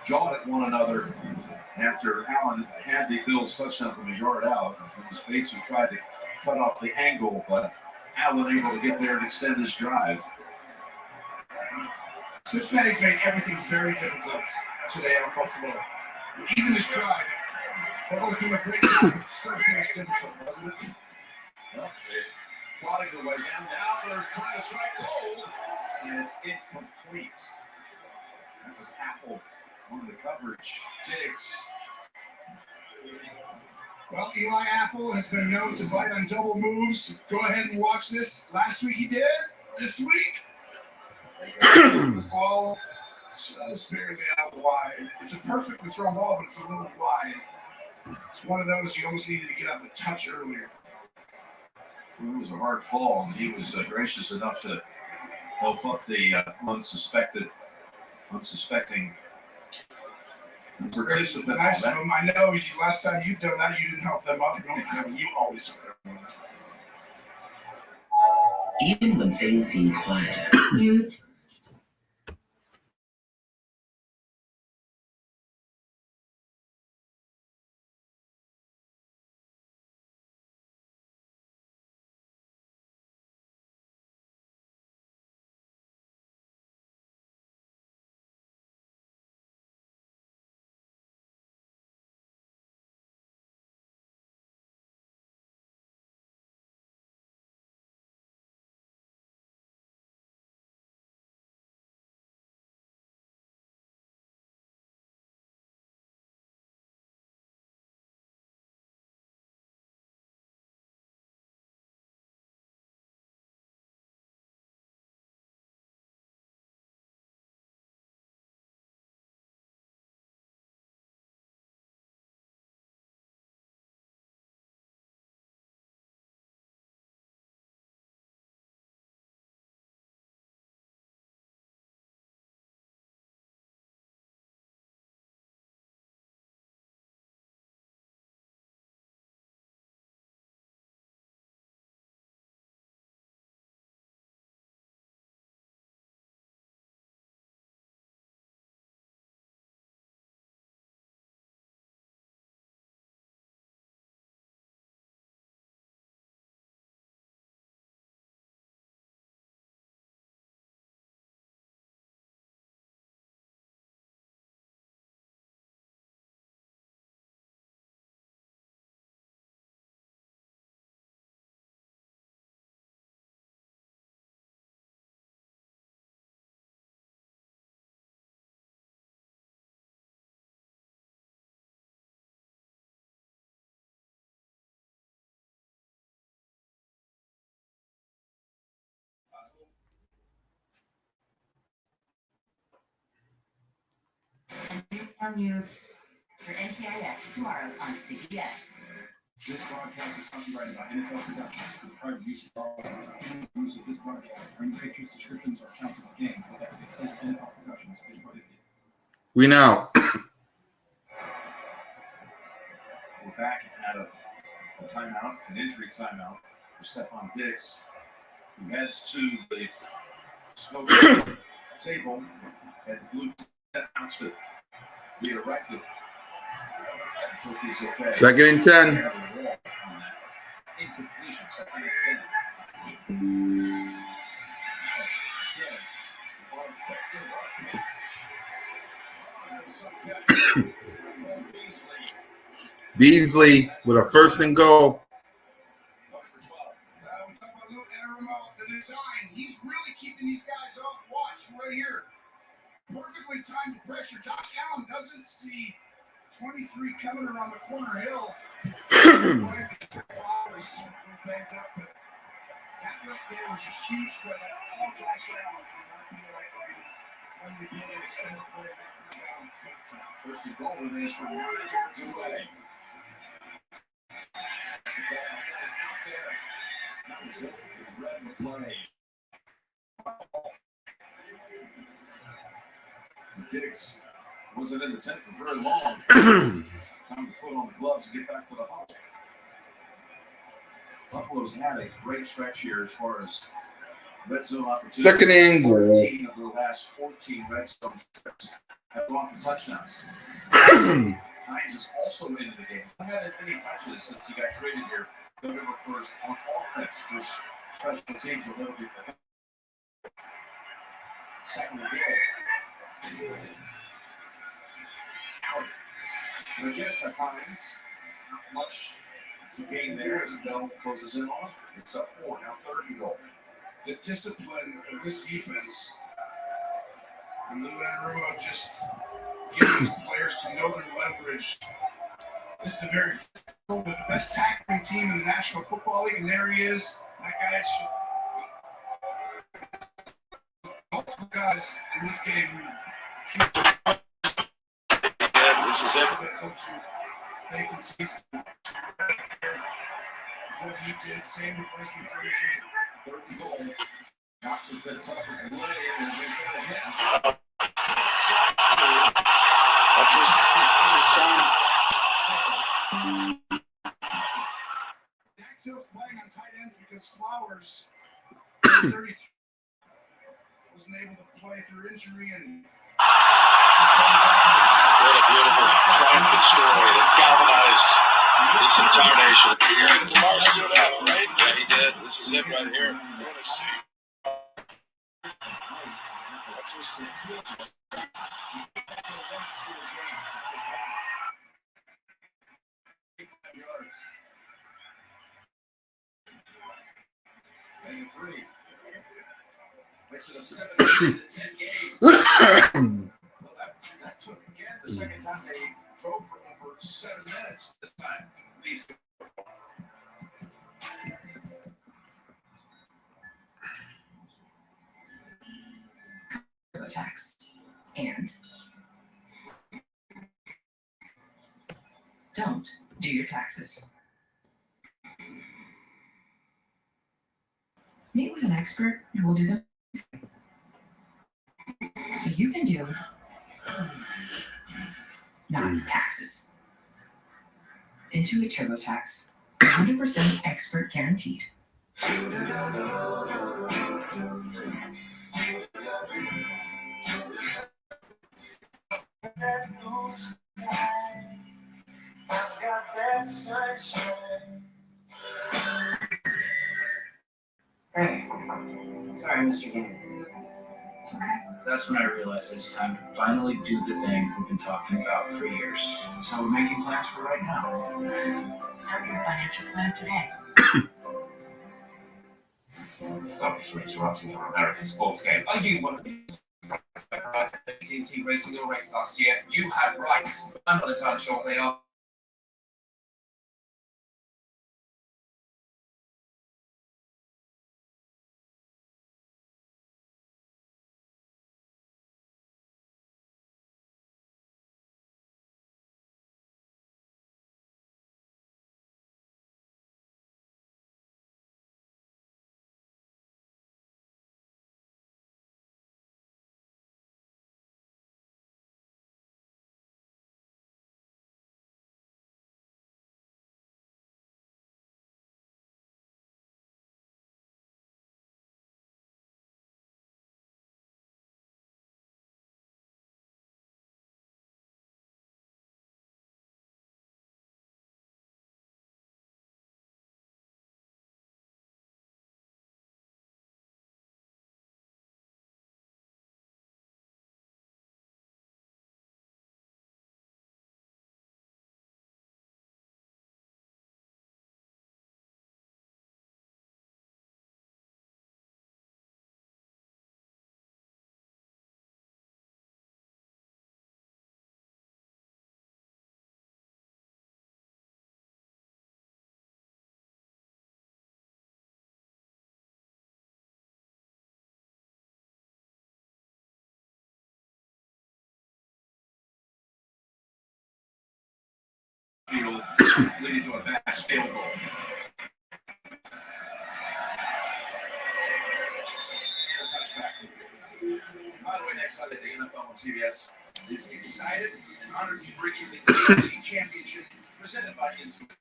jawed at one another after Allen had the Bills touchdown from a yard out. It was Bates who tried to cut off the angle, but Allen able to get there and extend his drive.
Cincinnati's made everything very difficult today on Buffalo. And even this drive, Buffalo's doing a great job, but it still feels difficult, doesn't it?
Well, they're plotting their way down. Now they're trying to strike gold, and it's incomplete. That was Apple on the coverage. Diggs.
Well, Eli Apple has been known to bite on double moves. Go ahead and watch this. Last week he did. This week, the ball just barely out wide. It's a perfectly thrown ball, but it's a little wide. It's one of those you almost needed to get up a touch earlier.
Well, it was a hard fall, and he was gracious enough to help up the unsuspecting participant.
Nice of him. I know last time you've done that, you didn't help them up. You always help everyone.
Even when things seem quieter,
Unmute for NCIS tomorrow on CBS.
This broadcast is copyrighted by NFL Productions for the private use of all rights. Any use of this broadcast or any pictures, descriptions, or accounts of the game without the consent of NFL Productions is prohibited.
We know.
We're back out of a timeout, an injury timeout for Stephon Diggs, who heads to the smoke table and blue outfit be erected. Let's hope he's okay.
2nd and 10.
Incompletion, 2nd and 10.
Beasley with a 1st and goal.
The design, he's really keeping these guys off watch right here. Perfectly timed pressure. Josh Allen doesn't see 23 coming around the corner. Hill That right there was a huge play. That's all Josh Allen. Only did an extended play down.
First and goal it is from 9 yards away. It's not there. That was it. Red McClay. Diggs wasn't in the tent for very long. Time to put on the gloves and get back to the huddle. Buffalo's had a great stretch here as far as red zone opportunities.
Second and goal.
13 of the last 14 red zone trips have gone for touchdowns. Hines is also into the game. He hasn't had any touches since he got traded here November 1st on offense, which special teams a little bit for him. Second and goal. They get it to Hines. Not much to gain there as Bell closes in on him. It's up 4, now third and goal.
The discipline of this defense, and Lou Anarumo just getting his players to know their leverage. This is a very physical, the best tackling team in the National Football League, and there he is. That guy, multiple guys in this game.
This is it.
They can see what he did, same with Leslie Frazier.
Third and goal. Knox has been tough with the leg and they've got a hit.
That's his son.
Dax Hill's playing on tight ends because Flowers, 33, wasn't able to play through injury and.
What a beautiful triumphant story that galvanized this entire nation. Lamar stood up, right? Yeah, he did. This is it right here. I want to see. That's what's the
And 3. Makes it a 7-10 game. That took again the second time they drove for over 7 minutes this time. These
tax and don't do your taxes. Meet with an expert who will do them so you can do not taxes. Intuit TurboTax, 100% expert guaranteed.
Hey, sorry, Mr. Gameday. That's when I realized it's time to finally do the thing we've been talking about for years. So we're making plans for right now.
Start your financial plan today.
Sorry for interrupting your American sports game. Are you one of these AT&T racing your race last year? You have rights. I'm not entirely sure what they are.
field, leading to a back field goal. And a touchback. By the way, next Sunday, the NFL on CBS is excited and honored to bring you the AFC Championship presented by Intuit.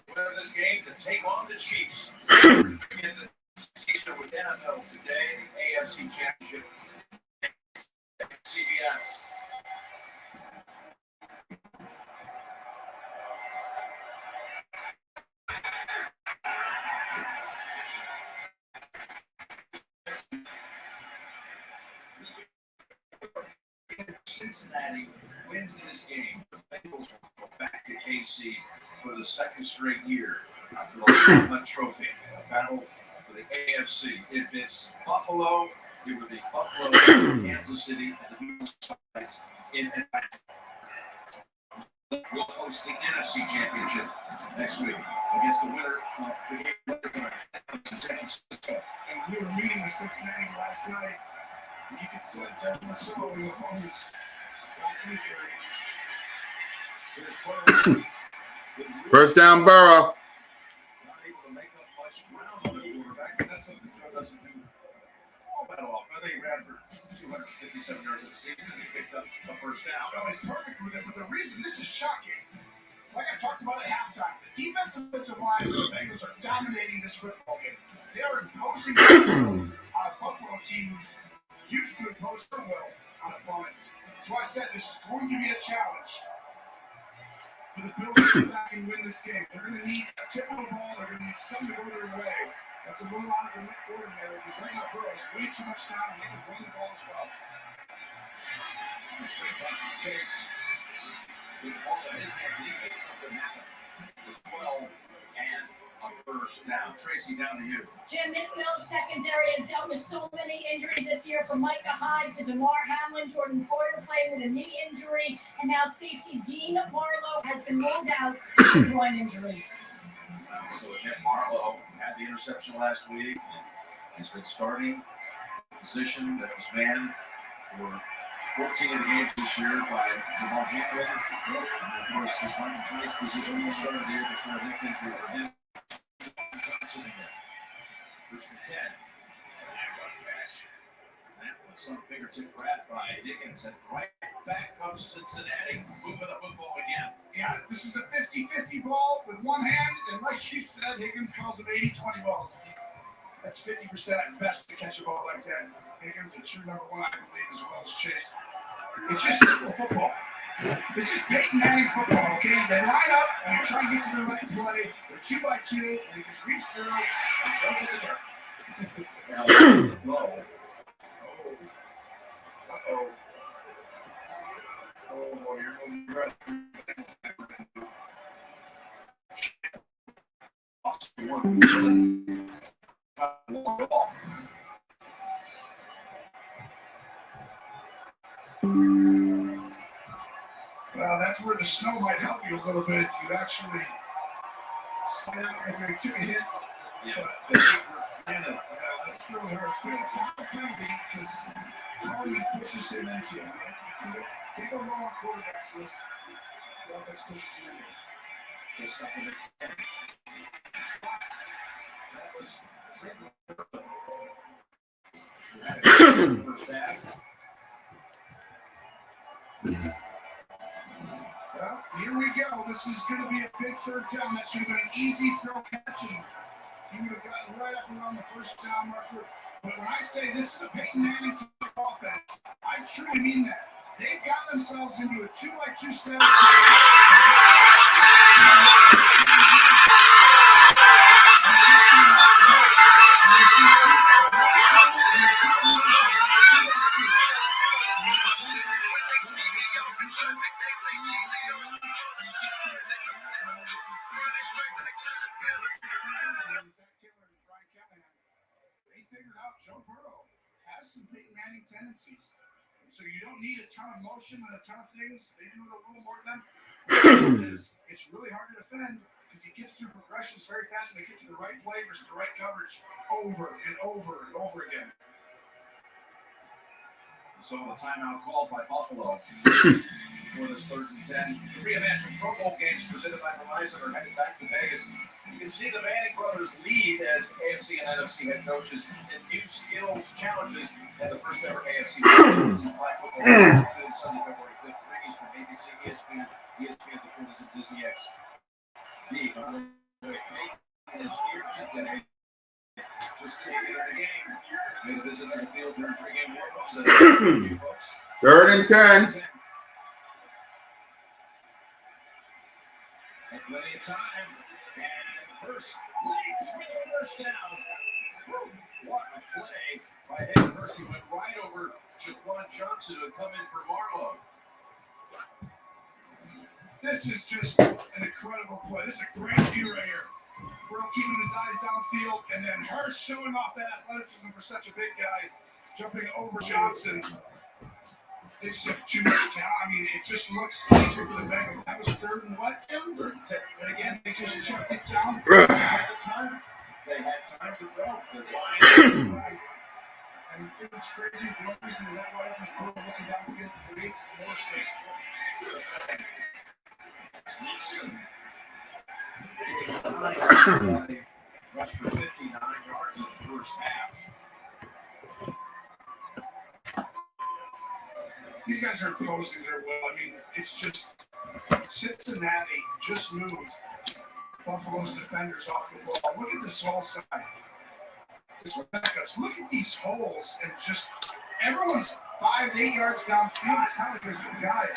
Winner of this game to take on the Chiefs. Begins at 6 with NFL today, the AFC Championship. CBS. Cincinnati wins this game. The Bengals will go back to KC for the second straight year after the Heisman Trophy. A battle for the AFC. If it's Buffalo, it would be Buffalo, Kansas City, and the sides in Atlanta. We'll host the NFC Championship next week against the winner of the game.
And we were meeting with Cincinnati last night, and you could sense everyone saw in the phones got injury.
First down, Burrow.
Not able to make up much ground on the quarterback, and that's something Joe doesn't do all that often. I think he ran for 257 yards of the season, and he picked up a first down.
No, he's perfect with it, but the reason this is shocking, like I talked about at halftime, the defensive lines of the Bengals are dominating this football game. They are imposing on a Buffalo team who's used to impose their will on opponents. So I said this is going to be a challenge for the Bills to come back and win this game. They're going to need a tip of the ball. They're going to need something to go their way. That's a little out of the ordinary because right now Burrow has way too much time and they can run the ball as well.
Straight punch to Chase. With the ball in his hands, he makes something happen. The 12 and a first down. Tracy, down to you.
Jim, this Bills secondary has dealt with so many injuries this year, from Micah Hyde to DeMar Hamlin, Jordan Poyer playing with a knee injury, and now safety Dean Marlowe has been ruled out with a groin injury.
So again, Marlowe had the interception last week. He's been starting a position that was manned for 14 of the games this year by DeMar Hamlin. And of course, his Michael Hyde's position was started the year before a neck injury for him. Johnson again. First and 10. And that one catch. That was some fingertip grab by Higgins. And right back comes Cincinnati, moving the football again.
Yeah, this is a 50-50 ball with one hand, and like you said, Higgins calls them 80-20 balls. That's 50% at best to catch a ball like that. Higgins, a true number one, I believe, as well as Chase. It's just simple football. This is Peyton Manning football, okay? They line up and they try to get to the right play. They're 2 by 2, and he just reaches through and throws it in the dirt.
Low. Uh-oh. Oh, you're holding your breath.
Well, that's where the snow might help you a little bit if you actually slide out right there. You took a hit.
Yeah,
that still hurts. But it's not a penalty because Carmen pushes him into it. Can't go wrong on quarterbacks list. The offense pushes you into it.
Just something that's 10. That was
Well, here we go. This is going to be a big third down. That should have been an easy throw catch, and he would have gotten right up around the first down marker. But when I say this is a Peyton Manning type offense, I truly mean that. They got themselves into a 2-by-2 set. They figured out Joe Burrow has some Peyton Manning tendencies. So you don't need a ton of motion and a ton of things. They do it a little more than them. It's really hard to defend because he gets through progressions very fast and they get to the right play versus the right coverage over and over and over again.
So the timeout called by Buffalo for the this 3rd and 10. The reimagined Pro Bowl games presented by Verizon are headed back to Vegas. You can see the Manning brothers lead as AFC and NFC head coaches in new skills challenges at the first ever AFC Flag Football Sunday, February 5th. Freakies from ABC, ESPN, the Curtis of Disney XD. Is here today. Just taking it in the game. Made a visit to the field during pregame warm-ups.
3rd and 10.
Plenty of time. And Hurst leaps for the first down. What a play by Hayden Hurst. He went right over Jaquan Johnson who had come in for Marlowe.
This is just an incredible play. This is a great view right here. Burrow keeping his eyes downfield, and then Hurst showing off that athleticism for such a big guy, jumping over Johnson. They just have too much talent. I mean, it just looks easier for the Bengals. That was 3rd and what? 3rd and 10. And again, they just chucked it down. They had the time. They had time to throw. And the thing that's crazy is the only reason that wide open is Burrow looking downfield creates more space.
Rushed for 59 yards in the first half.
These guys are imposing their will. I mean, it's just Cincinnati just moved Buffalo's defenders off the ball. Look at this whole side. Look at these holes and just everyone's 5 to 8 yards downfield. It's not like there's a guy.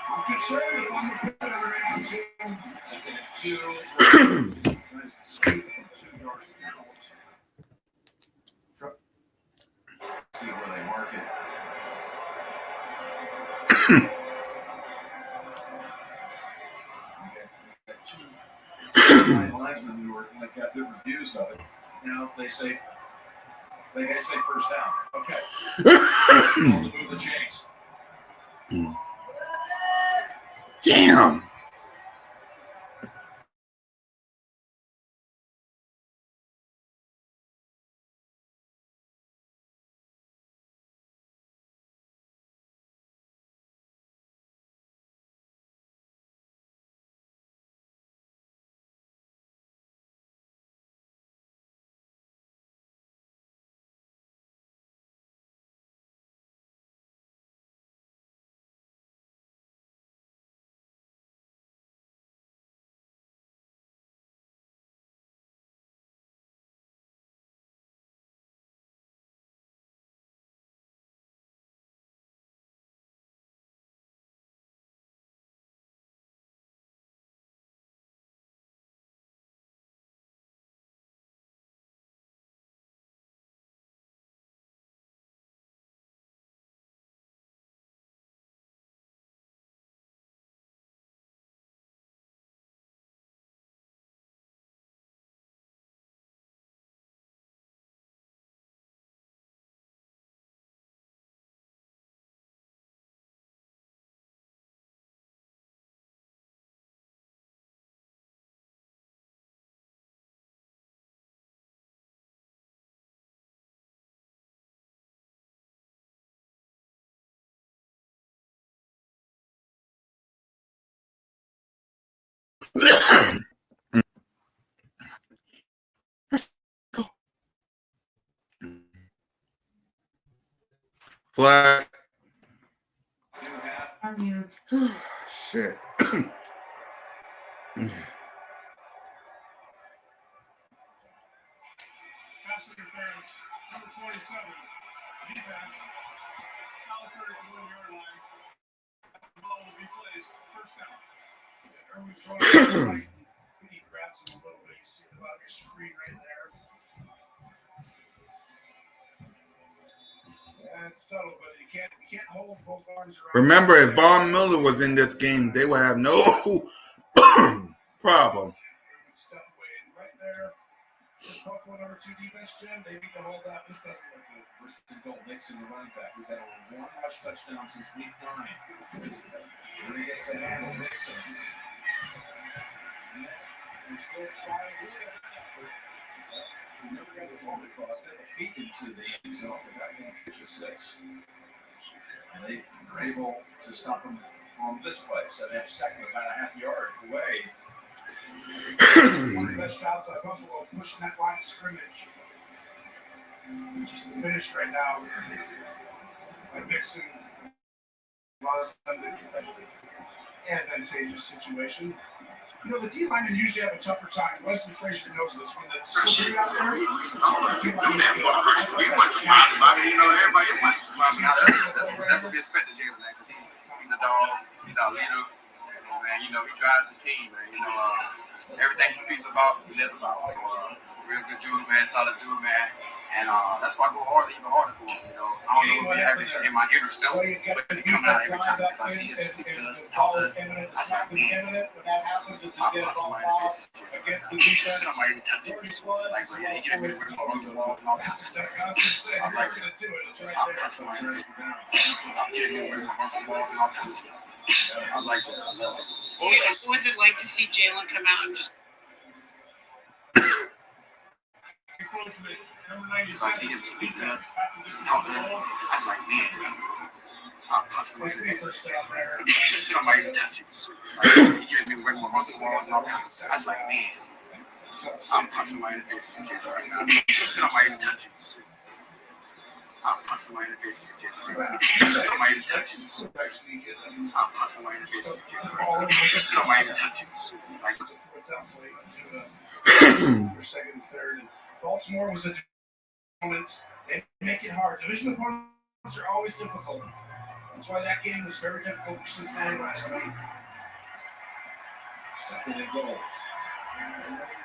I'm concerned if I'm the better end of
2. 2 yards out. See where they mark it. Linesmen who were like got different views of it. Now they say first down. Okay. To move the chains.
Damn. Flag. Shit.
Pass interference, number 27, defense, foul occurred at the 1-yard line. The ball will be placed, first down.
Irwin's running right. I think he grabs him a little bit. You see the bottom of your screen right there. Yeah, it's subtle, but you can't hold both arms around.
Remember, if Von Miller was in this game, they would have no problem.
Step away right there. Buffalo number 2 defense, Jim. They need to hold that. This doesn't look good.
First and goal, Nixon, the running back. He's had only 1 rush touchdown since week 9. Here he gets the handle, Nixon. He's still trying to do that effort. He never got the ball across. Got the feet into the end zone. They're not going to catch a 6. And they are able to stop him on this play. So they have second about a half yard away.
One of the best jobs by Buffalo pushing that line of scrimmage. Just finished right now. By Mixon allows them to get an advantageous situation. You know, the D linemen usually have a tougher time. Wesley Frazier knows this. When the slippery out there,
We weren't surprised about it. You know, everybody wasn't surprised about it. That's what we expected Jalen, man, because he's a dog. He's our leader. Man, you know, he drives his team, man. You know, everything he speaks about, he lives about. So, real good dude, man. Solid dude, man. And that's why I go harder, even harder for him. You know, I don't know what happened in my inner self, but he come out every time because I see him speak to us, talk to us.
Imminent, the snap is imminent. When that happens, it's a dead ball foul against the defense.
Somebody touch it. Like, yeah, he get me to run the ball.
That's exactly what I was going to say. You're not going to do it. It's right there.
I like that. I love it.
What was it like to see Jalen come out and just?
I see him speak to us, talk to us. I was like, man, I'll punch somebody. Somebody to touch it. Like, he gave me way more run the ball and all that. I was like, man, I'll punch somebody in the face right now. Somebody to touch it. I'll punch somebody in the face right now. Somebody to touch it. I'll punch somebody in the face right now. Somebody to touch it. Like,
for second and third. And Baltimore was a opponent. They make it hard. Division opponents are always difficult. That's why that game was very difficult for Cincinnati last week.
Second and goal.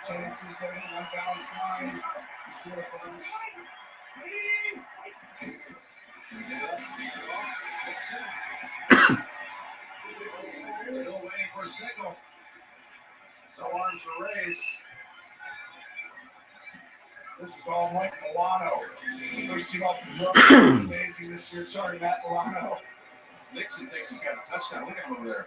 Tendencies there, unbalanced line. He's doing a bunch.
Still waiting for a signal. So arms are raised.
This is all Mike Milano. First team off the run. Amazing this year. Sorry, Matt Milano.
Nixon thinks he's got a touchdown. Look at him over there.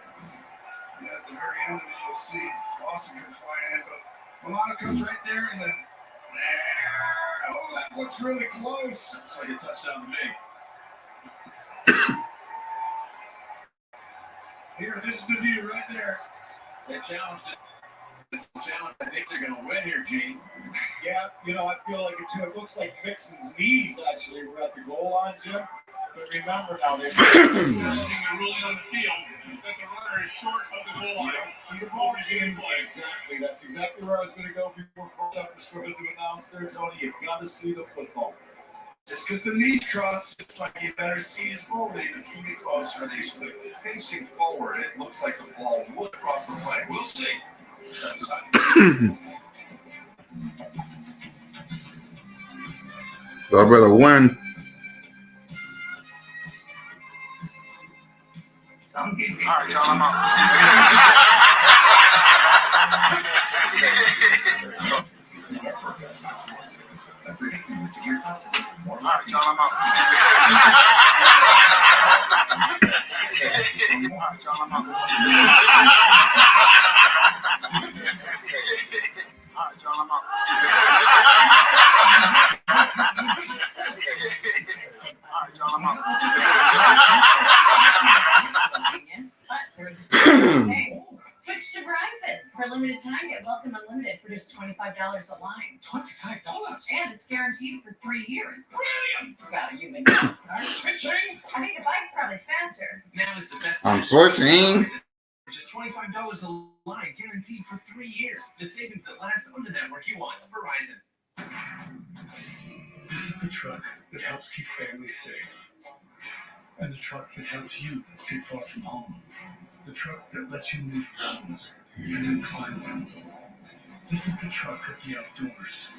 And at the very end of it, you'll see Lawson can fly in, but Milano comes right there and then there. Oh, that looks really close.
Looks like a touchdown to me.
Here, this is the view right there.
They challenged it. It's a challenge. I think they're going to win here, Gene.
Yeah, you know, I feel like it too. It looks like Mixon's knees actually were at the goal line, Jim. But remember now, they're
challenging the ruling on the field that the runner is short of the goal line.
See the ball getting play. Exactly. That's exactly where I was going to go before Coach started to announce there, Tony. You've got to see the football. Just because the knees cross, it's like you better see his forward. It's going to be closer.
Facing forward, it looks like the ball would cross the plane. We'll see.
So I better win.
Some people.
All right, y'all, I'm out. All right, y'all, I'm out.
Switch to Verizon. For a limited time, get Welcome Unlimited for just $25 a line.
$25?
And it's guaranteed for 3 years.
Brilliant!
Well, you think that.
Switching?
I think the bike's probably faster.
Now is the best.
I'm switching.
Just $25 a line, guaranteed for 3 years. The savings that last on the network you want. Verizon.
This is the truck that helps keep families safe. And the truck that helps you get far from home. The truck that lets you move mountains and then climb them. This is the truck of the outdoors,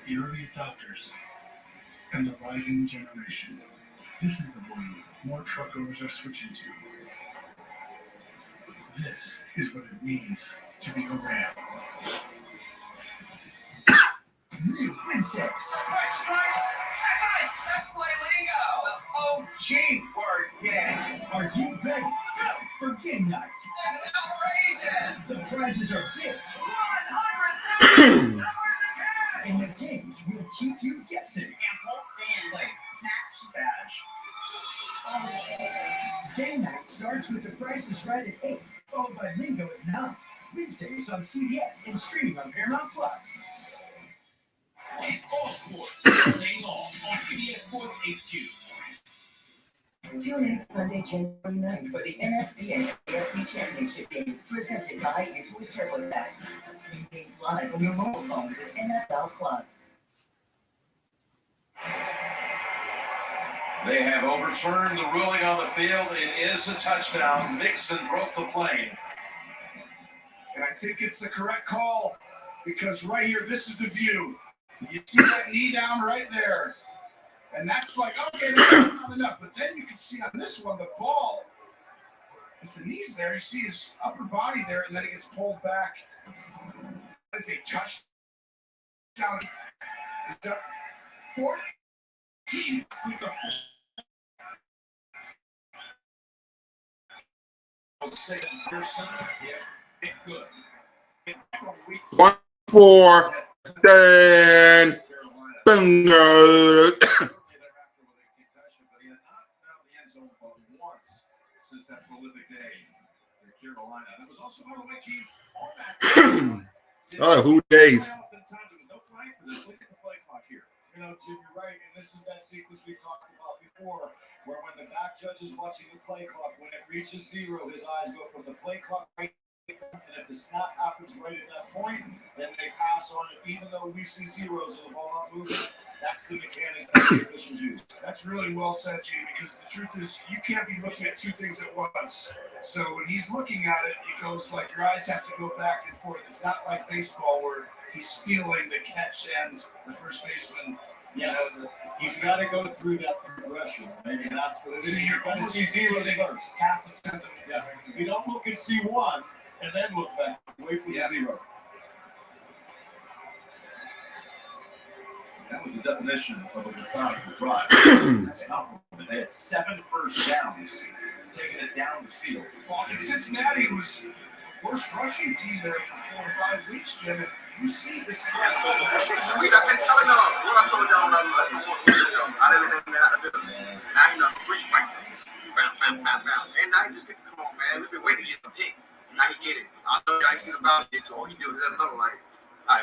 the early adopters, and the rising generation. This is the one more truck owners are switching to. This is what it means to be a Ram.
New Wednesdays. Let's play Lingo. The OG word game.
Are you ready for game night?
That's outrageous.
The prizes are big.
100,000.
And the games will keep you guessing.
Smash badge.
Game night
night starts with The Price is Right at 8, followed by Bingo at 9. Wednesdays on CBS and streaming on Paramount Plus.
It's all sports all day long on CBS Sports HQ.
Tune in Sunday, January 9th for the NFC and AFC Championship games presented by Intuit TurboTax. Stream games live on your mobile phone with NFL Plus.
They have overturned the ruling on the field. It is a touchdown. Mixon broke the plane.
And I think it's the correct call because right here, this is the view. You see that knee down right there. And that's like, okay, that's not enough. But then you can see on this one, the ball, if the knee's there, you see his upper body there, and then it gets pulled back. That is a touchdown. It's up 14.
Good.
1-4, then bengals.
Since that prolific day in Carolina. There was also, by the way, Chief, all that.
Oh, who days?
Look at the play clock here.
You know, Jim, you're right, and this is that sequence we talked about before, where when the back judge is watching the play clock, when it reaches 0, his eyes go from the play clock right, and if the snap happens right at that point, then they pass on it, even though we see zeros and the ball not moving. That's the mechanic that the officials use. That's really well said, Gene, because the truth is you can't be looking at two things at once. So when he's looking at it, it goes like your eyes have to go back and forth. It's not like baseball where he's feeling the catch and the first baseman.
Yes, he's got to go through that progression, right? And that's what it is.
You're going to see zeros first. Half a tenth of it.
Yeah. You don't look and see one and then look back. Wait for the 0. That was the definition of a methodical drive. They had 7 first downs, taking it down the field.
Well, and Cincinnati was the worst rushing team there for 4 or 5 weeks, Jim. And you see this.
That's sweet. I've been telling y'all what I told y'all about last month. I didn't let him out of the building. Now you know, free strike. Bam. And now he just come on, man. We've been waiting to get him pick. Now he get it. I know y'all ain't seen about it, so all he do is let him know, like.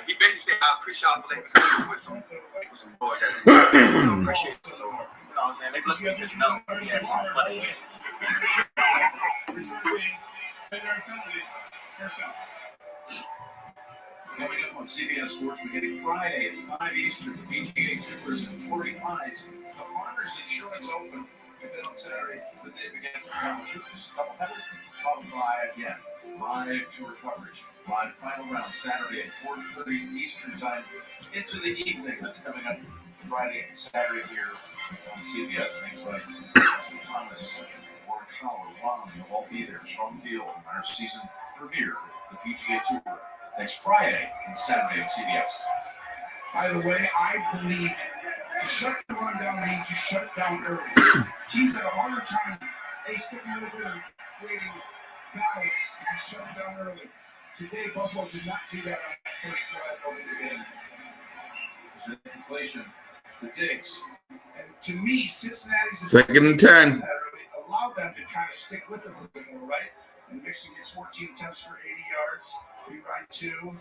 He basically said, I appreciate y'all for letting me with some boys that appreciate it. So, you know what I'm saying? They look at me just know. Yeah, it's all funny.
Coming up on CBS Sports beginning Friday at 5 Eastern, the PGA Tours and Torrey Pines. The Farmers Insurance Open. And then on Saturday, the day begins with competitions. Doubleheader, followed by, again, live tour coverage. Live final round Saturday at 4:30 Eastern time into the evening. That's coming up Friday and Saturday here on CBS. Things like Thomas, Morikawa, Rahm will all be there. Sean Field, our season premiere, the PGA Tour. Next Friday and Saturday on CBS.
By the way, I believe to shut the run down means you shut it down early. Teams have a harder time sticking with it or creating balance if you shut it down early. Today, Buffalo did not do that on that first drive over the game.
There's an inflation to Diggs.
And to me, Cincinnati's
2nd and 10.
Allow them to kind of stick with it a little bit more, right? And Mixon gets 14 attempts for 80 yards. Rewind 2.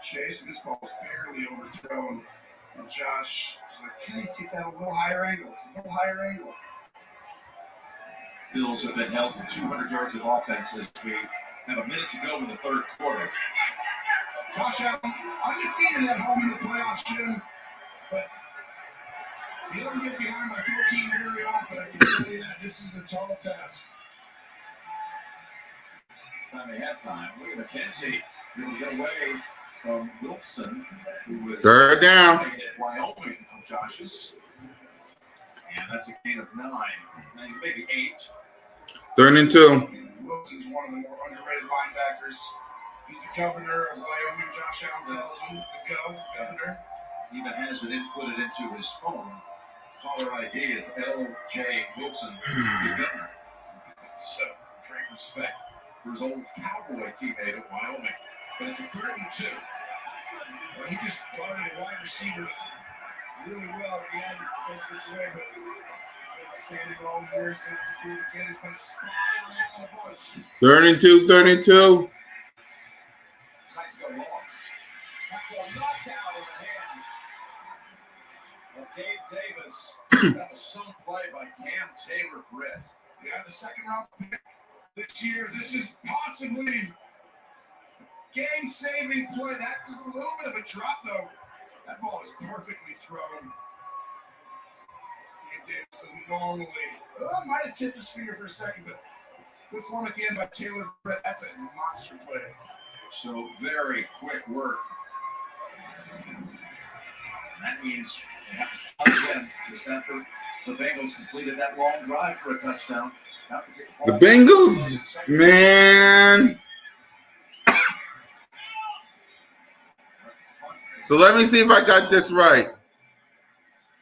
Chase, and this ball was barely overthrown. And Josh is like, can he take that a little higher angle?
Bills have been held to 200 yards of offense as we have a minute to go in the third quarter.
Josh Allen, undefeated at home in the playoffs, Jim. But he don't get behind my 14 very often. I can tell you that. This is a tall task.
Time they had time. Look at McKenzie. He'll get away from Wilson, who was
3rd down.
At Wyoming from Josh's. And that's a gain of 9. Maybe 8.
3rd and 2.
Wilson's one of the more underrated linebackers. He's the governor of Wyoming, Josh Allen Wilson, the governor.
He even has it inputted into his phone. Caller ID is L.J. Wilson, the governor. So, great respect for his old Cowboy teammate at Wyoming. But it's a 3rd and 2.
Well, he just guarded a wide receiver really well at the end. Gets away, but he's been outstanding all year. So he's going to spy
32.
Sights go long. That ball knocked out of the hands of Gabe Davis. That was some play by Cam Taylor-Britt.
Yeah, the second round pick this year. This is possibly game-saving play. That was a little bit of a drop, though. That ball is perfectly thrown. Gabe Davis doesn't normally. Might have tipped his finger for a second, but good form at the end by Taylor-Britt. That's a monster play.
So very quick work. And that means they have to pause again just after the Bengals completed that long drive for a touchdown.
The Bengals, man. So let me see if I got this right.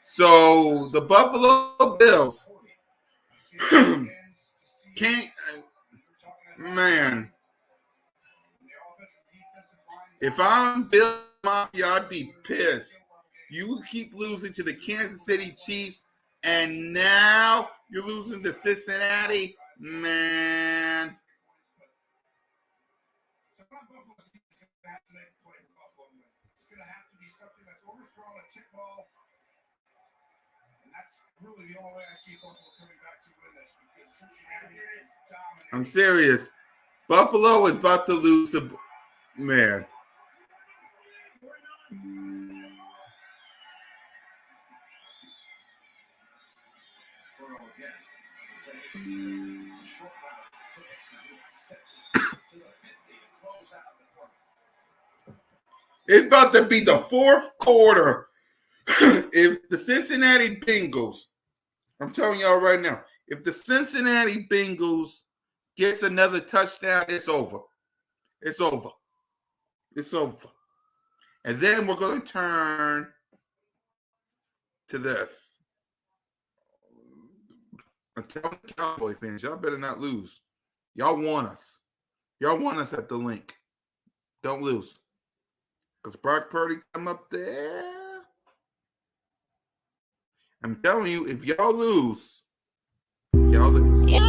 So the Buffalo Bills can't, man. If I'm Bill Mafia, I'd be pissed. You keep losing to the Kansas City Chiefs, and now you're losing to Cincinnati, man.
Really the only way I see Buffalo coming back to win this, because Cincinnati is dominating.
I'm serious. Buffalo is about to lose to man. It's about to be the fourth quarter. If the Cincinnati Bengals, I'm telling y'all right now, if the Cincinnati Bengals gets another touchdown, it's over. It's over. It's over. And then we're going to turn to this. I'm telling the Cowboy fans, y'all better not lose. Y'all want us. Y'all want us at the link. Don't lose. Because Brock Purdy come up there. I'm telling you, if y'all lose, y'all lose. Yeah.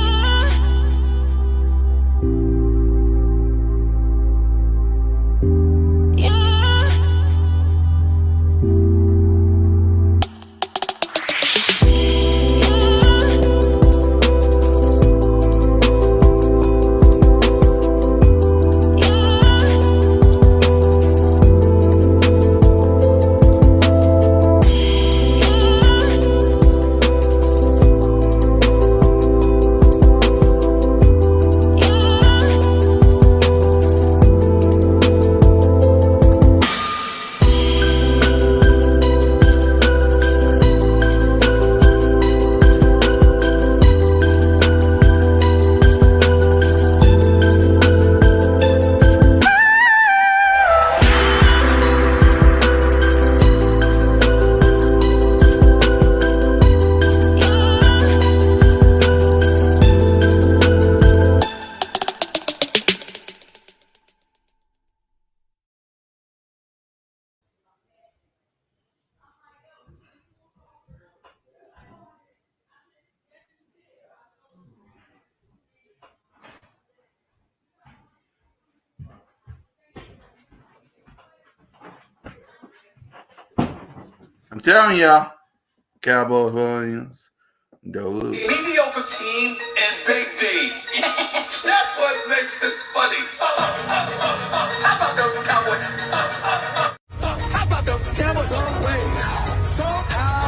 I'm telling y'all, Cowboy Williams, don't lose.
Mediocre team and Big D. That's what makes this funny. How about the Cowboys? How about the Cowboys on the way? Somehow,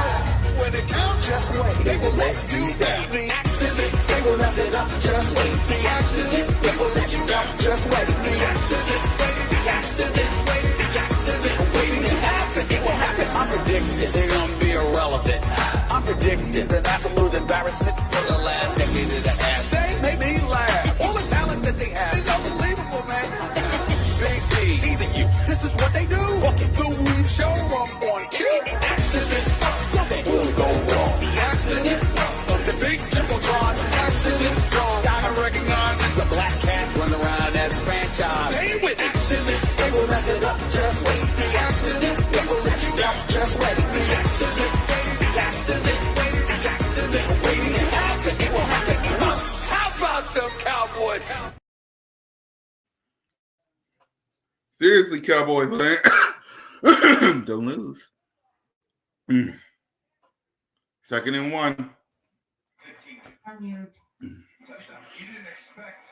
when the count just wait, they will let you down. The accident, they will mess it up. Just wait. The accident, they will let you down. Just wait. The accident, the accident, the accident, waiting to happen. It will happen. I'm predicting they're gonna be irrelevant. I'm predicting an absolute embarrassment for the last decade and a half. They make me laugh. All the talent that they have is unbelievable, man. Big D, even you. This is what they do. Walking through, we show up on cue. The accident, something will go wrong. The accident of the big Jumbotron. Accident, gotta recognize it's a black cat running around as a franchise. Stay with
Cowboys.
Seriously, Cowboys, man. Don't lose. 2nd and 1.
15. Touchdown.
You didn't expect,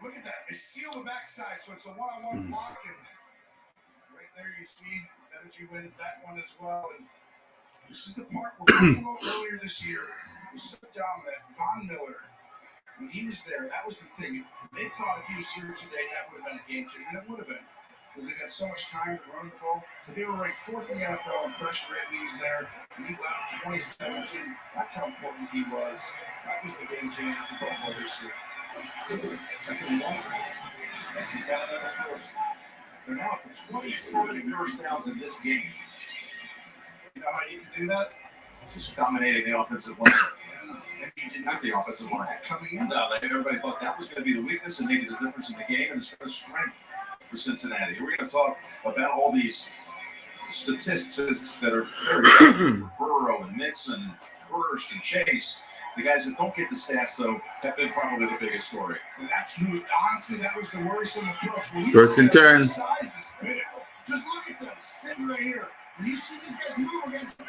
look at that. They seal the backside, so it's a one-on-one block, and right there you see Energy wins that one as well. And this is the part where Buffalo earlier this year was so dominant. Von Miller, when he was there, that was the thing. They thought if he was here today, that would have been a game changer. And it would have been, because they had so much time to run the ball. But they were ranked 4th in the NFL in pressure rate when he was there. And he left 2017. That's how important he was. That was the game changer for Buffalo this year.
2nd and 1. Texas got another first. They're now up to 27 first downs in this game.
You know how you can do that?
Just dominating the offensive line.
And you did
Not the offensive line.
coming in.
No, everybody thought that was going to be the weakness and maybe the difference in the game, and it's been a strength for Cincinnati. We're going to talk about all these statistics that are very good. Burrow and Mixon, Hurst and Chase. The guys that don't get the stats, though, have been probably the biggest story.
And that's who, honestly, that was the worrisome approach. When you
1st and 10.
size is big. Just look at them sitting right here. When you see these guys move against them,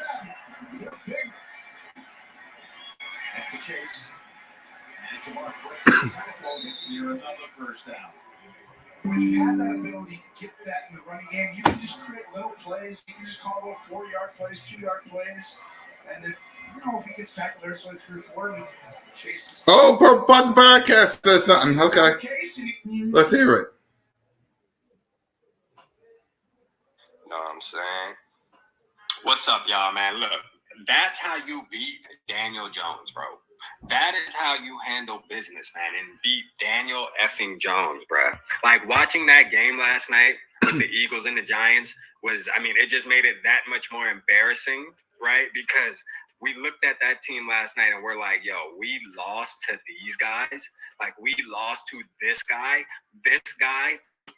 they're big.
That's the chase. And Jamar breaks the tackle gets near another first down.
When you have that ability to get that in the running game, you can just create little plays. You can just call little 4-yard plays, 2-yard plays. And if he gets tackled there, so 3 or 4, and if Chase.
Oh, Punk Podcast says something. Okay. Let's hear it.
Know what I'm saying? What's up, y'all, man? Look, that's how you beat Daniel Jones, bro. That is how you handle business, man, and beat Daniel effing Jones, bro. Like, watching that game last night with the Eagles and the Giants was, it just made it that much more embarrassing, right? Because we looked at that team last night and we're like, yo, we lost to these guys. Like, we lost to this guy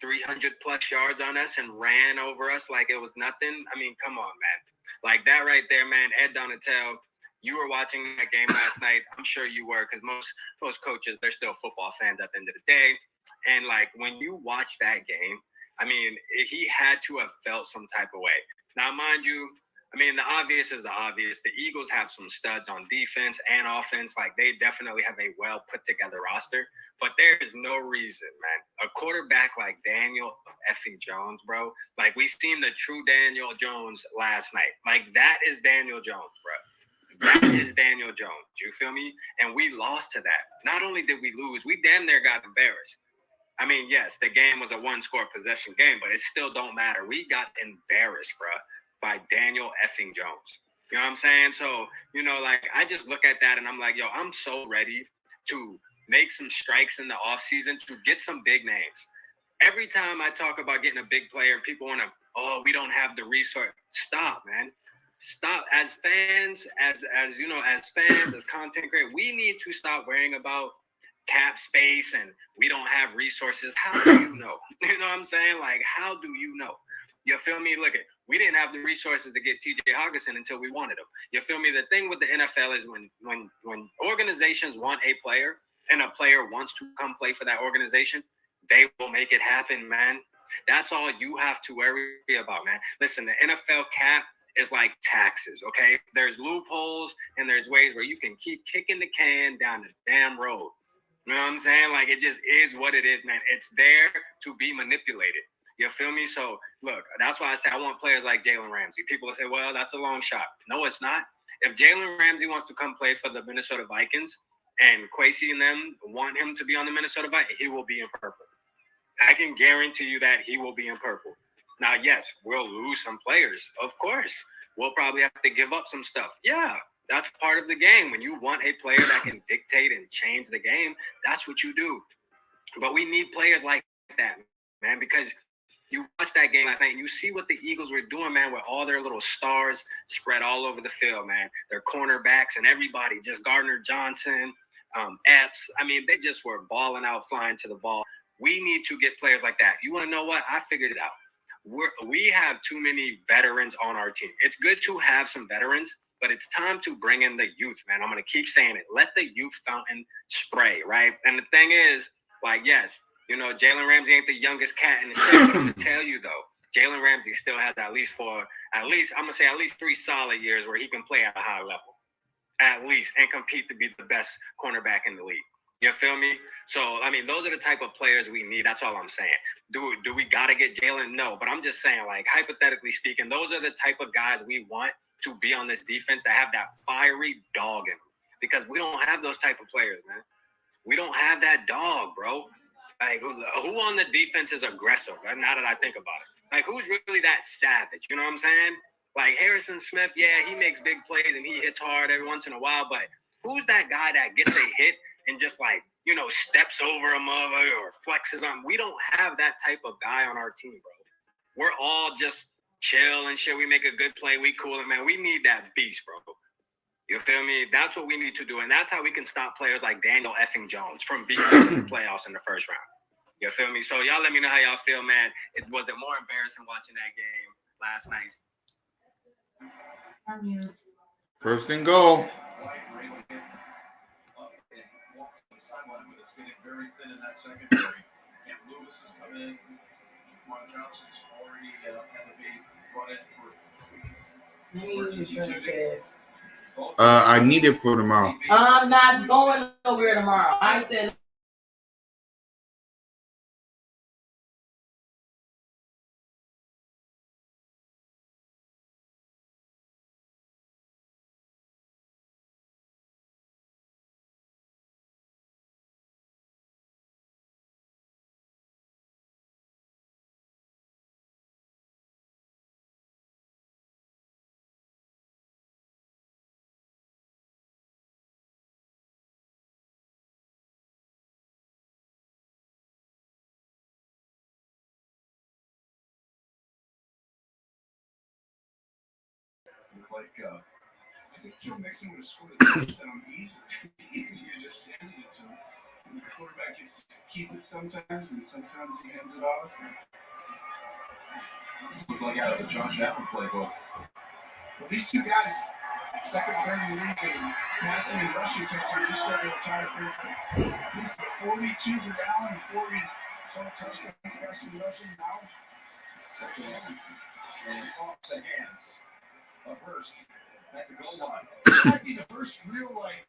300 plus yards on us and ran over us like it was nothing. Come on, man. Like, that right there, man. Ed Donatel, you were watching that game last night. I'm sure you were, because most coaches, they're still football fans at the end of the day. And, like, when you watch that game, he had to have felt some type of way. Now, mind you, the obvious is the obvious. The Eagles have some studs on defense and offense. Like, they definitely have a well put together roster. But there is no reason, man. A quarterback like Daniel effing Jones, bro. Like, we seen the true Daniel Jones last night. Like, that is Daniel Jones, bro. That is Daniel Jones. You feel me? And we lost to that. Not only did we lose, we damn near got embarrassed. Yes, the game was a 1-score possession game, but it still don't matter. We got embarrassed, bro, by Daniel effing Jones. You know what I'm saying? So, I just look at that and I'm like, yo, I'm so ready to make some strikes in the offseason to get some big names. Every time I talk about getting a big player, people want to, we don't have the resource. Stop, man. Stop. As fans, as content creators, we need to stop worrying about cap space and we don't have resources. How do you know? You know what I'm saying? Like, how do you know? You feel me? Look, we didn't have the resources to get TJ Hawkinson until we wanted him. You feel me? The thing with the NFL is when organizations want a player and a player wants to come play for that organization, they will make it happen, man. That's all you have to worry about, man. Listen, the NFL cap is like taxes, okay? There's loopholes and there's ways where you can keep kicking the can down the damn road. You know what I'm saying? Like, it just is what it is, man. It's there to be manipulated. You feel me? So, look, that's why I say I want players like Jalen Ramsey. People say, well, that's a long shot. No, it's not. If Jalen Ramsey wants to come play for the Minnesota Vikings and Kwesi and them want him to be on the Minnesota Vikings, he will be in purple. I can guarantee you that he will be in purple. Now, yes, we'll lose some players. Of course. We'll probably have to give up some stuff. Yeah, that's part of the game. When you want a player that can dictate and change the game, that's what you do. But we need players like that, man, because you watch that game last night and you see what the Eagles were doing, man, with all their little stars spread all over the field, man. Their cornerbacks and everybody, just Gardner Johnson, Epps. They just were balling out, flying to the ball. We need to get players like that. You want to know what? I figured it out. We have too many veterans on our team. It's good to have some veterans, But it's time to bring in the youth, man. I'm going to keep saying it. Let the youth fountain spray, right? And the thing is, like, yes, you know, Jalen Ramsey ain't the youngest cat in the shed. But I'm going to tell you, though, Jalen Ramsey still has at least 3 solid years where he can play at a high level, at least, and compete to be the best cornerback in the league. You feel me? So, I mean, those are the type of players we need. That's all I'm saying. Do we got to get Jalen? No. But I'm just saying, like, hypothetically speaking, those are the type of guys we want to be on this defense that have that fiery dog in them. Because we don't have those type of players, man. We don't have that dog, bro. Like, who on the defense is aggressive? Right? Now that I think about it. Like, who's really that savage? You know what I'm saying? Like, Harrison Smith, yeah, he makes big plays and he hits hard every once in a while. But who's that guy that gets a hit and just, like, you know, steps over a mother or flexes on? We don't have that type of guy on our team, bro. We're all just chill and shit. We make a good play. We cool. And, man, we need that beast, bro. You feel me? That's what we need to do. And that's how we can stop players like Daniel effing Jones from beating us in the playoffs in the first round. You feel me? So y'all let me know how y'all feel, man. Was it more embarrassing watching that game last night?
First and goal.
It's getting very thin in that secondary. And Lewis has come in. Ron Johnson's already had to be brought in for.
I need it for tomorrow.
I'm not going nowhere tomorrow. I said.
Like,
I think Joe Mixon would have scored a touchdown easily. You're just sending it to him. And the quarterback gets to keep it sometimes, and sometimes he hands it off.
Looked like out of the Josh Allen playbook.
Well, these two guys, second, third in the league in passing and rushing touchdowns, just started to tie the third. He's 42 for Allen and 40 total touchdowns, passing and rushing now.
Second and off the hands of Hurst at the goal line.
It might be the first real, like,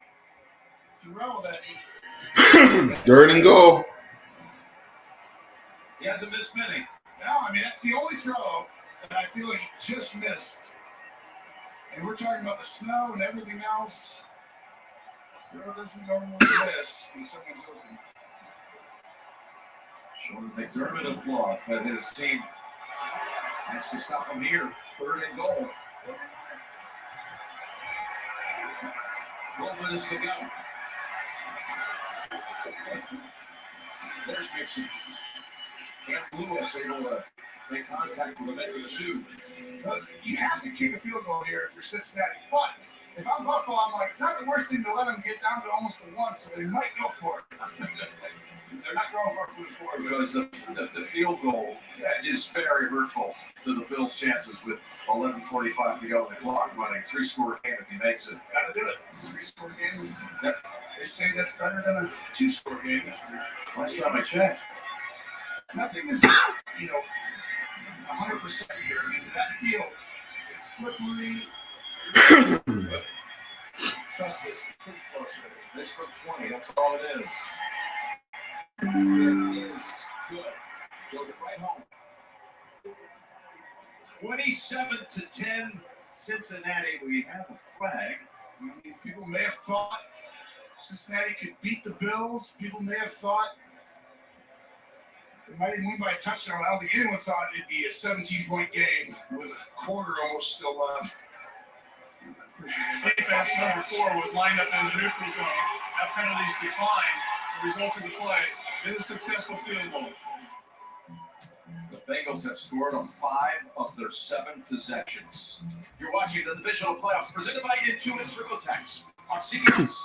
throw that
Third and goal.
He hasn't missed many.
No, I mean, that's the only throw that I feel like he just missed. And we're talking about the snow and everything else. Throw doesn't normally miss when someone's open.
Showing McDermott applause, but his team has to stop him here. Third and goal. 12 minutes to go. There's Mixon. And Lewis able to make contact with him at the 2.
You have to kick a field goal here if you're Cincinnati. But if I'm Buffalo, I'm like, it's not the worst thing to let them get down to almost the 1, so they might go for it. Because they're not going for it.
Because the field goal is very hurtful to the Bills' chances with 11:45 to go in the clock running. 3-score game if he makes it.
Gotta do it. 3-score game. Yep. They say that's better than a 2-score game.
Last time I checked.
Nothing is, 100% here. I mean, that field, it's slippery. Trust this, pretty close there.
This from 20, that's all it is. It is good. Drove it right home. 27-10, Cincinnati. We have a flag.
I mean, people may have thought Cincinnati could beat the Bills. People may have thought they might even win by a touchdown. I don't think anyone thought it'd be a 17-point game with a quarter almost still left.
Defense number 4 was lined up in the neutral zone. That penalties declined. The result of the play is a successful field goal.
The Bengals have scored on 5 of their 7 possessions. You're watching the divisional playoffs presented by Intuit TurboTax on CBS.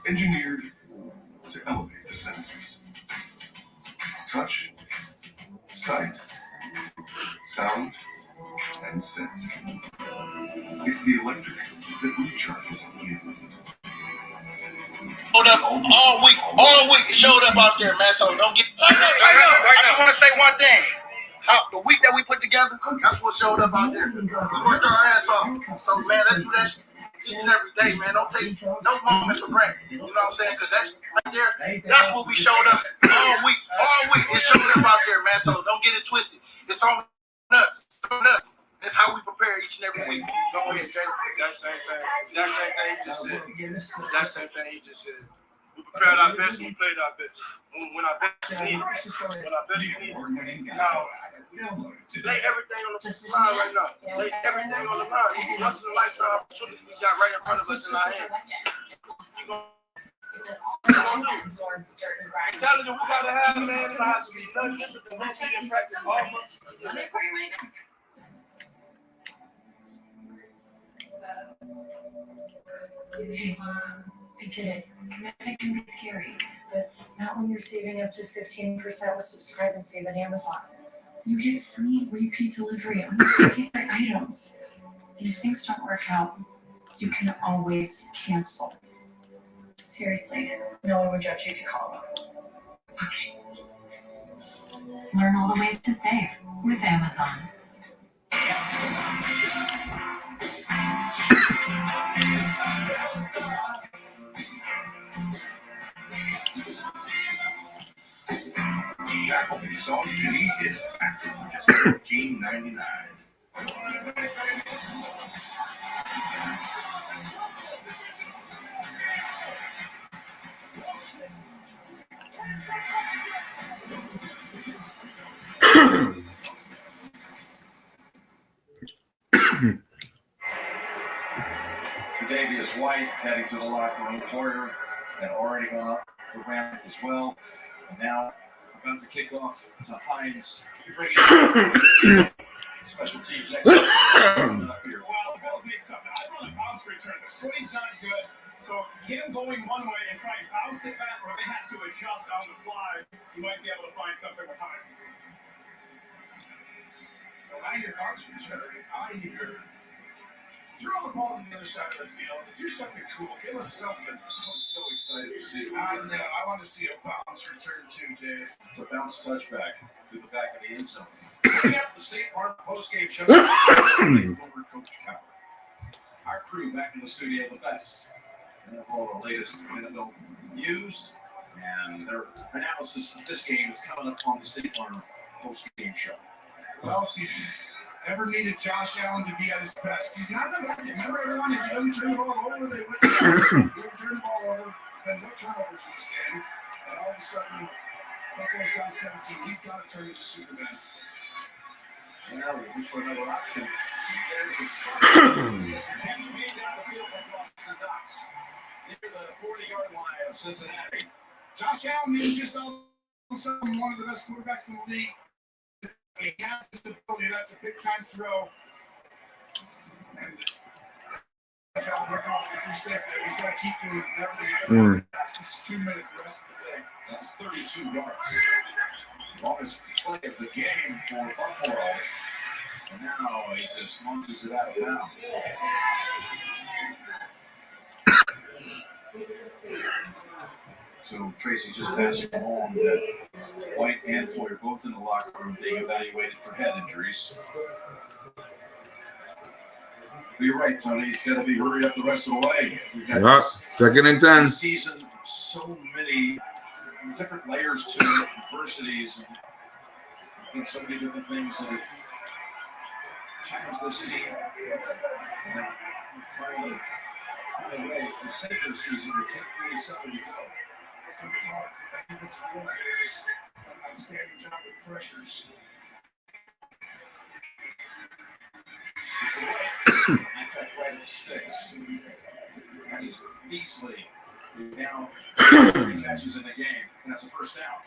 Engineered to elevate the senses. set. It's the electric that recharges you.
Showed up all week. Showed up out there, man. So don't get. I just want to say one thing. The week that we put together, that's what showed up out there. We worked our ass off. So man, let's do that each and every day, man. Don't take no moment for granted. You know what I'm saying? Because that's right there. That's what we showed up all week. All week it showed up out there, man. So don't get it twisted. It's on nuts. That's how we prepare each and every week. Go ahead, Jay. Exact same thing he just said. We prepared our best and we played our best. When our best is needed. Now, lay everything on the line right now. Lay everything on the line. Once in a lifetime opportunity we got right in front of us in our hand. Talent that we gotta have, man, it has to be nothing different than routine and practice all month.
I get it. Commitment can be scary, but not when you're saving up to 15% with Subscribe and Save at Amazon. You get free repeat delivery on your favorite items. And if things don't work out, you can always cancel. Seriously, no one would judge you if you call them. Okay. Learn all the ways to save with Amazon.
Applebee's all you can eat is after just $15.99.
Tre'Davious White heading to the locker room. Poyer had already gone up the ramp as well. And now about to kick off to Hines. Special teams up here.
Well, the Bills need something. I run a bounce return. The footing's not good. So get him going one way and try and bounce it back, or they have to adjust on the fly. You might be able to find something with Hines.
So I hear bounce return. I hear throw the ball to the other side of the field. Do something cool. Give us something.
I'm so excited to see it.
I know. I want to see a bounce return too, Dave.
It's a bounce touchback through the back of the end zone. Bring up the State Farm postgame show. Over Coach Cowboys. Our crew back in the studio, the best and all our latest NFL news and their analysis of this game is coming up on the State Farm postgame show.
Well, if you ever needed Josh Allen to be at his best, he's not the best. Remember, everyone, if he doesn't turn the ball over, they win. He doesn't turn the ball over. Been no turnovers in this game, and all of a sudden, Buffalo's down 17. He's got to turn into Superman.
Now we reach for another option. There's a start. Catch me down the field across the docks. Near the 40-yard line of Cincinnati.
Josh Allen is just all of a sudden one of the best quarterbacks in the league. He has this ability. That's a big-time throw. And Josh Allen working off the 3 safety. He's got to keep doing it. That's this 2 minute the rest of the day.
That's 32 yards. Longest play of the game for Buffalo. And now he just launches it out of bounds. So Tracy just passing along that White and Poyer both in the locker room being evaluated for head injuries. But you're right, Tony. It's got to be hurry up the rest of the way. We've got
second and 10.
This season, so many different layers to it, adversities, and so many different things that have challenged this team. And then trying to find a way to save this season with 10:47 to go.
It's going to be hard because that defensive coordinator is an outstanding job with pressures.
It's a way. I touch right at the sticks. And he's Beasley. Now 3 catches in the game, and that's a first down.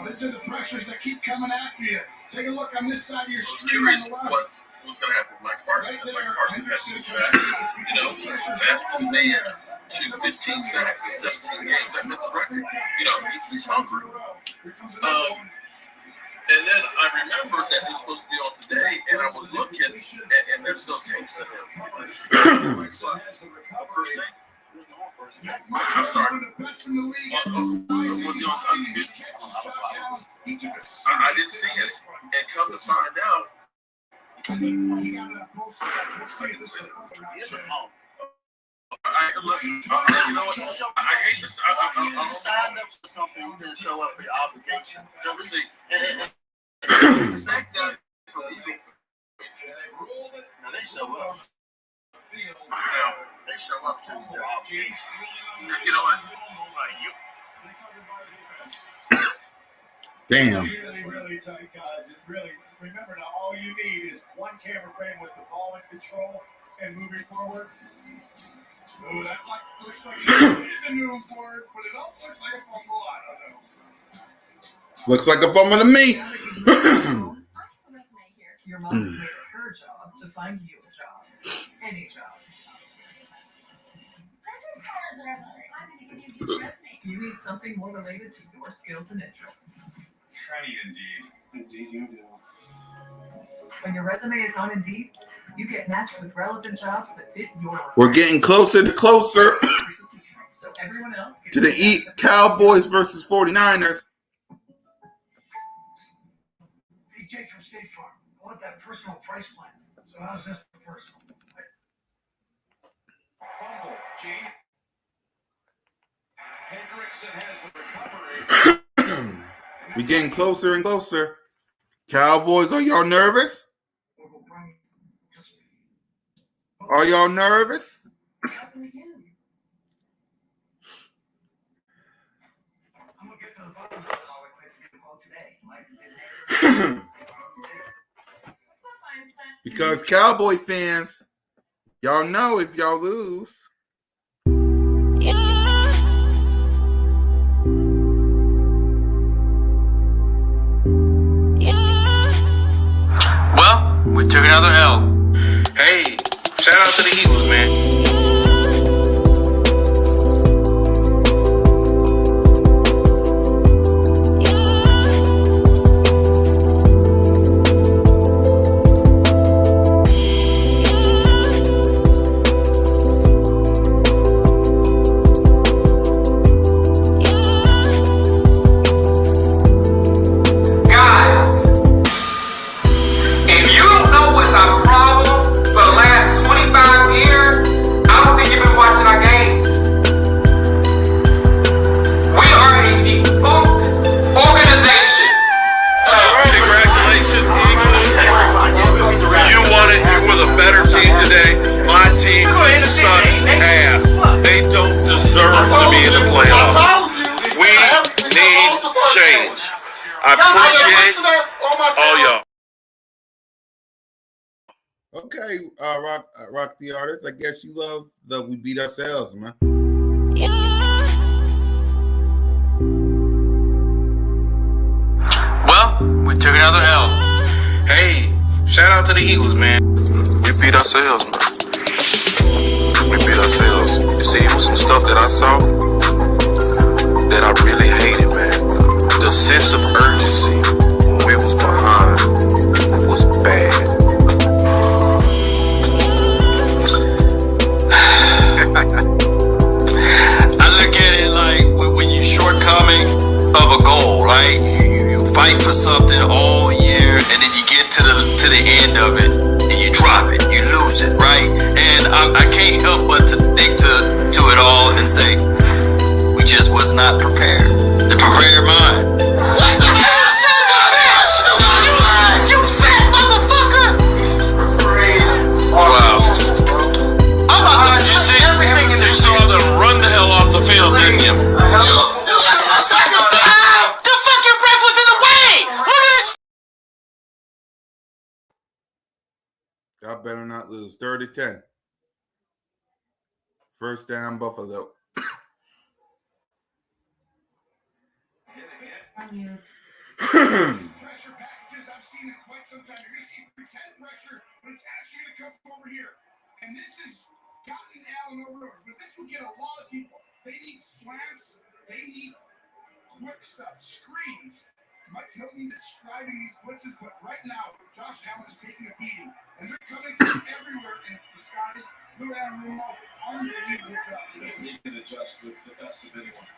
These are the pressures that keep coming after you. Take a look on this side of your screen on
Curious
the left.
what's going to happen with Mike Parsons.
Right there,
Mike Parsons has to be back. You know, he's the best in the league. 15 sacks in 17 games. That's a record. You know, he's hungry. And then I remember that he was supposed to be on today, and I was looking, and there's still tapes in there. First take? I'm sorry. Was he on undisputed? I didn't see it, and come to find out, listen, you know what? I hate this. I'm signed up for something. You didn't show up for your obligation. Expect that from Eagle. Now they show up. They show up to their obligation. You know what?
Damn.
Really, really tight, guys. And really, remember now, all you need is one camera frame with the ball in control and moving forward. Oh, that looks like he's been moving forward, but it also looks like a fumble. I don't know.
Looks like a fumble to me.
I have a resume here. Your mom's made it her job to find you a job. Any job. I'm going to give you this resume. You need something more related to your skills and interests.
I need Indeed. Indeed, you do.
When your resume is on Indeed, you get matched with relevant jobs that fit your.
We're getting closer to closer
So everyone else
to the Cowboys versus 49ers.
Hey, Jake from State Farm. I want that personal price plan. So how's this for personal?
Fumble, G. Hendrickson has the recovery.
We're getting closer and closer. Cowboys, are y'all nervous? Are y'all nervous?
I'm gonna get to the bottom of how it quit to call today.
Because Cowboy fans, y'all know if y'all lose.
Well, we took another L. Hey, shout out to the Eagles, man.
Okay, Rock the Artist. I guess you love the We Beat Ourselves, man.
Well, we took another L. Hey, shout out to the Eagles, man.
We beat ourselves, man. We beat ourselves. You see, it was some stuff that I saw that I really hated, man. The sense of urgency when we was behind was bad.
I look at it like when you're shortcoming of a goal, right? You fight for something all year, and then you get to the end of it, and you drop it, you lose it, right? And I can't help but to think to it all and say, we just was not prepared. The prepared mind. You fat motherfucker! Wow. I'm behind you, see everything in this. You saw them run the hell off the field, didn't you? The fucking breath was in the way! Look at this!
Y'all better not lose. 30-10. First down, Buffalo.
Pressure packages, I've seen it quite some time. You're going to see pretend pressure, but it's actually going to come from over here. And this has gotten Allen over, but this will get a lot of people. They need slants. They need quick stuff, screens. Mike Hilton describing these blitzes, but right now, Josh Allen is taking a beating, and they're coming from everywhere, and it's disguised. Look at Rumo, unbelievable job.
He can adjust with the best of anyone.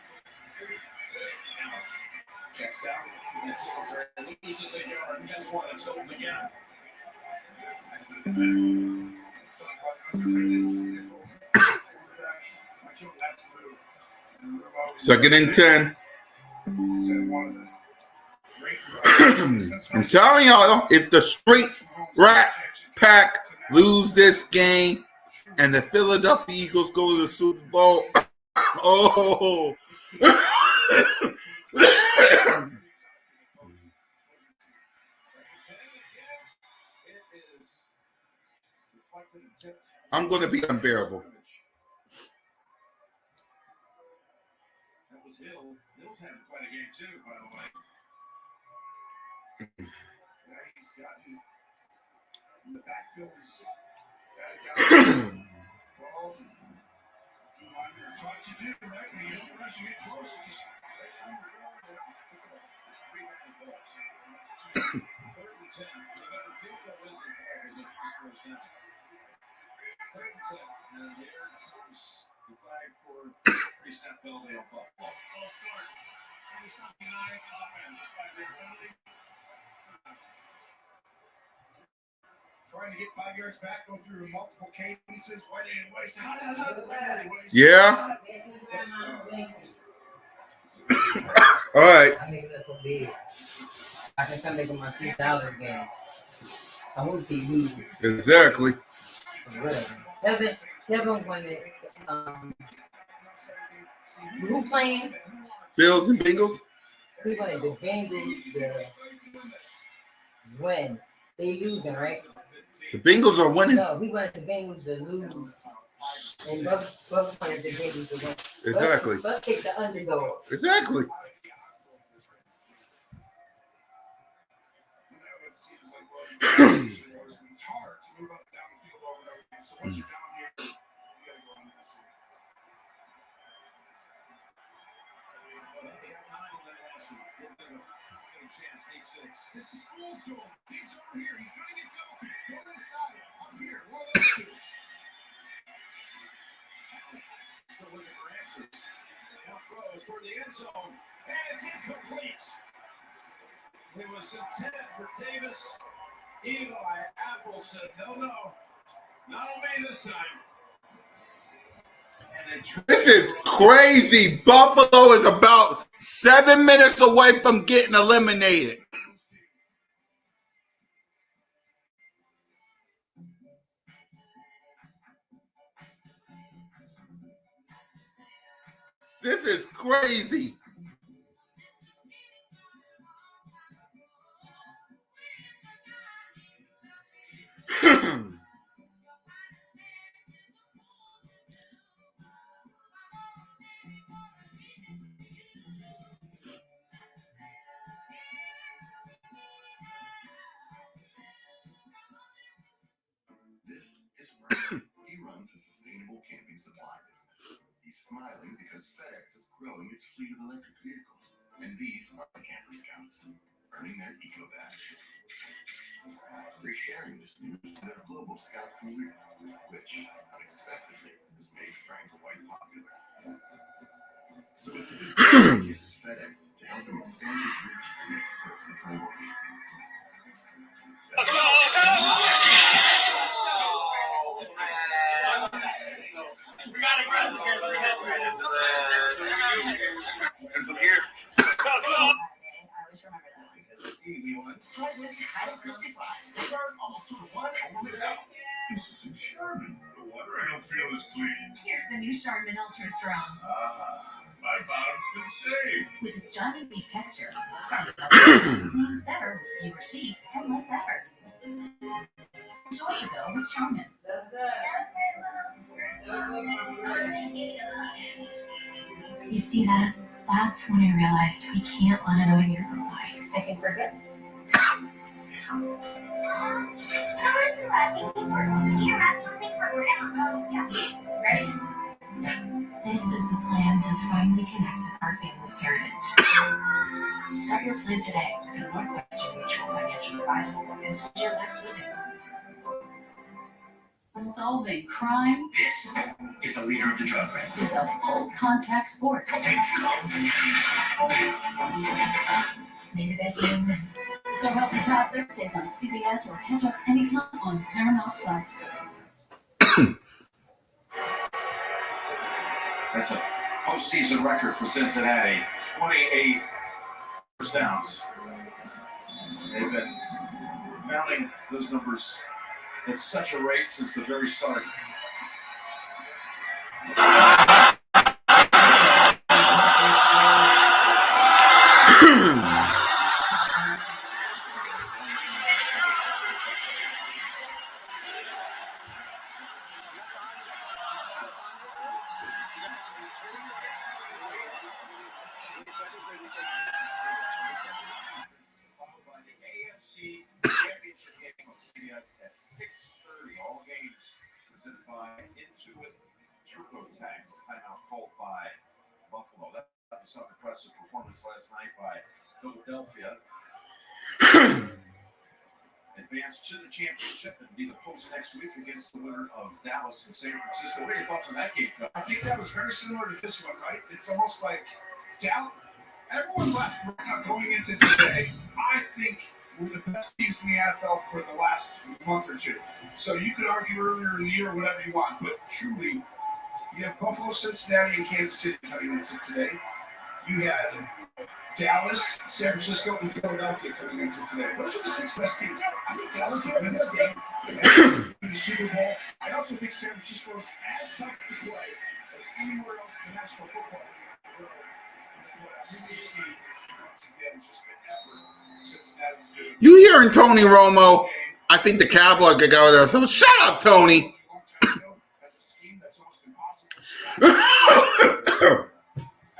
Checks down, and Singletary loses a yard. Guess what? It's Hilton again.
Second and 10. I'm telling y'all, if the Straight Rat Pack lose this game and the Philadelphia Eagles go to the Super Bowl, oh. I'm going to be unbearable.
That was Hill. Hill's having quite a game too, by the way.
He's gotten in the backfield. Balls and trying to do, right? When you don't rush, you get close. Just it's 300 balls. That's 3rd and 10. The better field goal is the ball was at 3 scores down. 3rd and 10. And there comes the flag for pre-snap penalty on Buffalo.
All start. Sunday night offense. 5-yard penalty.
Trying to get 5 yards back, go through multiple cadences.
Yeah. All right.
I make it up for big. I can come making my $2,000 game. I won't be losing.
Exactly.
Devin won it. Who playing?
Bills and Bengals?
We won it. The Bengals, win. They losing, right?
The Bengals are winning.
No, we wanted the Bengals to lose. And Buff wanted the Bengals to win.
Exactly.
Buff take the underdog.
Exactly.
This is Fool's goal. Diggs over here. He's going to get double teamed. Go inside. Up here. One of those two.
Still looking for answers. Now throws toward the end zone. And it's incomplete. It was intended for Davis. Eli Apple said, no. Not on me this time.
This is crazy. Buffalo is about 7 minutes away from getting eliminated. This is crazy.
This is Frank. He runs a sustainable camping supply business. He's smiling because FedEx is growing its fleet of electric vehicles. And these are the Camper Scouts, earning their Eco Badge. They're sharing this news to their global Scout community, which, unexpectedly, has made Frank quite popular. So it's a big deal he uses FedEx to help him expand his reach and make Earth a priority.
Easy one. Try Wendy's Highland Crispy Fries. They serve almost 2 to 1 over McDonald's.
This is Sherman. No wonder I don't feel as clean.
Here's the new Charmin Ultra Strong.
My bottom's been saved.
With its diamond beef texture, cleans better with fewer sheets and less effort. Enjoy the bill with Charmin. You see that? That's when I realized we can't let another year go by. I think we're good. Ready? This is the plan to finally connect with our family's heritage.
Start your plan today with a Northwestern Mutual Financial Advisor and start your life living. Solving crime
This is the leader of the drug ring.
is a full contact sport. Native SBA. So help me Todd Thursdays on CBS or catch up anytime on Paramount Plus.
That's a postseason record for Cincinnati. 28 first downs. They've been mounting those numbers at such a rate since the very start.
Followed by the AFC Championship game on CBS at 6:30. All games presented by Intuit TurboTax. Timeout called by Buffalo. That was some impressive performance last night by Philadelphia. Advance to the championship and be the host next week against the winner of Dallas and San Francisco. What are your thoughts on that game, Coach?
I think that was very similar to this one, right? It's almost like Dallas. Everyone left right now going into today. I think we're the best teams in the NFL for the last month or two. So you could argue earlier in the year whatever you want, but truly, you have Buffalo, Cincinnati, and Kansas City coming into today. You had Dallas, San Francisco, and Philadelphia coming into today. Those are the 6 best teams. I think Dallas can win this game and win the Super Bowl. I also think San Francisco is as tough to play as anywhere else in the National Football League. I think you see, once again, just the effort Cincinnati's doing.
You hearing Tony Romo? I think the Cowboys could go there. So shut up, Tony.
As a scheme that's almost impossible.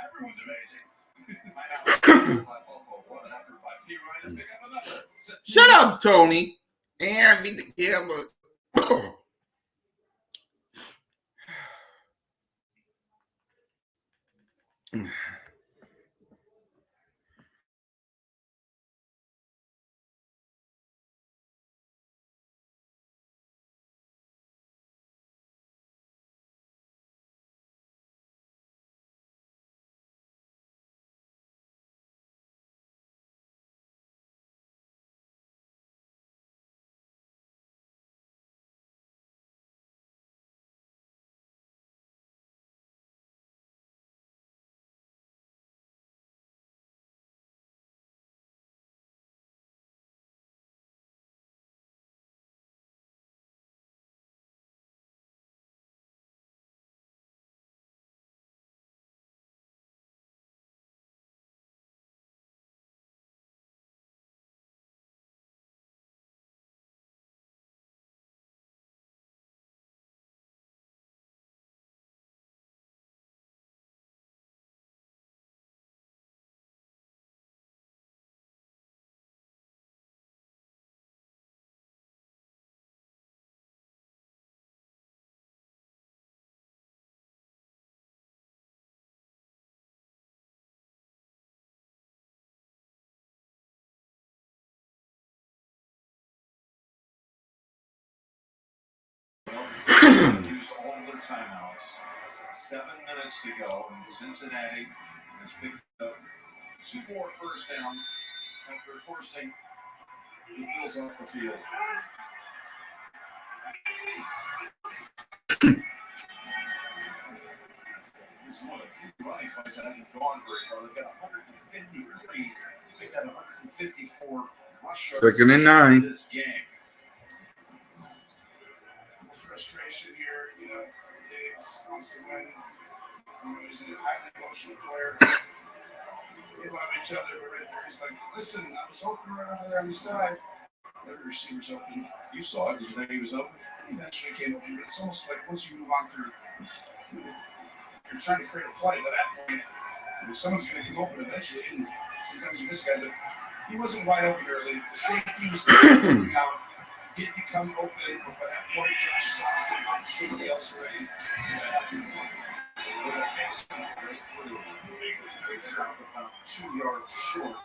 Everyone's amazing.
Shut up, Tony. And beat the gambler.
Used all of their timeouts. 7 minutes to go, and Cincinnati has picked up 2 more first downs after forcing the Bills off the field. This is one of 2 running fights that haven't gone very far. They've got 153. They've got 154 rush yards
2nd and 9.
this game.
Frustration here, Diggs wants to win. He's a highly emotional player. They love each other, but right there, he's like, listen, I was open right over there on the side. Every receiver's open.
You saw it. Did you think he was open?
He eventually came open, but it's almost like once you move on through, you're trying to create a play. By that point, someone's going to come open eventually, and sometimes you miss guy, but he wasn't wide open early. The safeties coming out did become open, but by that point, Josh is obviously got somebody else already. So that happens. with an excellent right through. They stopped about 2 yards short.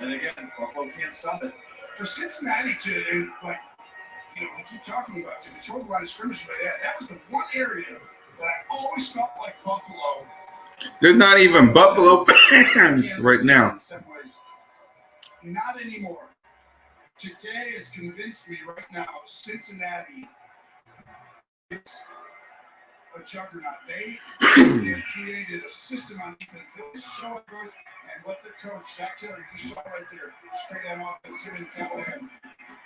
And again, Buffalo can't stop it.
For Cincinnati to, like, you know, we keep talking about to control the line of scrimmage like that. That was the one area that I always felt like Buffalo.
There's not even Buffalo fans right now.
In some ways. Not anymore. Today has convinced me right now Cincinnati is a juggernaut. They created a system on defense that was so good, and what the coach, Zach Taylor, just saw right there, straight down offense, him and Callahan.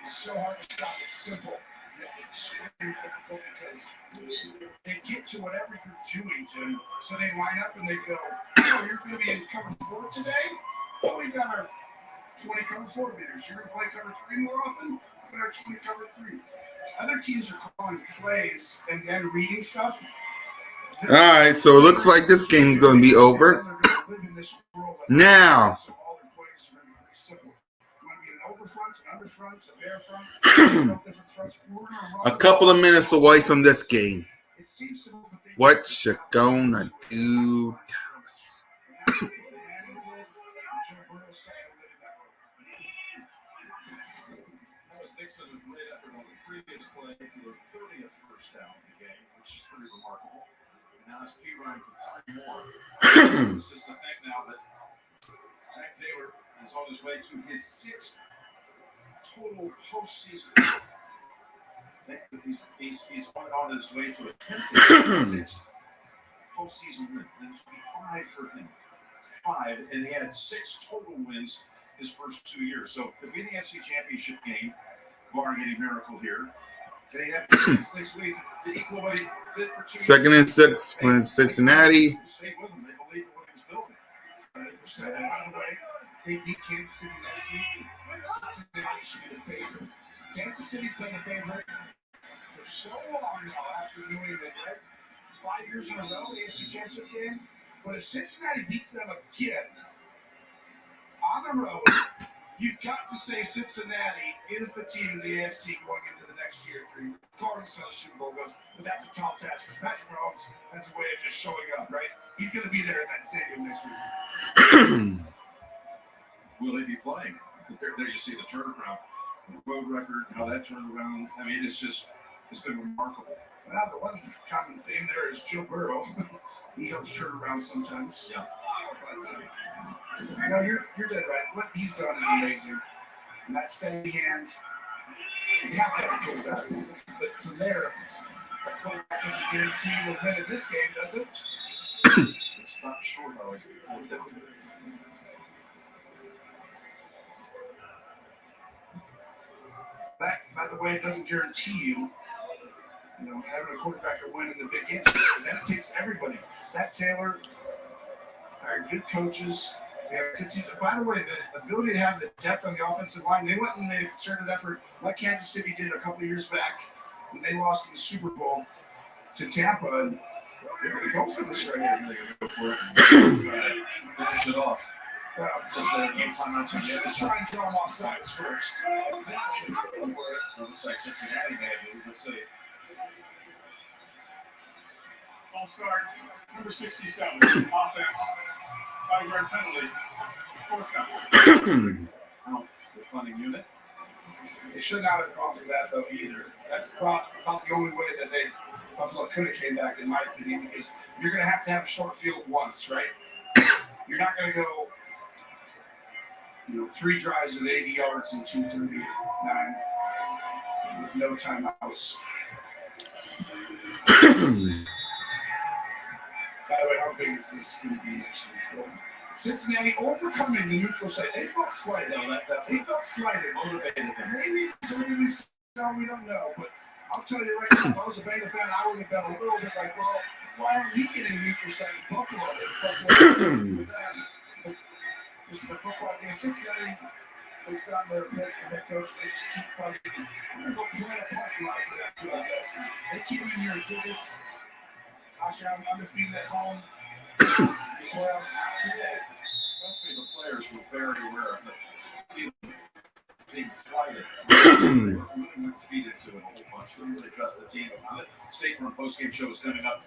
It's so hard to stop. It's simple, yet extremely difficult because they get to whatever you're doing, Jim. So they line up and they go, oh, you're going to be in cover 4 today? Oh, we've got our 20 cover 4 bidders. You're going to play cover 3 more often? We've got our 20 cover 3. Other teams are calling plays and then reading stuff.
All right, so it looks like this game's going to be over now. A couple of minutes away from this game. What you gonna do?
Nixon was laid up on the previous play for a 30th first down in the game, which is pretty remarkable. And now it's P running for 3 more. It's just a thing now that Zach Taylor is on his way to his 6th total postseason. He's on his way to a 6th postseason win. This would be 5 for him. 5, and he had 6 total wins his first 2 years. So it'd be the NFC Championship game, barring any miracle here. They have next week to equal what he did for 2 years.
2nd and 6 for Cincinnati.
Stay with him. They believe in what he was building.
100%. And by the way, if they beat Kansas City next week, Cincinnati should be the favorite. Kansas City's been the favorite for so long now after New England, right? 5 years in a row, AFC Championship game. But if Cincinnati beats them again on the road, you've got to say Cincinnati is the team in the AFC going into the next year. Regardless how the Super Bowl goes, but that's a tall task because Patrick Mahomes has a way of just showing up, right? He's going to be there in that stadium next week.
Will he be playing? There you see the turnaround. The road record, how that turned around. I mean, it's been remarkable.
Well, the one common theme there is Joe Burrow. He helps turn around sometimes.
Yeah.
But, no, you're dead right. What he's done is amazing. And that steady hand, you have to have a quarterback. But from there, the quarterback doesn't guarantee you will win in this game, does it?
It's not short, always.
That, by the way, it doesn't guarantee you, having a quarterback or win in the big game. Then it takes everybody. Zach Taylor, our good coaches. We have good teams. By the way, the ability to have the depth on the offensive line, they went and made a concerted effort, like Kansas City did a couple of years back when they lost in the Super Bowl to Tampa. And they're going to go for this right here.
They're going to go for it. Finish it off. Just
Let's try and draw them off sides first.
It looks like Cincinnati maybe. Let's see.
Ball start, number 67, offense, 5-yard penalty, 4th down.
Out for punting unit.
They should not have gone for that though either. That's about the only way that Buffalo could have came back in my opinion, because you're going to have a short field once, right? You're not going to go 3 drives of 80 yards and 239 with no timeouts. By the way, how big is this going to be next week? Cincinnati overcoming the neutral site. They felt slighted. They felt slighted, motivated them. Maybe it's already we don't know. But I'll tell you right now, if I was a Bengal fan, I would have been a little bit like, well, why aren't we getting neutral site in Buffalo? With that. This is a football game. Cincinnati takes on their approach for head coach. They just keep fighting. I'm going to go plant a parking lot for that, too, I guess. They keep in here and do this. Actually, I'm undefeated at home. Well, today.
Mostly the players were very aware of the being slighted. Really went feed into it a whole bunch. We really trust the team. The State Farm postgame show is coming up.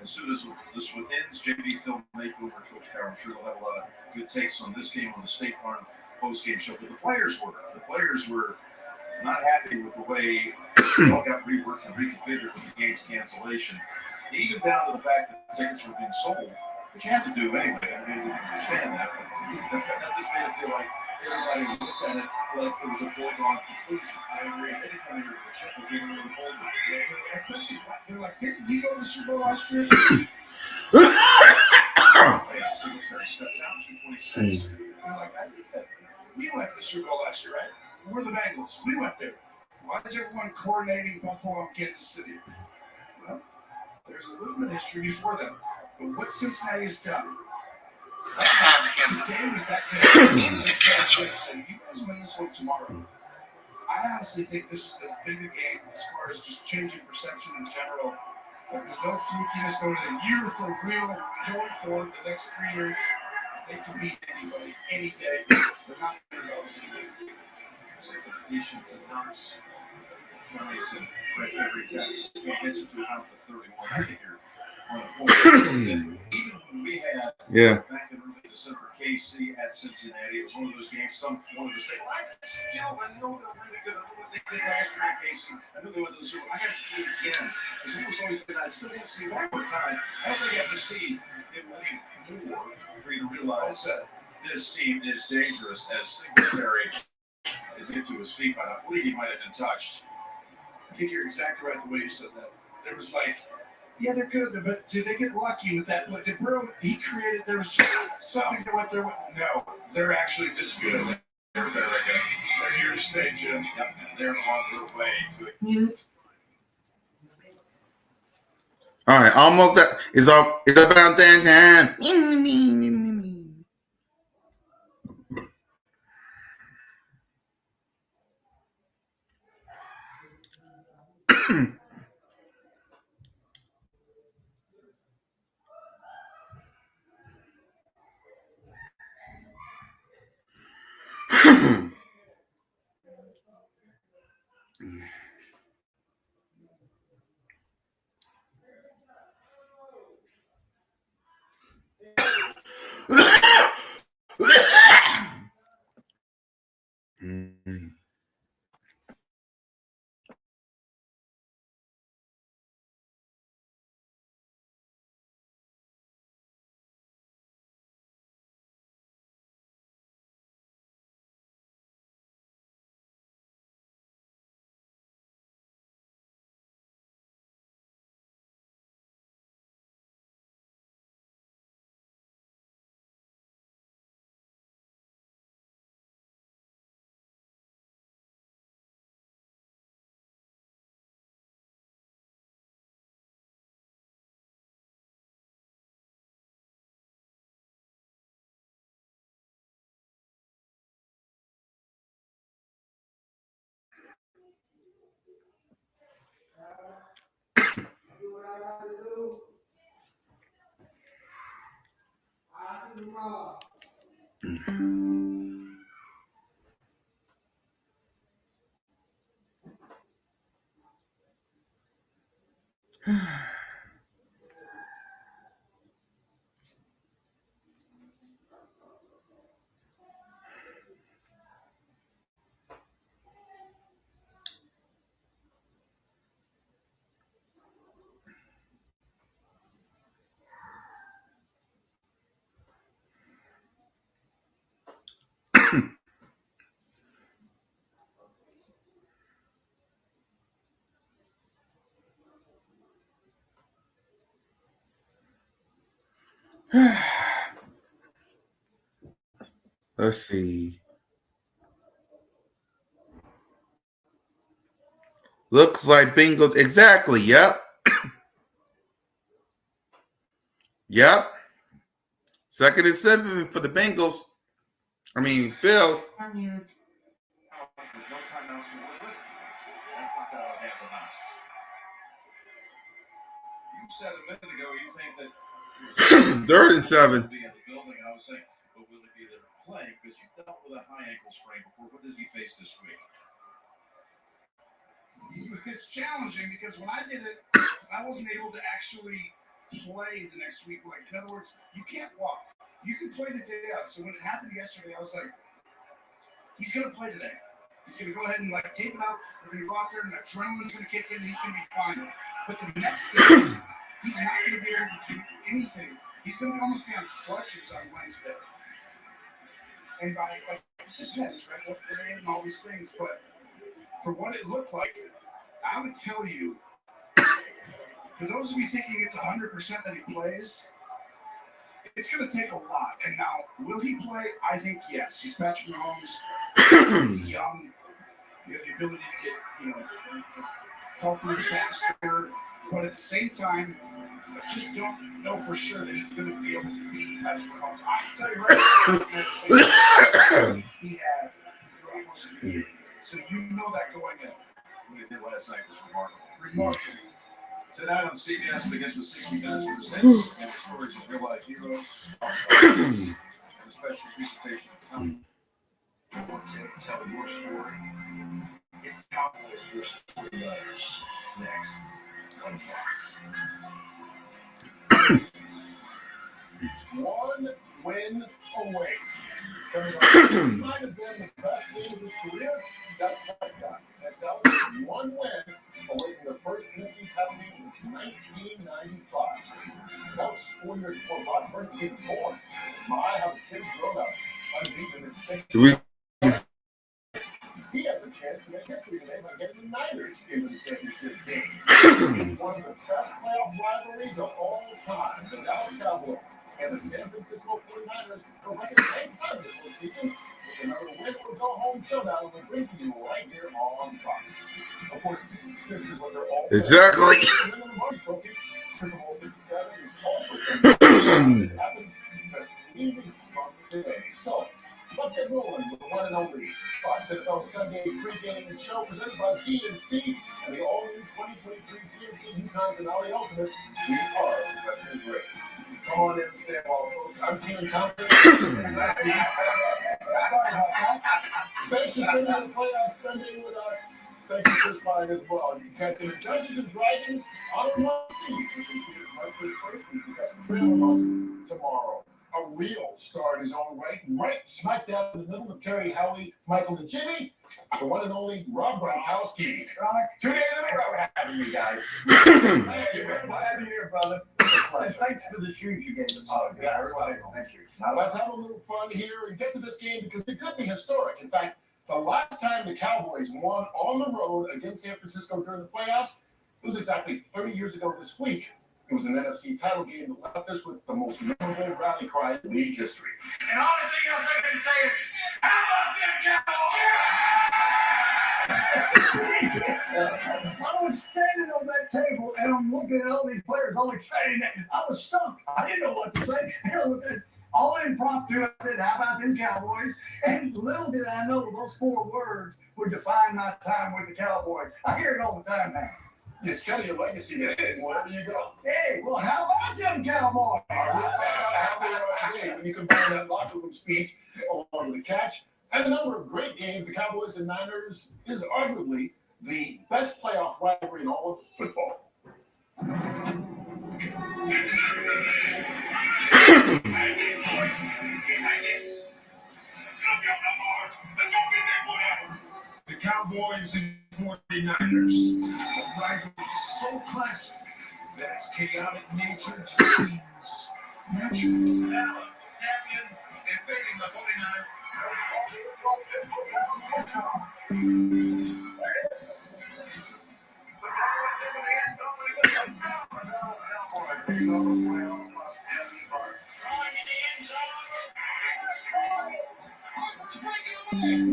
As soon as this one ends, JD, Phil, Nate, Boomer, Coach Carroll, I'm sure they'll have a lot of good takes on this game on the State Farm postgame show. But the players were not happy with the way it all got reworked and reconfigured with the game's cancellation. Even down to the fact that tickets were being sold, which you had to do anyway. I mean, I didn't understand that. But that just made it feel like everybody looked at it like it was a foregone conclusion. I agree. Anytime you're a check, they're giving it a hold.
Especially, they're like, didn't we go to the Super Bowl last year?
Singletary steps out, 226.
They're like, I think that we went to the Super Bowl last year, right? We're the Bengals. We went there. Why is everyone coordinating Buffalo and Kansas City? Well, there's a little bit of history before them. But what Cincinnati has done, today was that day. You guys win this one tomorrow. I honestly think this is as big a game as far as just changing perception in general. Like, there's no flukiness, no year for real going forward the next 3 years. They can beat anybody, any day. They're not going to lose anything.
It's like a completion to Knox. Tries to break every tackle. Can't get it to about the 31. I think you're on a point. Even when we had back in early December, KC at Cincinnati, it was one of those games some wanted to say, well, I know they're really good. I know what they did last year in KC. I know they went to the Super Bowl. I got to see it again. Because it was always been, I still didn't see it one more time. I don't think I have to see it more for you to realize that this team is dangerous as Singletary is into his feet, but I believe he might have been touched.
I think you're exactly right the way you said that. There was like, yeah, they're good, but did they get lucky with that? But did Burrow, he created, there was just something that went there. No, they're actually this good. They're very good. They're here to stay, Jim.
Yep, they're on their way to it.
All right, almost that. It's about that time. Let's see. Looks like Bengals. Exactly. Yep. Yep. 2nd and 7 for the Bengals. I mean, Bills.
No timeouts to work with. That's not that out of hands of us. You said a minute ago you think that
3rd and 7.
Be in the building, and I was saying, but will he be there to play? Because you dealt with a high ankle sprain before. What does he face this week?
It's challenging because when I did it, I wasn't able to actually play the next week. Like, in other words, you can't walk. You can play the day of. So when it happened yesterday, I was like, he's going to play today. He's going to go ahead and, like, tape it out. We're going to go out there, and the adrenaline's going to kick in, and he's going to be fine. But the next day, he's not going to be able to do anything. He's going to almost be on crutches on Wednesday. And by, like, it depends, right? What grade and all these things. But for what it looked like, I would tell you, for those of you thinking it's 100% that he plays, it's going to take a lot. And now, will he play? I think yes. He's Patrick Mahomes. He's young. He has the ability to get, healthier, faster. But at the same time, I just don't know for sure that he's going to be able to be Patrick Mahomes. I can tell you right now, he had throughout most of the year. So you know that going in.
What he did last night was remarkable. Tonight on CBS begins with 60 minutes for the Saints and the stories of real-life heroes and a special presentation to tell your story. It's the Cowboys versus 49ers next on Fox.
One win away. Might have been the best game of his career. That's Prescott. And that was one win away from the first NFC title game since 1995. That was 4 years before Bob Burns was even born. My, how the kids grown up unbeaten in his sixth. He has a chance to make history today by getting the Niners into the championship game. It's one of the best playoff rivalries of all time. The Dallas Cowboys and the San Francisco 49ers go back at the same time this whole season. With another win or go home showdown, we'll bring to you right here on Fox. Of course, this is what they're all
Exactly.
Super Bowl 57 is also it happens just 3 weeks from today. So let's get rolling with the one and only Fox NFL Sunday pregame show presented by GNC and the all-new 2023 GNC Yukon Denali Ultimate. We are Western Great. Come on in and stand well, folks. I'm Keenan Thompson. Sorry about that. Thanks for spending the playoffs Sunday with us. Thank you for spying as well. You can catch the Dungeons and Dragons on a month which includes March 31st. We got some trailer months tomorrow. A real star in his own right smack down in the middle of Terry, Howie, Michael, and Jimmy, the one and only Rob Gronkowski. 2 days in a row for having me, guys. Thank you. Glad to have you here, brother. And thanks for the shoes you gave us. Oh, yeah, thank you. Now let's have a little fun here and get to this game because it could be historic. In fact, the last time the Cowboys won on the road against San Francisco during the playoffs, it was exactly 30 years ago this week. It was an NFC title game that left us with the most memorable rally cry in league history.
And all the thing else I can say is, how about them Cowboys? I was standing on that table and I'm looking at all these players all excited. I was stumped. I didn't know what to say. All impromptu, I said, how about them Cowboys? And little did I know those 4 words would define my time with the Cowboys. I hear it all the time now.
It's kind of your legacy, man. Wherever you go.
Hey, well, how about them Cowboys?
We'll find out how they are today when you combine that locker room speech along with the catch and a number of great games. The Cowboys and Niners is arguably the best playoff rivalry in all of football.
The Cowboys and 49ers. A rivalry so classic that its chaotic nature seems natural.
Champion invading the 49ers.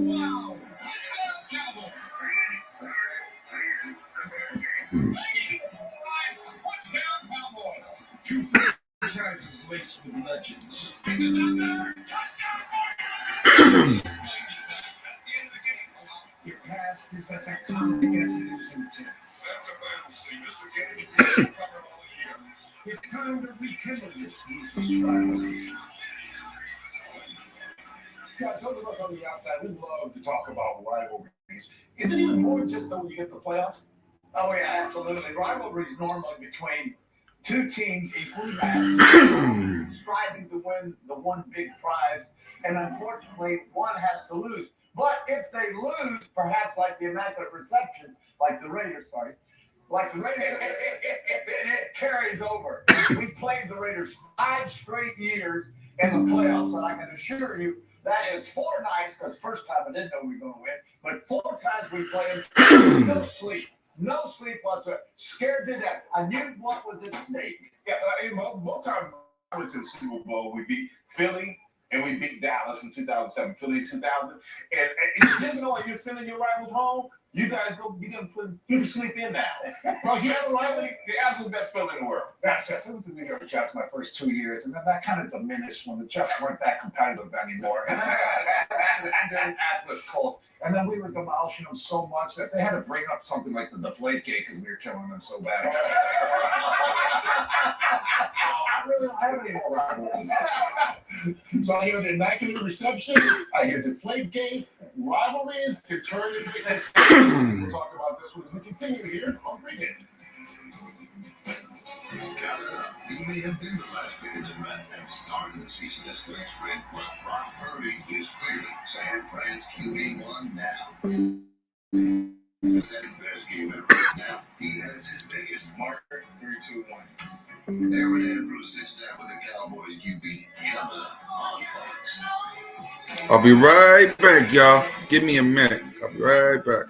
Wow.
Two franchises laced with legends. Your past is as iconic as it is intense. It's time to rekindle this week's rivalry. Guys, those of us on the outside, we love to talk about rivalries. Is it even more intense than when you get to the playoffs?
Oh, yeah, absolutely. Rivalries normally between two teams equally matched, striving to win the one big prize, and unfortunately, one has to lose. But if they lose, perhaps like the Immaculate Reception, like the Raiders, it carries over. We played the Raiders 5 straight years in the playoffs, and I can assure you that is 4 nights, because first time I didn't know we were going to win, but 4 times we played, no sleep. No sleep whatsoever. Scared to death. I knew what was at stake.
Yeah, most times I went to the Super Bowl, we beat Philly, and we beat Dallas in 2007, Philly in 2000. And just knowing you're sending your rivals home, you guys go be done put you sleep in now. Well, he has the absolute best feeling in the world. That's just it was the New York Jets my first 2 years, and then that kind of diminished when the Jets weren't that competitive anymore. And then Atlas Colts. And then we were demolishing them so much that they had to bring up something like the deflate gate because we were killing them so bad. I really don't have any more rivalries. So I hear the Immaculate Reception, I hear deflate gate, rivalries, determined. We'll talk about this one as we continue here on Pregame.
Canada, you may have been the last bit in the red and started the season as the next red, but Brock Purdy is clearly San Fran's QB1 now. His best game ever right now. He has his biggest marker.
3, 2, 1.
Aaron Andrews sits down with the Cowboys QB coming up on Fox.
I'll be right back, y'all. Give me a minute. I'll be right back.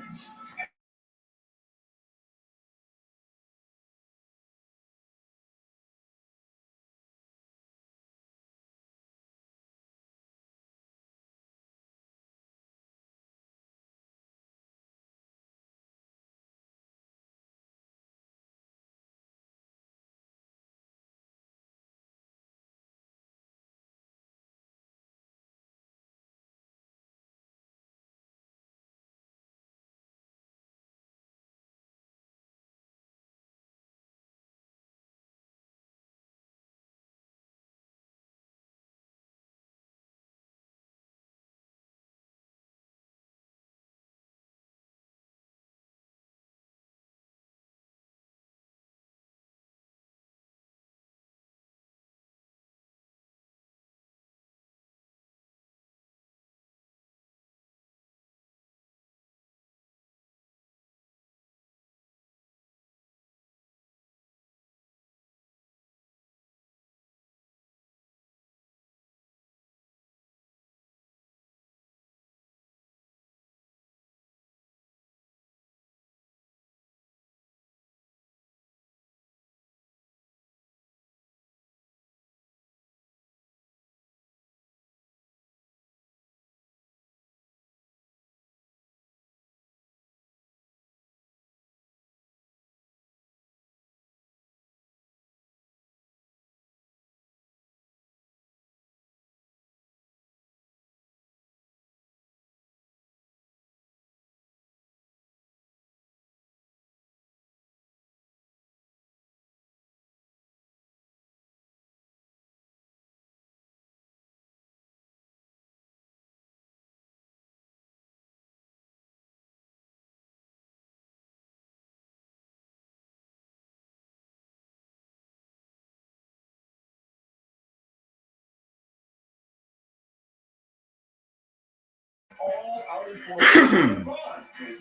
All out in for the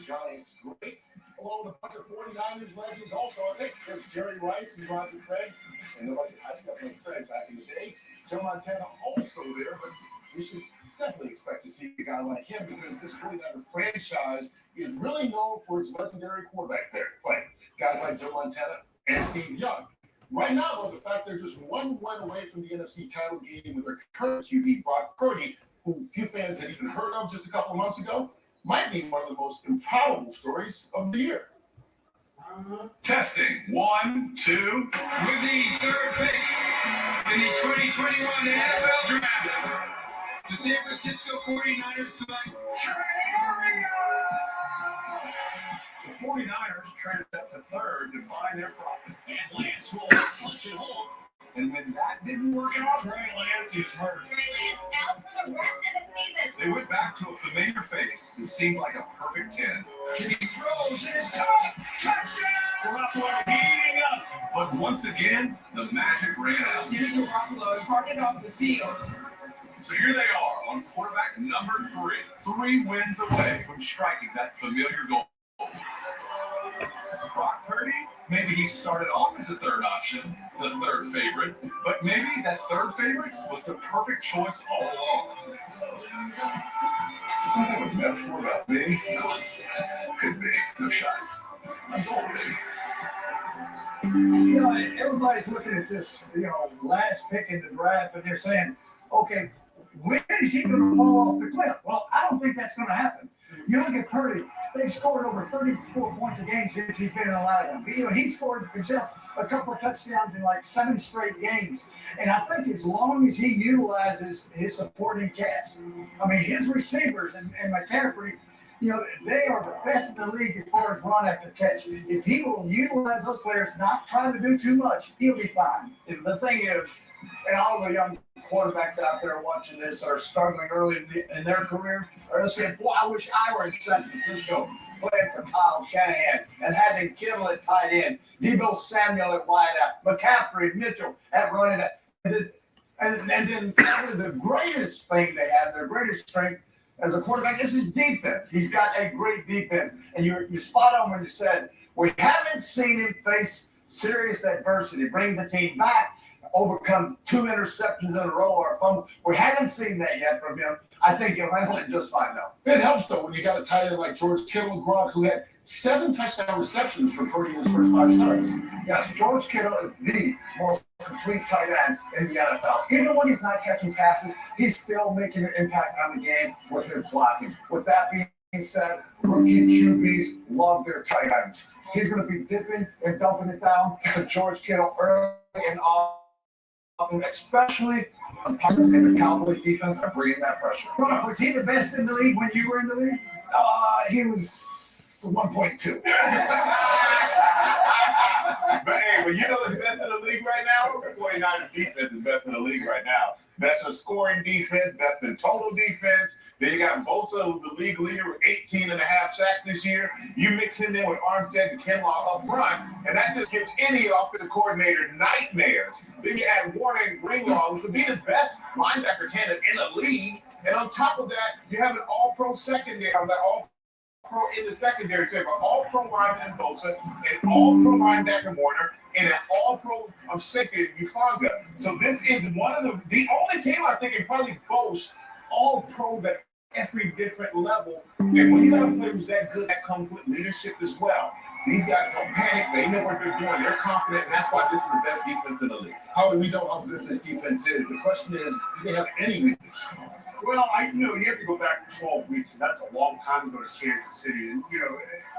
Giants great. Along with a bunch of 49ers legends also. I think there's Jerry Rice and Roger Craig. And nobody I stepped on Craig back in the day. Joe Montana also there, but we should definitely expect to see a guy like him because this 49er franchise is really known for its legendary quarterback there playing. Guys like Joe Montana and Steve Young. Right now, though, the fact they're just one win away from the NFC title game with their current QB, Brock Purdy, who few fans had even heard of just a couple of months ago, might be one of the most improbable stories of the year.
Testing. 1, 2. With the third pick in the 2021 NFL Draft, the San Francisco 49ers select
The 49ers traded up to third to find their profit.
And Lance will punch it home.
And when that didn't work out,
Trey Lance is hurt.
Trey Lance out for the rest of the season.
They went back to a familiar face that seemed like a perfect 10.
He throws and it's caught. Touchdown!
Garoppolo heating up.
But once again, the magic ran out.
Jimmy Garoppolo parted off the field.
So here they are on quarterback number 3. 3 wins away from striking that familiar goal. Brock Purdy, maybe he started off as a third option, the third favorite, but maybe that third favorite was the perfect choice all along. Is some type of metaphor about me? No. Could be. No shot. I'm going, baby.
You know, everybody's looking at this, last pick in the draft, and they're saying, okay, when is he going to fall off the cliff? Well, I don't think that's going to happen. You look at Purdy, they've scored over 34 points a game since he's been in the lineup. He scored himself a couple of touchdowns in like 7 straight games. And I think as long as he utilizes his supporting cast, I mean, his receivers and McCaffrey, they are the best in the league as far as run after catch. If he will utilize those players, not trying to do too much, he'll be fine. And the thing is, and all the young quarterbacks out there watching this are struggling early in their career, are saying, boy, I wish I were in San Francisco playing for Kyle Shanahan and having Kittle at tight end, Deebo Samuel at wide out, McCaffrey, Mitchell at running back. And then probably the greatest thing they have, their greatest strength as a quarterback is his defense. He's got a great defense. And you're spot on when you said, we haven't seen him face serious adversity, bring the team back, overcome 2 interceptions in a row or a fumble. We haven't seen that yet from him. I think he'll handle it just fine, though.
It helps, though, when you got a tight end like George Kittle and Gronk, who had 7 touchdown receptions for Purdy in his first 5 starts.
Yes, George Kittle is the most complete tight end in the NFL. Even when he's not catching passes, he's still making an impact on the game with his blocking. With that being said, rookie QBs love their tight ends. He's going to be dipping and dumping it down to George Kittle early and often, especially on passes in the Cowboys defense are bringing that pressure. Was he the best in the league when you were in the league? He was 1.2.
But hey, you know the best in the league right now? The 49ers defense is best in the league right now. Best in scoring defense, best in total defense. Then you got Bosa, the league leader, with 18.5 sacks this year. You mix in there with Armstead and Kinlaw up front, and that just gives any offensive coordinator nightmares. Then you add Warner and Greenlaw, who could be the best linebacker candidate in the league. And on top of that, you have an all-pro secondary, all-pro in the secondary, so you have an all-pro lineman in Bosa, an all-pro linebacker Warner, and an all-pro, I'm sick of Ufanga. So this is one of the only team I think can probably boast all-pro at every different level. And when you got a player who's that good, that comes with leadership as well. These guys don't panic. They know what they're doing. They're confident, and that's why this is the best defense in the league.
How do we know how good this defense is? The question is, do they have any weakness?
Well, you have to go back 12 weeks, and that's a long time ago to Kansas City. And,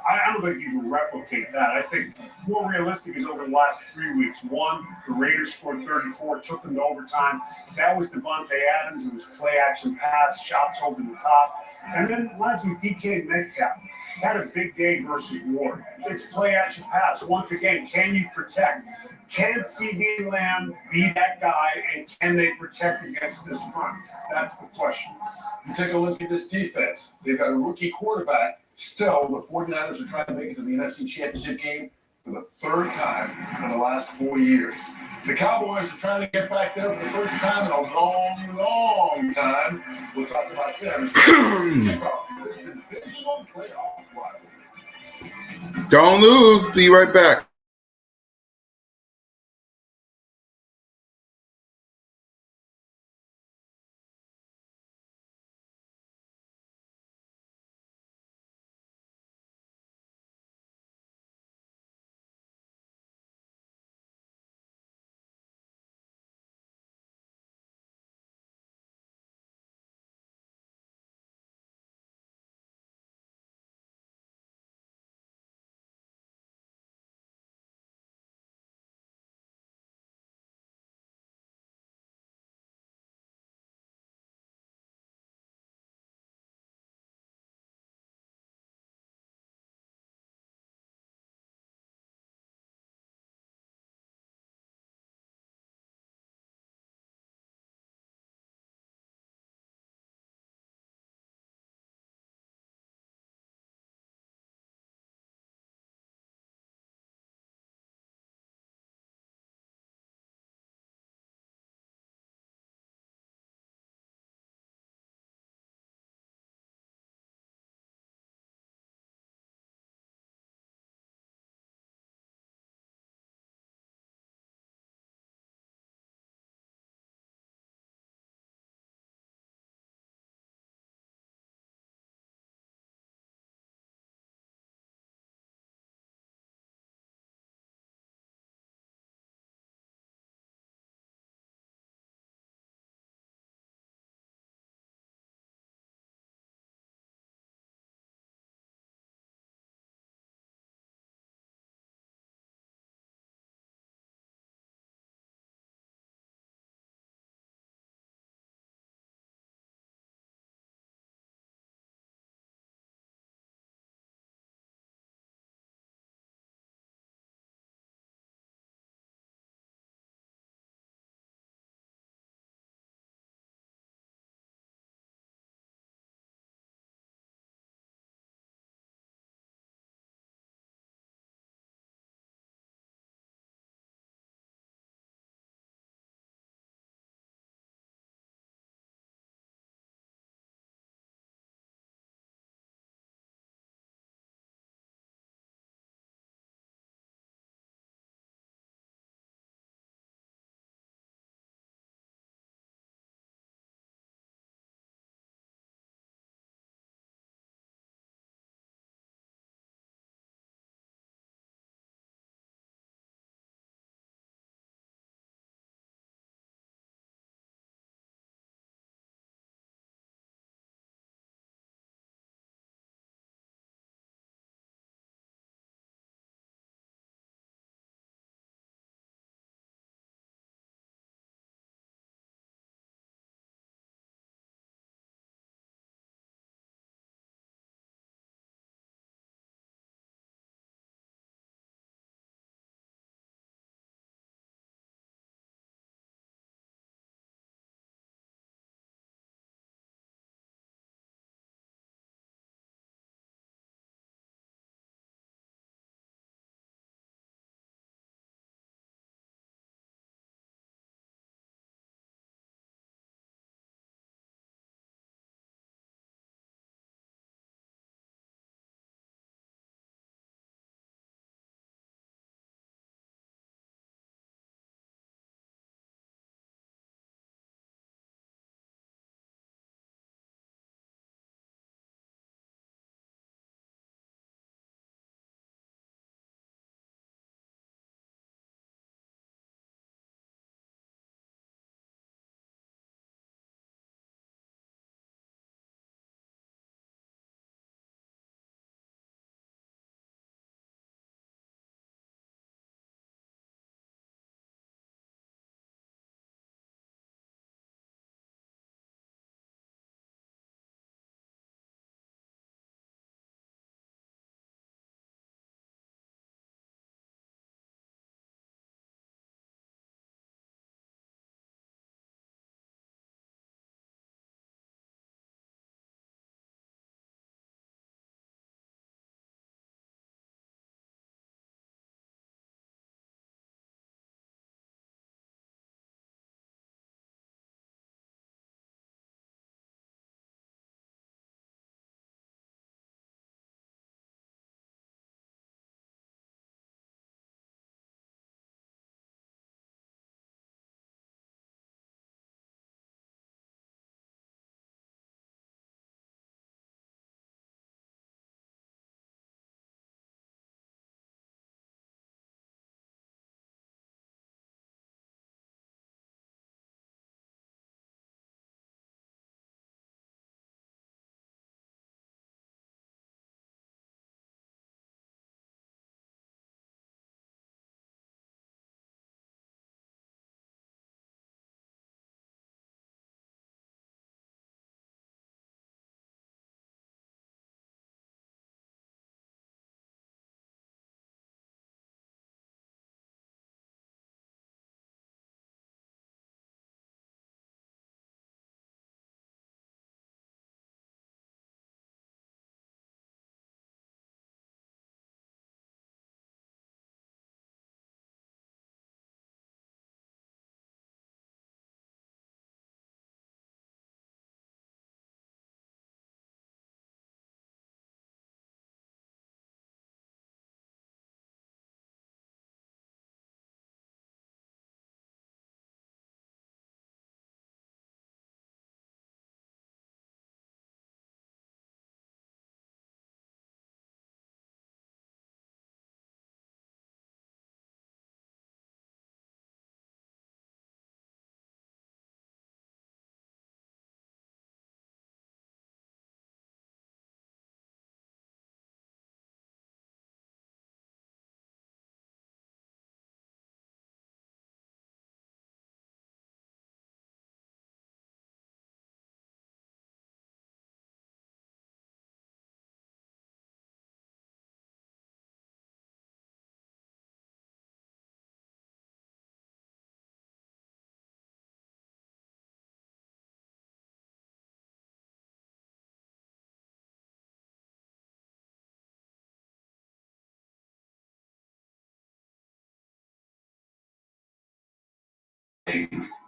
I don't think you can replicate that. I think more realistic is over the last 3 weeks. One, the Raiders scored 34, took them to overtime. That was Devontae Adams. It was play action pass, shots over the top. And then last week, DK Metcalf had a big game versus Ward. It's play action pass. Once again, can you protect? Can CeeDee Lamb be that guy, and can they protect against this run? That's the question.
You take a look at this defense. They've got a rookie quarterback. Still, the 49ers are trying to make it to the NFC Championship game for the 3rd time in the last 4 years. The Cowboys are trying to get back there for the first time in a long, long time. We'll talk about them. This divisional playoff rivalry.
Don't lose. Be right back.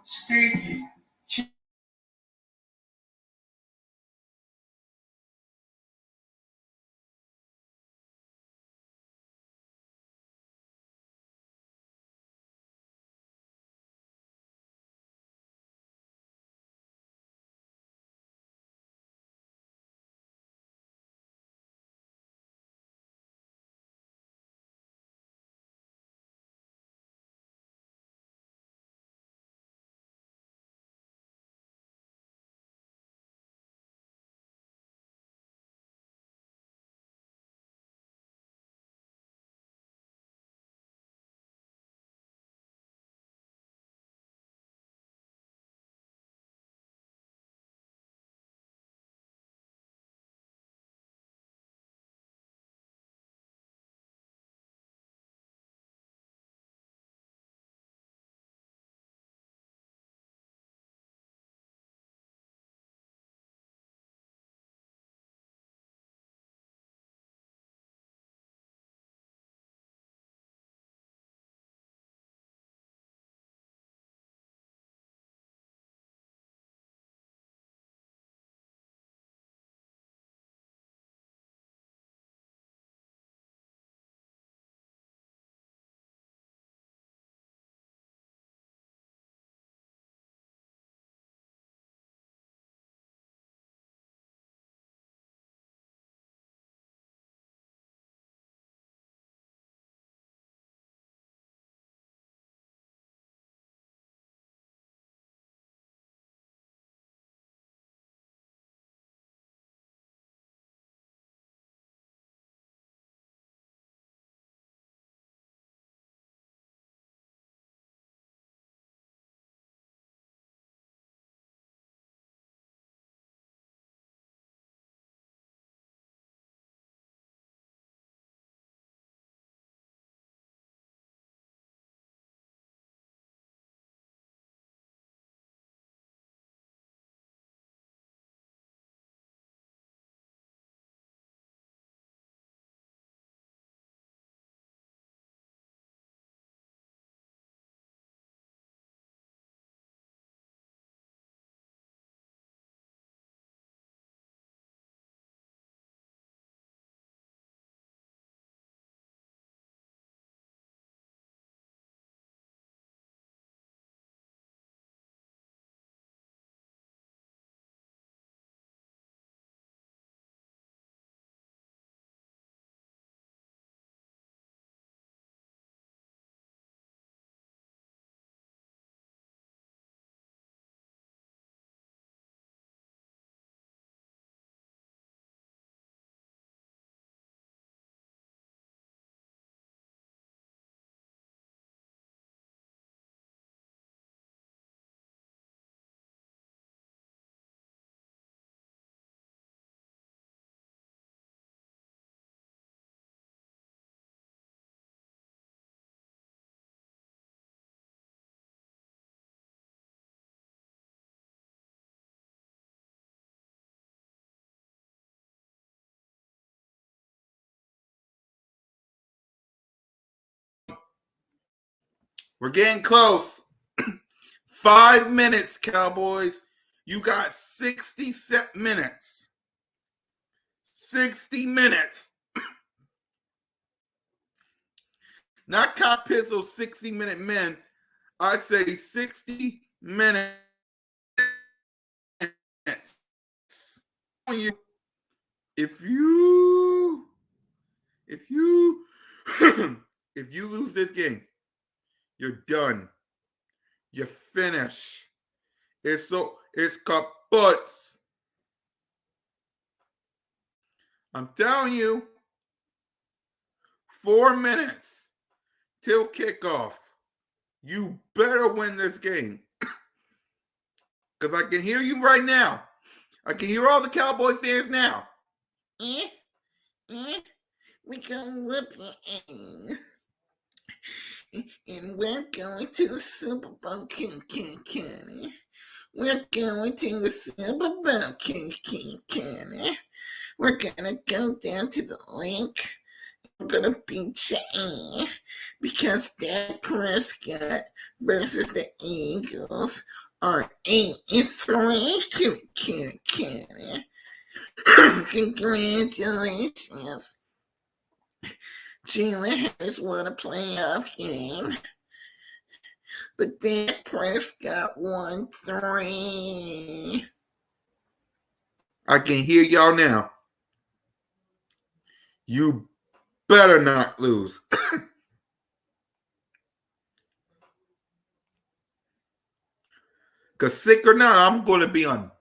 Stinky.
We're getting close. 5 minutes, Cowboys. You got 60 minutes. 60 minutes. Not Cop Pizzle's 60-minute men. I say 60 minutes. If you if you lose this game, you're done. You finish. It's kaput. I'm telling you, 4 minutes till kickoff. You better win this game. Because I can hear you right now. I can hear all the Cowboy fans now. We're going to whip you. And we're going to the Super Bowl. We're going to the Super Bowl. We're going to go down to the link going to be Jay because Dak Prescott versus the Eagles are 8-3. Congratulations. Jalen has won a playoff game, but Dak Prescott won 3. I can hear y'all now. You better not lose. Because sick or not, I'm going to be unbearable.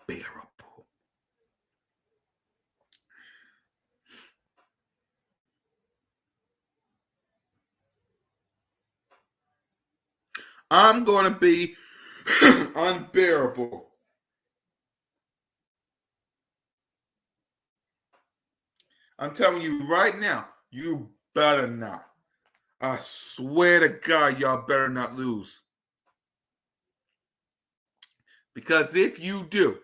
I'm going to be unbearable. I'm telling you right now, you better not. I swear to God, y'all better not lose. Because if you do,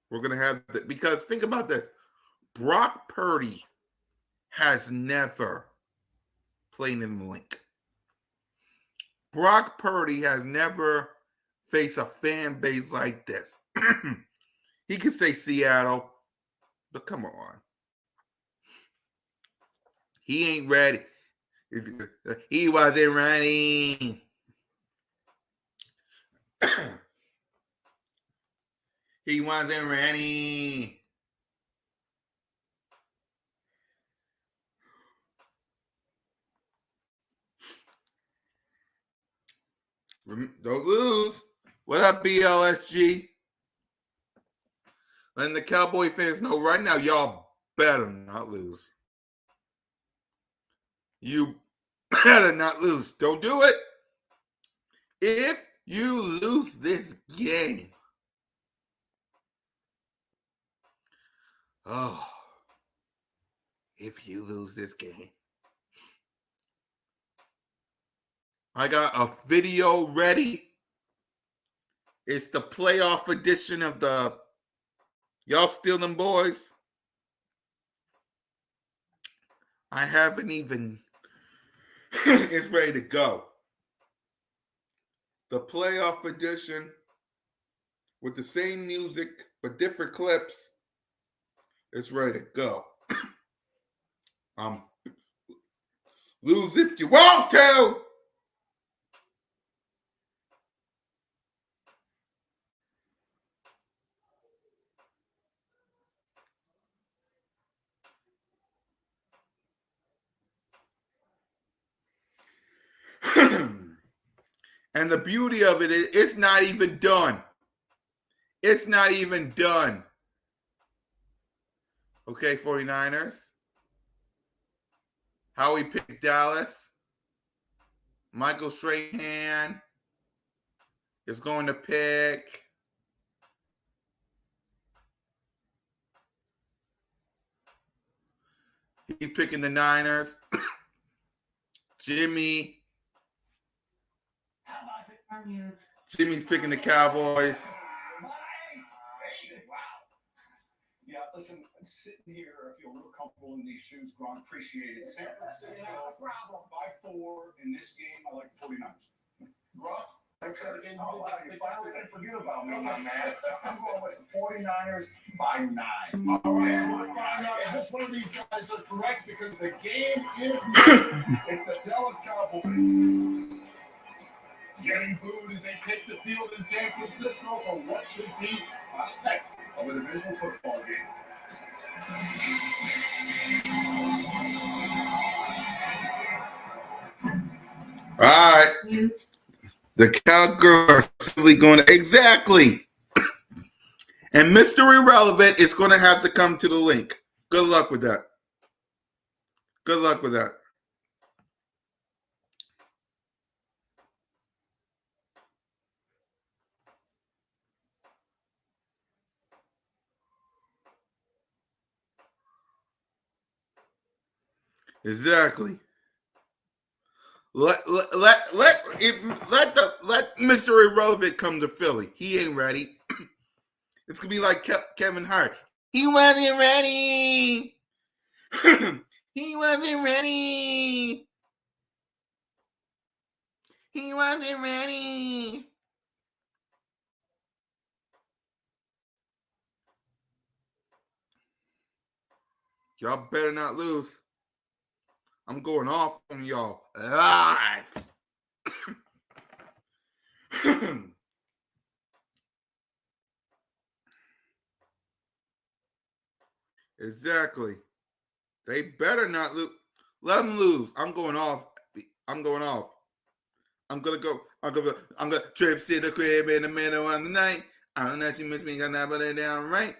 we're going to have that. Because think about this. Brock Purdy has never played in the link. Brock Purdy has never faced a fan base like this. He could say Seattle, but come on. He ain't ready. He wasn't ready. He wasn't ready. Don't lose. What up, BLSG? And the Cowboy fans know right now, y'all better not lose. You better not lose. Don't do it. If you lose this game, if you lose this game, I got a video ready. It's the playoff edition of the Y'all Steal Them Boys. I haven't even, it's ready to go. The playoff edition with the same music but different clips. It's ready to go. Lose if you want to. And the beauty of it is it's not even done. It's not even done. Okay, 49ers. Howie picked Dallas. Michael Strahan is going to pick he's picking the Niners. Jimmy's picking the Cowboys.
Yeah, listen, sitting here, I feel real comfortable in these shoes. Gron, appreciate it. San Francisco, by 4 in this game. I like the 49ers. Gron, I said again, forget about me, my man. I'm going with the 49ers by 9. All right, we'll find out if which one of these guys are correct because the game is it's the Dallas Cowboys. Getting booed as they take the field in San Francisco for what should be a heck of a divisional football game.
All right. The Cowgirls are simply going to exactly. And Mr. Irrelevant is going to have to come to the link. Good luck with that. Good luck with that. Exactly. Let Mr. Irrelevant come to Philly. He ain't ready. It's gonna be like Kevin Hart. He wasn't ready. He wasn't ready. He wasn't ready. Y'all better not lose. I'm going off on y'all live. Exactly. They better not lose. Let them lose. I'm going off. I'm going off. I'm gonna trip to the crib in the middle of the night. I don't know if you miss me, got that, but it down right.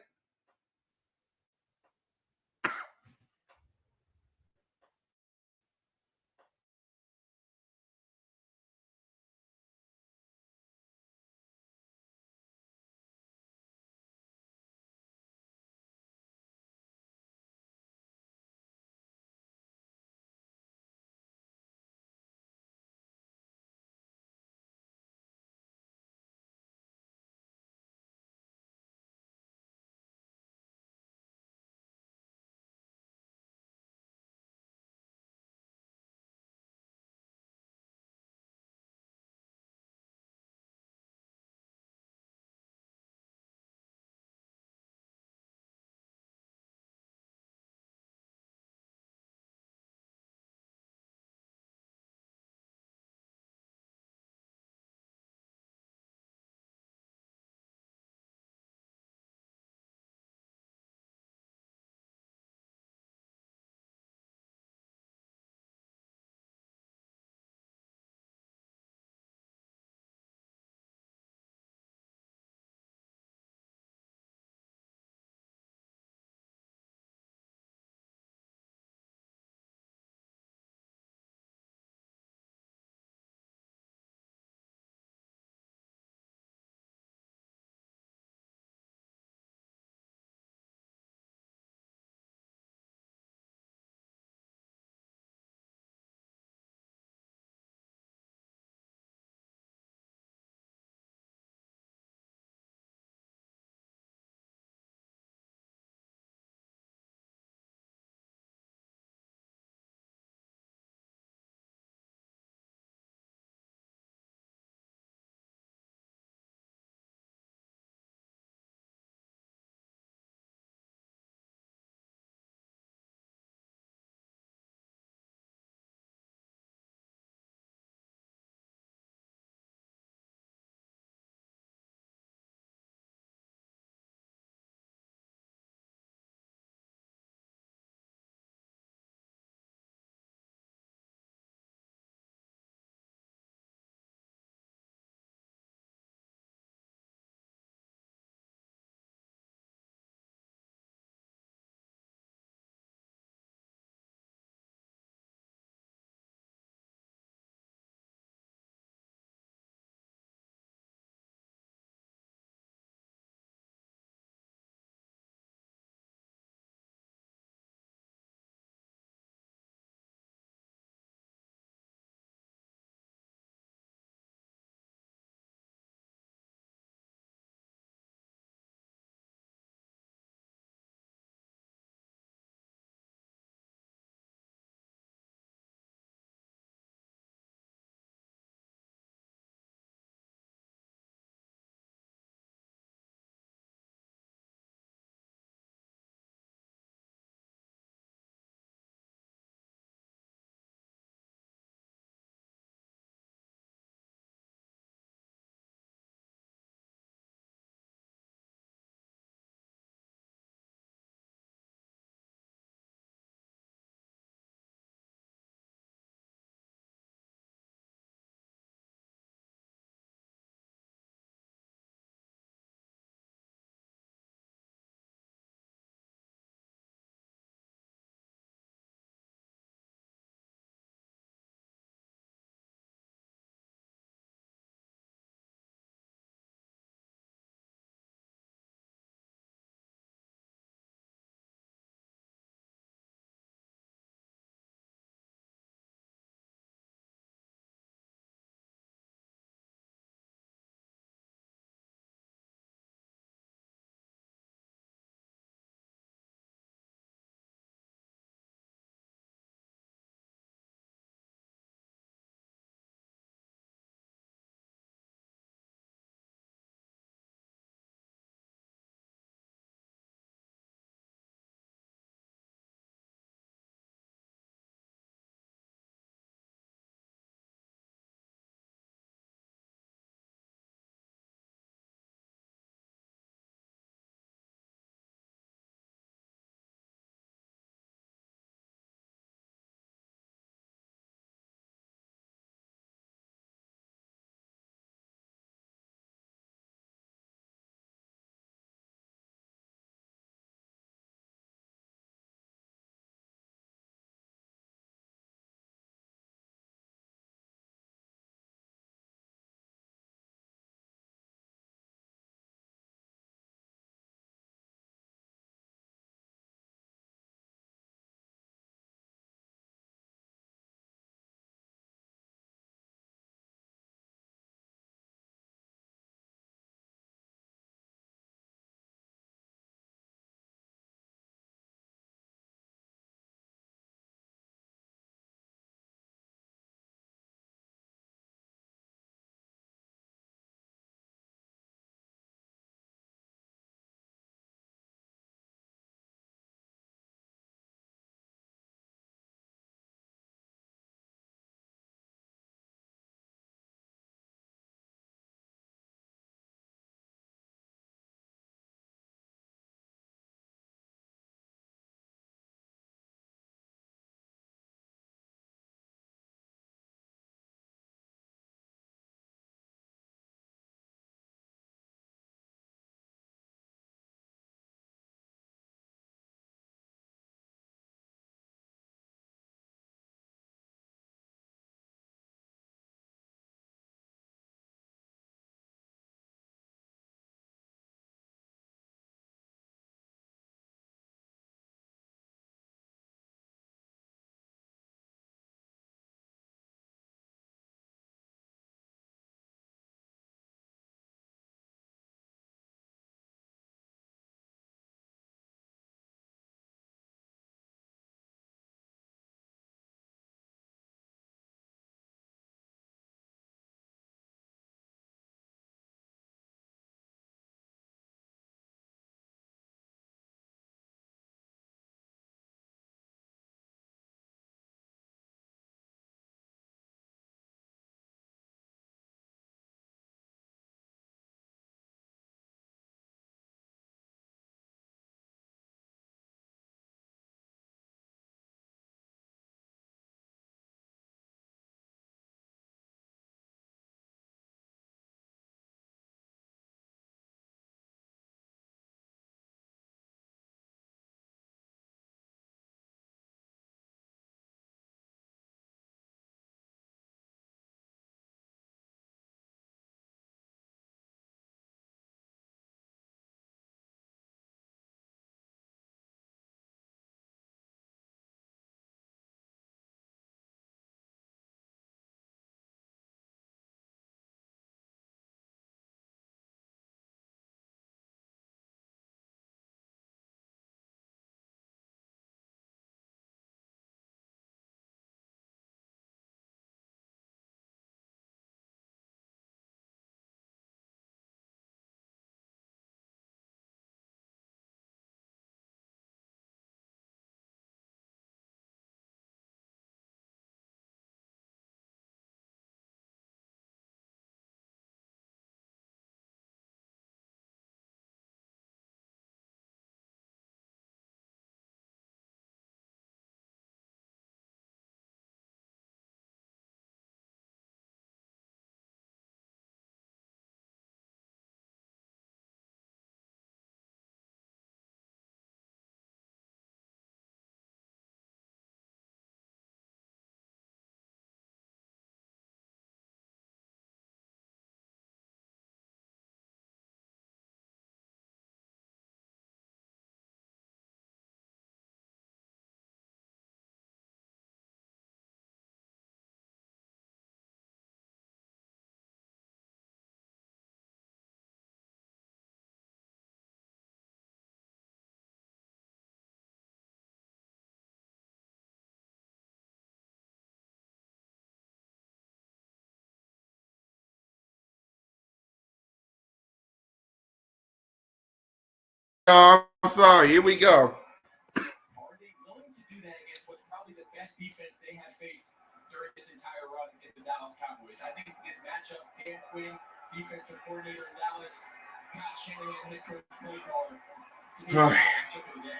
y'all. I'm sorry. Here we go.
Are they willing to do that against what's probably the best defense they have faced during this entire run in the Dallas Cowboys? I think this matchup, Dan Quinn, defensive coordinator in Dallas, Kyle Shanahan, head coach, play caller, to me, it's the matchup of the day.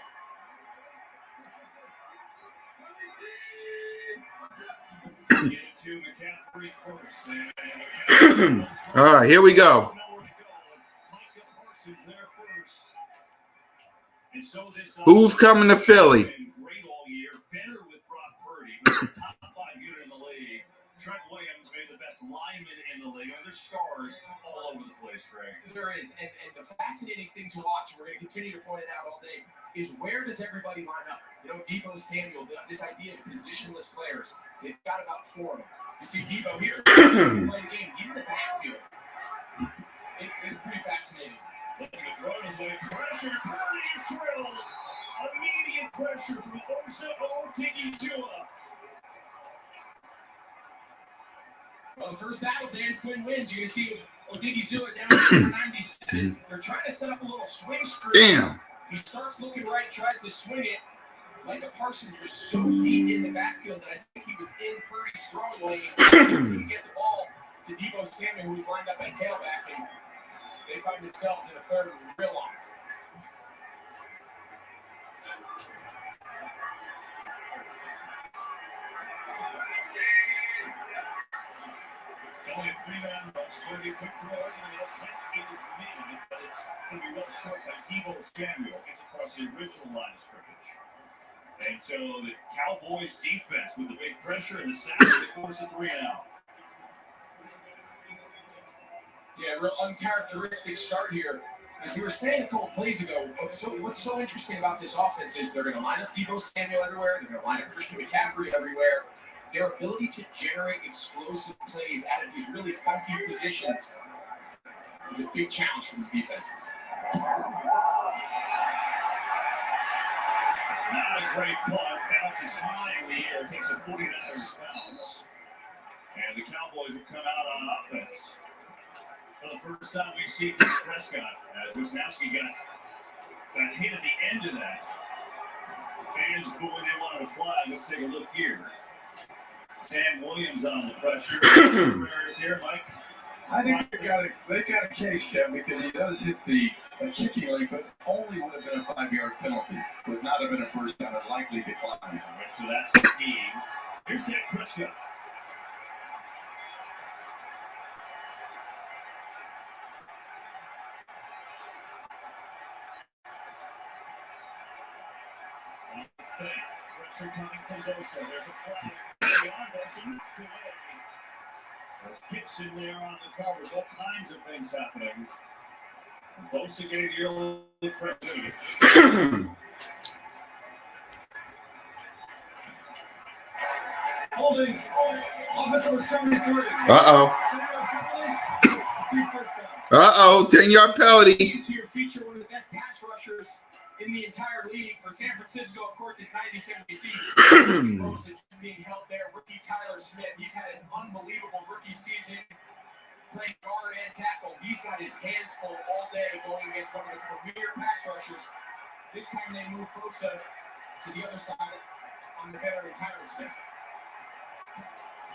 All right, here we go. Who's coming to Philly?
Trent Williams made the best lineman in the league. There's stars all over the place, Greg.
There is, and the fascinating thing to watch, we're going to continue to point it out all day, is where does everybody line up? You know, Deebo Samuel, this idea of positionless players. They've got about 4 of them. You see Deebo here, playing the game. He's in the backfield. It's pretty fascinating.
Looking to throw his way. Pressure, Purdy's drilled. Immediate pressure from Osa Odigizua.
Well, the first battle, Dan Quinn wins. You're going to see Odigizua down to number 97. They're trying to set up a little swing screen.
Damn.
He starts looking right, tries to swing it. Micah Parsons was so deep in the backfield that I think he was in Purdy's throwing lane. He couldn't get the ball to Deebo Samuel, who was lined up at tailback, and they find themselves in a third and real long.
Only a 3-man rush. Purdy could throw it, and the catch is made, but it's going to be well short by Deebo Samuel. Gets across the original line of scrimmage. And so the Cowboys defense with the big pressure and the sack, they force a 3-and-out.
Yeah, real uncharacteristic start here. As we were saying a couple plays ago, what's so interesting about this offense is they're going to line up Deebo Samuel everywhere. They're going to line up Christian McCaffrey everywhere. Their ability to generate explosive plays out of these really funky positions is a big challenge for these defenses.
Not a great punt. Bounces high in the air. Takes a 49ers bounce. And the Cowboys will come out on offense. For the first time we see Prescott. Wisnowski got hit at the end of that. Fans booing him on a flag. Let's take a look here. Sam Williams on the pressure. Here, Mike.
I think they got a case, Kevin, because he does hit the kicking leg, but only would have been a 5-yard penalty. Would not have been a first down, a likely decline.
All right, so that's the key. Here's Dak Prescott. Pressure coming from Bosa. There's a flag. There's Gibson there on the covers. All kinds of things happening. Bosa getting the early pressure.
Holding. Offensive was coming through.
Uh-oh. 10-yard penalty.
Here feature one of the best pass rushers in the entire league. For San Francisco, of course, it's 97 BC. Bosa being held there. Rookie Tyler Smith. He's had an unbelievable rookie season, playing guard and tackle. He's got his hands full all day going against one of the premier pass rushers. This time they move Bosa to the other side on the veteran Tyler Smith.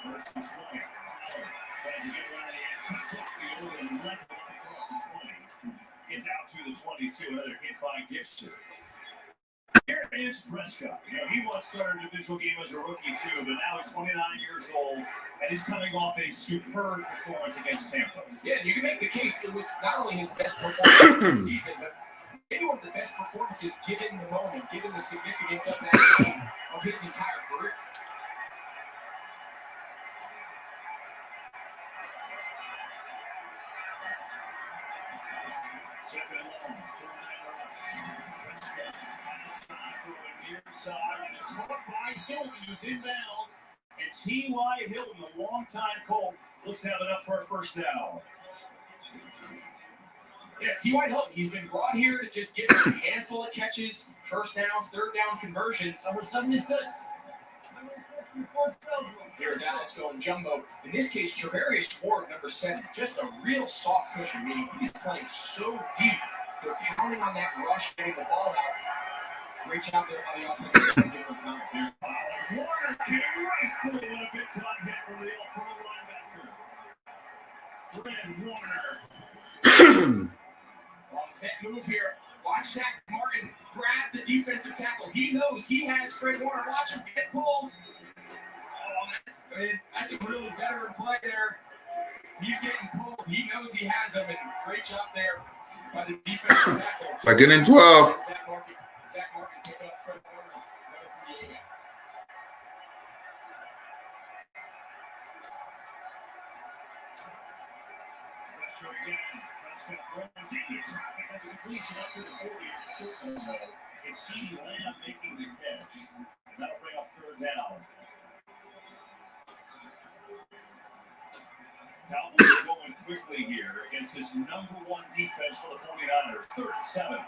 First and 20. Tries to get around the end. Sticks the field and left across the 20. Gets out to the 22. Another hit by Gibson. Here is Prescott. You know, he once started a divisional game as a rookie too, but now he's 29 years old and he's coming off a superb performance against Tampa.
Yeah, you can make the case it was not only his best performance of the season, but maybe one of the best performances given the moment, given the significance of that game of his entire career.
Second and long, 49 Prescott has time for a near side and is caught by Hilton, who's inbounds. And T.Y. Hilton, a long-time Colt, looks to have enough for a first down.
Yeah, T.Y. Hilton, he's been brought here to just get a handful of catches, first downs, third down conversions. Number 76. Here, Dallas going jumbo. In this case, Travarius Ford, number 7. Just a real soft cushion, meaning he's playing so deep They're counting on that rush, getting the ball out. Great job there by the offensive line. Give them time.
Warner came right through a big time hit from the all-pro linebacker. Fred Warner.
On that move here. Watch Zach Martin grab the defensive tackle. He knows he has Fred Warner. Watch him get pulled. Oh, that's a really veteran play there. He's getting pulled. He knows he has him, and great job there by the defensive tackle.
2nd and 12.
Zach Martin picked up Fred Warner. Another creative.
Pressure again. Prescott throws into traffic as a completion up to the 40. It's a short one, though. It's CeeDee Lamb making the catch. And that'll bring up 3rd down. Cowboys going quickly here against this number 1 defense for the 49ers. 3rd and 7.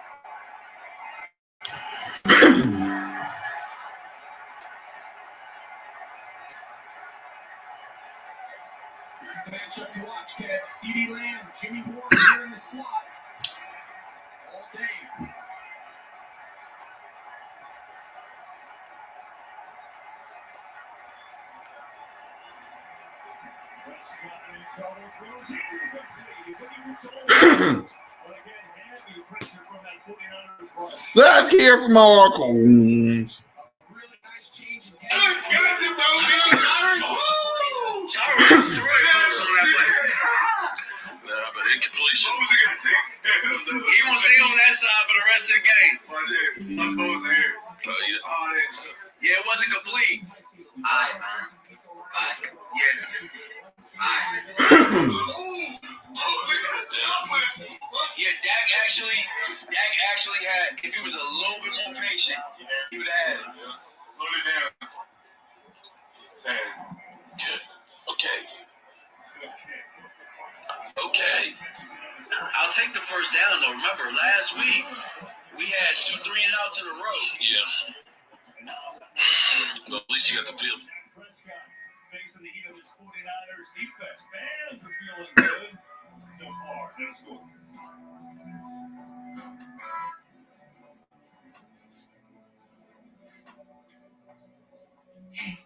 This is the matchup to watch, Kev. CeeDee Lamb, Jimmy Ward here in the slot. All day.
Prescott and his fellow throws incomplete. He's looking for But again, heavy pressure from that 49ers rush.
Let's hear from our Coons.
Really nice change in
Sorry. But incompletion. What was it going to take? He won't stay on that side for the rest of the game. I'm supposed to hear. Yeah, it wasn't complete. Aye, man. Aye. Yeah. Aye. Yeah, Dak actually had, if he was a little bit more patient, he would have had it. Slow it down. Okay. I'll take the first down, though. Remember, last week, we had 2 3-and-outs in a row. Yeah. Well, at least you got the field.
Prescott facing the heat of this 49ers defense. Fans are feeling good. So far, no score.
Hey,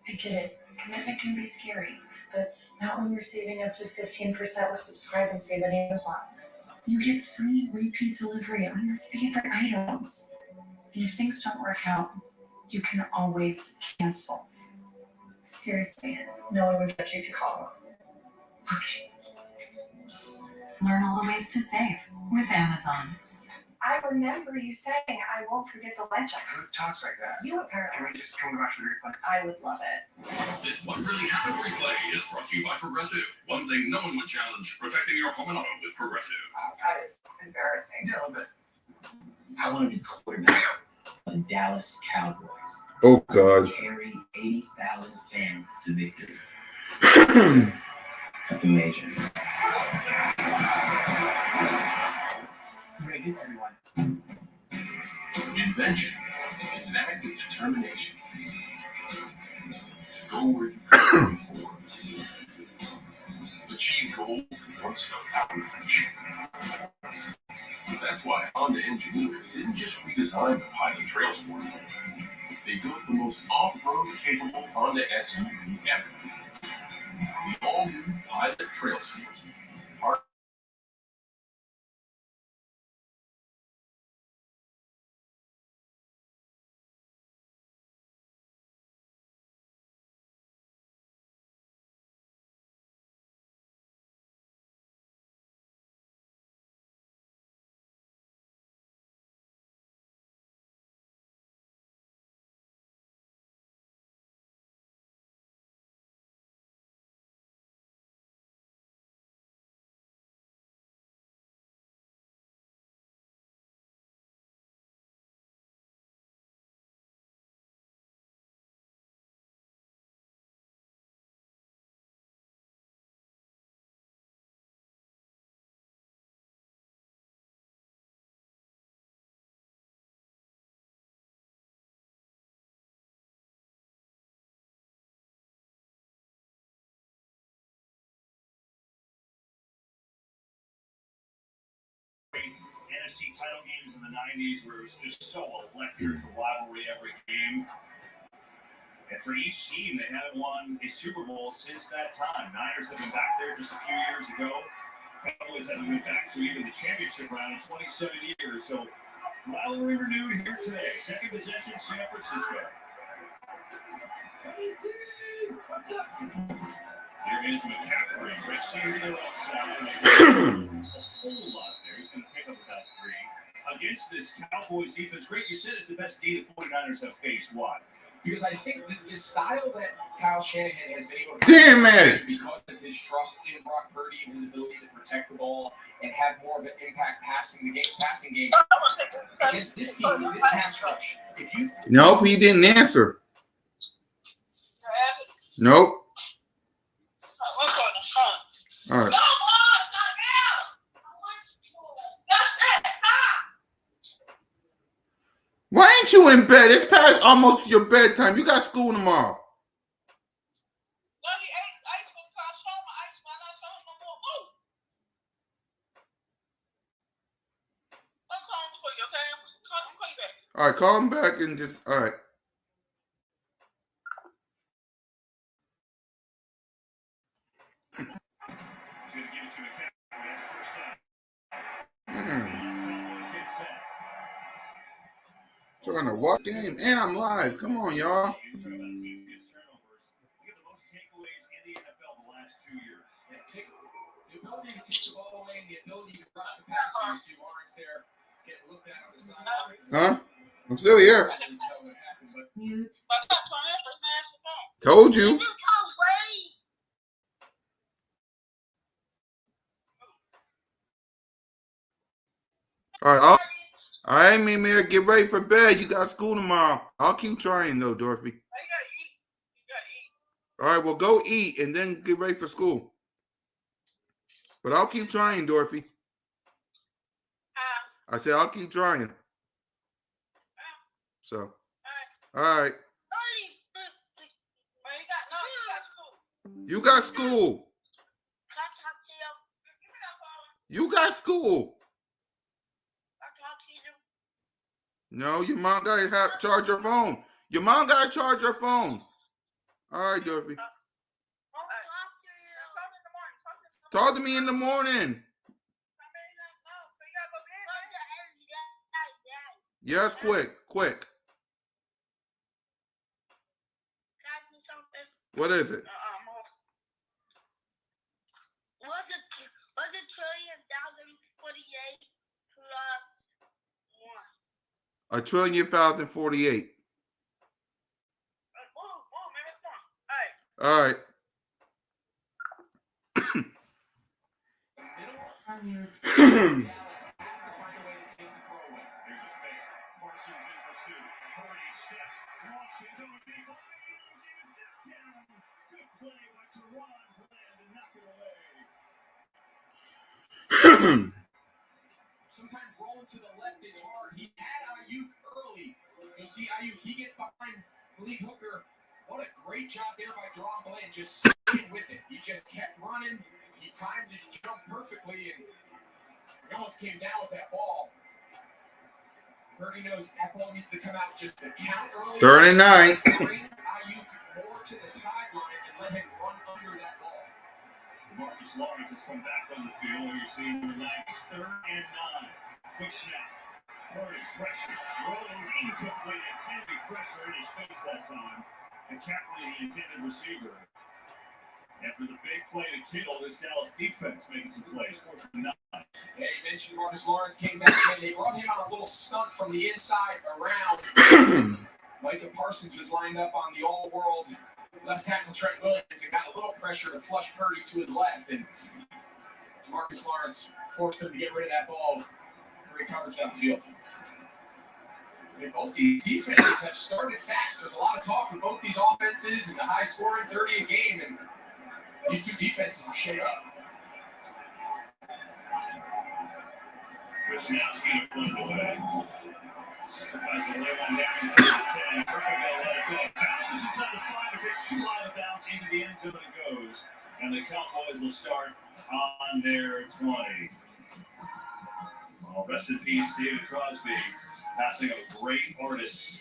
I get it. Commitment can be scary, but not when you're saving up to 15% with Subscribe and Save at Amazon. You get free repeat delivery on your favorite items. And if things don't work out, you can always cancel. Seriously, no one would judge you if you call them. Okay.
Learn all the ways to save with Amazon.
I remember you saying I won't forget the legends.
Who talks like that?
You apparently.
Can we just come watch the replay?
I would love it.
This What Really Happened replay is brought to you by Progressive. One thing no one would challenge, protecting your home and auto with Progressive.
Oh, that is embarrassing.
Yeah, a little bit.
I want to be quarterback of the Dallas Cowboys.
Oh, God.
Carry 80,000 fans to victory. Something major.
Very good, everyone.
Invention is an act of determination to go where you couldn't before. Achieve goals that once felt out of reach. That's why Honda engineers didn't just redesign the Pilot Trail Sport. They built the most off-road capable Honda SUV ever. The all-new Pilot Trail Sport.
NFC title games in the 90s where it was just so electric, the rivalry every game. And for each team, they haven't won a Super Bowl since that time. Niners have been back there just a few years ago. Cowboys haven't been back to even the championship round in 27 years. So rivalry renewed here today. Second possession, San Francisco. Here is McCaffrey. Rich Seario outside. A whole lot there. He's going to pick up about 3. Against this Cowboys defense, great, you said it's the best D the 49ers have faced. Why?
Because I think the style that Kyle Shanahan has been able to
Damn it!
because of his trust in Brock Purdy and his ability to protect the ball and have more of an impact passing game against this team with this pass rush. If you
Nope, he didn't answer. Nope. All right. Why ain't you in bed? It's past almost your bedtime. You got school tomorrow. All right, call him back and just, all right. Trying to walk in, and I'm live. Come on, y'all.
The ability to take the ball away and the ability to rush the passer. You see Lawrence there getting looked at on the sideline.
Huh? I'm still here. Told you. All right, all right, Mimir, get ready for bed. You got school tomorrow. I'll keep trying, though, Dorothy. All right, well, go eat and then get ready for school. But I'll keep trying, Dorothy. I said I'll keep trying. So, all right. You got school. You got school. No, your mom got to charge her phone. Your mom got to charge her phone. All right, Dorothy. Talk to me in the morning. Yes, quick. What is it?
Was it trillion 1,048 plus 1?
A trillion 1,048. All right.
Sometimes rolling to the left is hard. He had Ayuk early. You'll see Ayuk. He gets behind Malik Hooker. What a great job there by Deron Bland, just sticking with it. He just kept running. He timed his jump perfectly, and he almost came down with that ball. Purdy knows that ball needs to come out just to count early.
39.
Bring Ayuk more to the sideline and let him run under that ball.
Marcus Lawrence has come back on the field. You're seeing the 3rd and 9. Quick snap. Purdy pressure. Rolls incomplete. Heavy pressure in his face that time. And McCaffrey, the intended receiver. After the big play to Kittle, this Dallas defense making some plays. 4th and 9.
Yeah, you mentioned Marcus Lawrence came back in. They brought him on a little stunt from the inside around. Micah Parsons was lined up on the all-world left tackle Trent Williams and got a little pressure to flush Purdy to his left. And Marcus Lawrence forced him to get rid of that ball. Great coverage down the field. And both these defenses have started fast. There's a lot of talk with both these offenses and the high scoring 30 a game. And these two defenses have showed up.
Wisnowski put it away. As they lay one down inside the 10, Kirk will let it go. Bounces inside the 5, it takes 2 out of bounds into the end zone it goes. And the Cowboys will start on their 20.
Well, rest in peace, David Crosby, passing a great artist.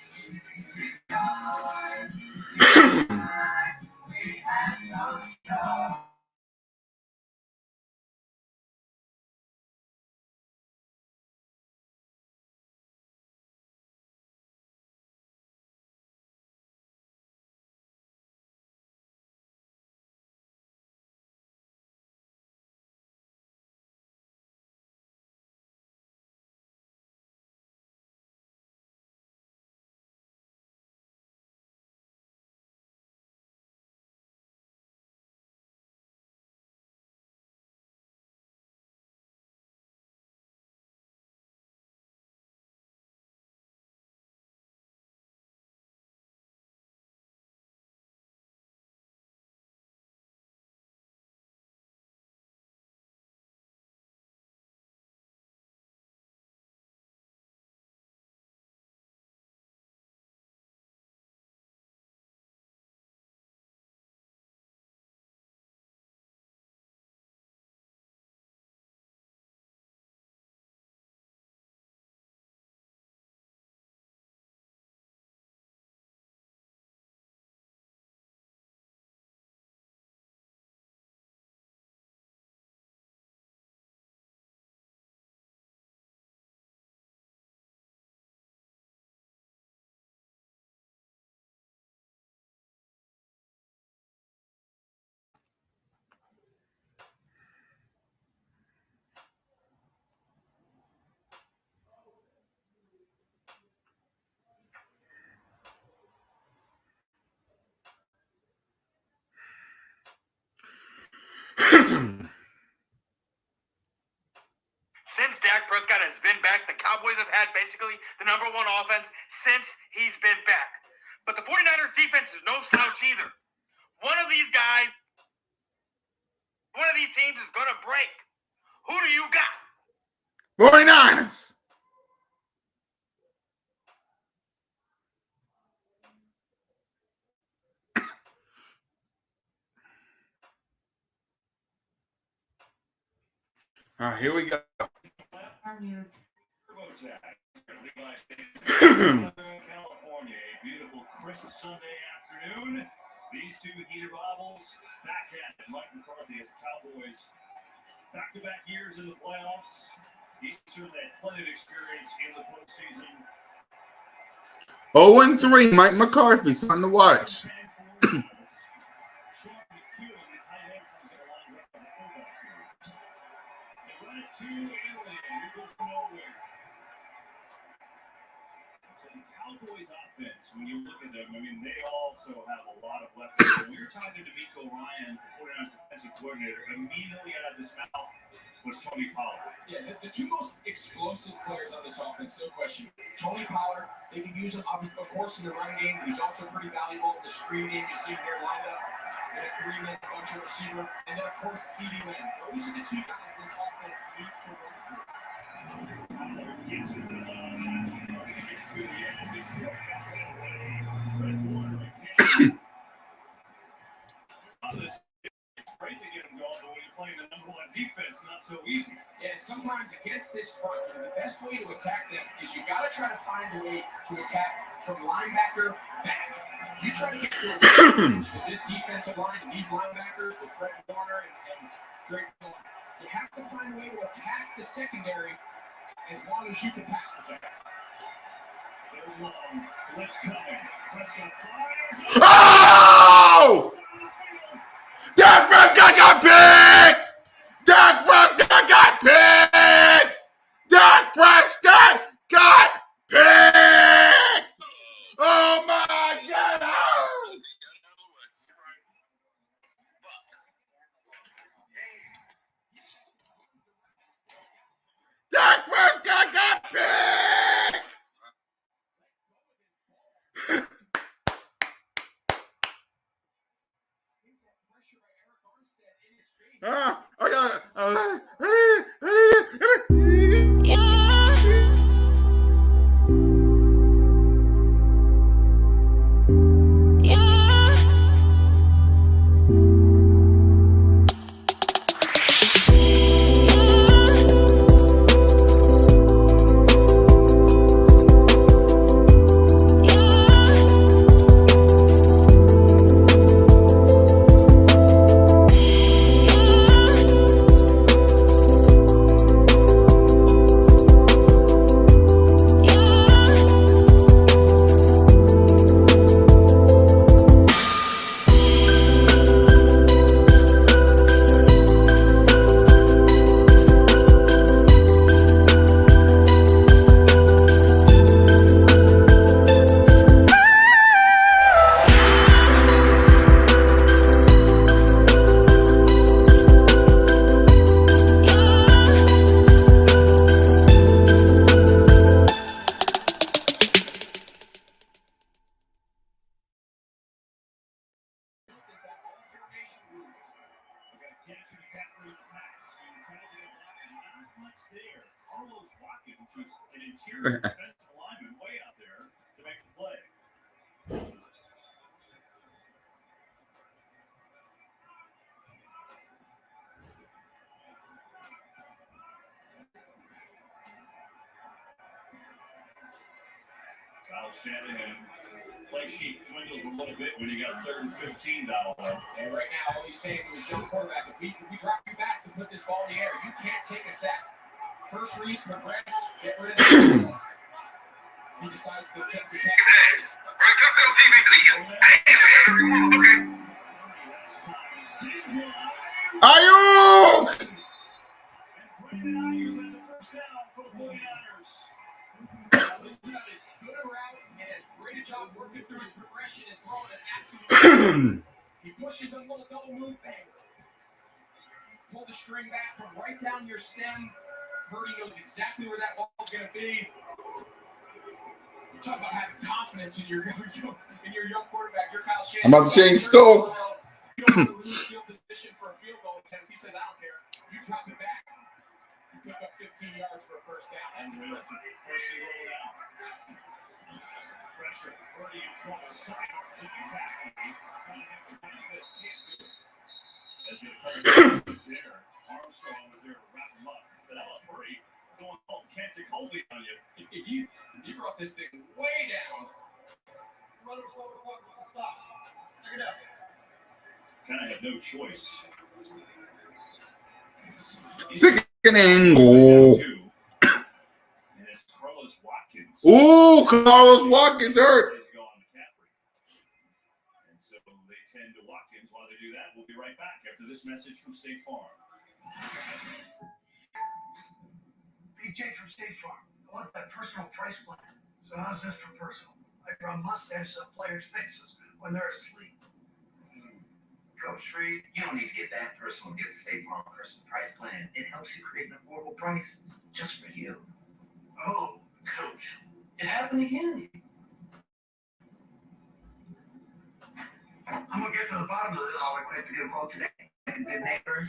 Since Dak Prescott has been back, the Cowboys have had basically the #1 offense since he's been back. But the 49ers defense is no slouch either. One of these teams is going to break. Who do you got?
49ers. All right, here we go.
California, a beautiful crisp Sunday afternoon. These two heater bobbles back at it. Mike McCarthy as the Cowboys back-to-back years in the playoffs. He's certainly had plenty of experience in the postseason.
0-3, Mike McCarthy, something to watch.
Cowboys offense, when you look at them, I mean, they also have a lot of weapons. When we were talking to D'Amico Ryan, the 49ers defensive coordinator, immediately out of his mouth was Tony Pollard.
Yeah, the two most explosive players on this offense, no question. Tony Pollard, they can use him, of course, in the run game, but he's also pretty valuable in the screen game. You see him here lined up in a three-man bunch of receiver. And then, of course, CeeDee Lamb. Those are the two guys this offense needs to run through. Pollard gets it to the end. This is it's great to get him going, but when you're playing the #1 defense, not so easy. Yeah, and sometimes against this front, the best way to attack them is you got to try to find a way to attack from linebacker back. You try to get to a range with this defensive line and these linebackers with Fred Warner and Drake Millen. You have to find a way to attack the secondary as long as you can pass protect.
Third long, blitz coming. Prescott fires.
Oh! Dak Prescott got picked! Dak Prescott got picked! Dak Prescott got picked! Oh my God! Dak Prescott got picked! Ah.
experienced defensive lineman way out there to make the play. Kyle Shanahan, play sheet dwindles a little bit when you got 3rd and 15 down left.
And right now, all he's saying to his young quarterback, if we drop you back to put this ball in the air, you can't take a sack. First read, progress, get rid of the ball. He decides to take the catch.
Ayuk!
This is as good a route and as great a job working through his progression and throwing an absolute. He pushes a little double move, bang. Pull the string back from right down your stem. Purdy knows exactly where that ball's going to be. You talk about having confidence in your young quarterback. Your Kyle Shanahan.
I'm about to change skull.
You don't have to lose field position for a field goal attempt. He says, I don't care. You drop it back. You pick up 15 yards for a first down. That's impressive.
First he rolled out. Pressure. Purdy in trouble. Sidearms in the tackle. Trying to have to punish this. Can't do it. As the opponent was there, Armstrong was there to wrap him up. But Purdy going home. Can't take hold on you.
He brought this thing way down. Stop. Check it out.
Kind of had no choice.
Second and goal.
And it's Carlos Watkins.
Ooh, Carlos Watkins hurt.
And so they tend to Watkins. While they do that, we'll be right back after this message from State Farm.
Big J from State Farm. I want that personal price plan. So how's this for personal? I draw mustaches on players' faces when they're asleep.
Coach Reed, you don't need to get that personal. Get the State Farm personal price plan. It helps you create an affordable price just for you.
Oh, Coach.
It happened again.
I'm going to get to the bottom of this.
Call it quick to get a vote today. Like a good neighbor,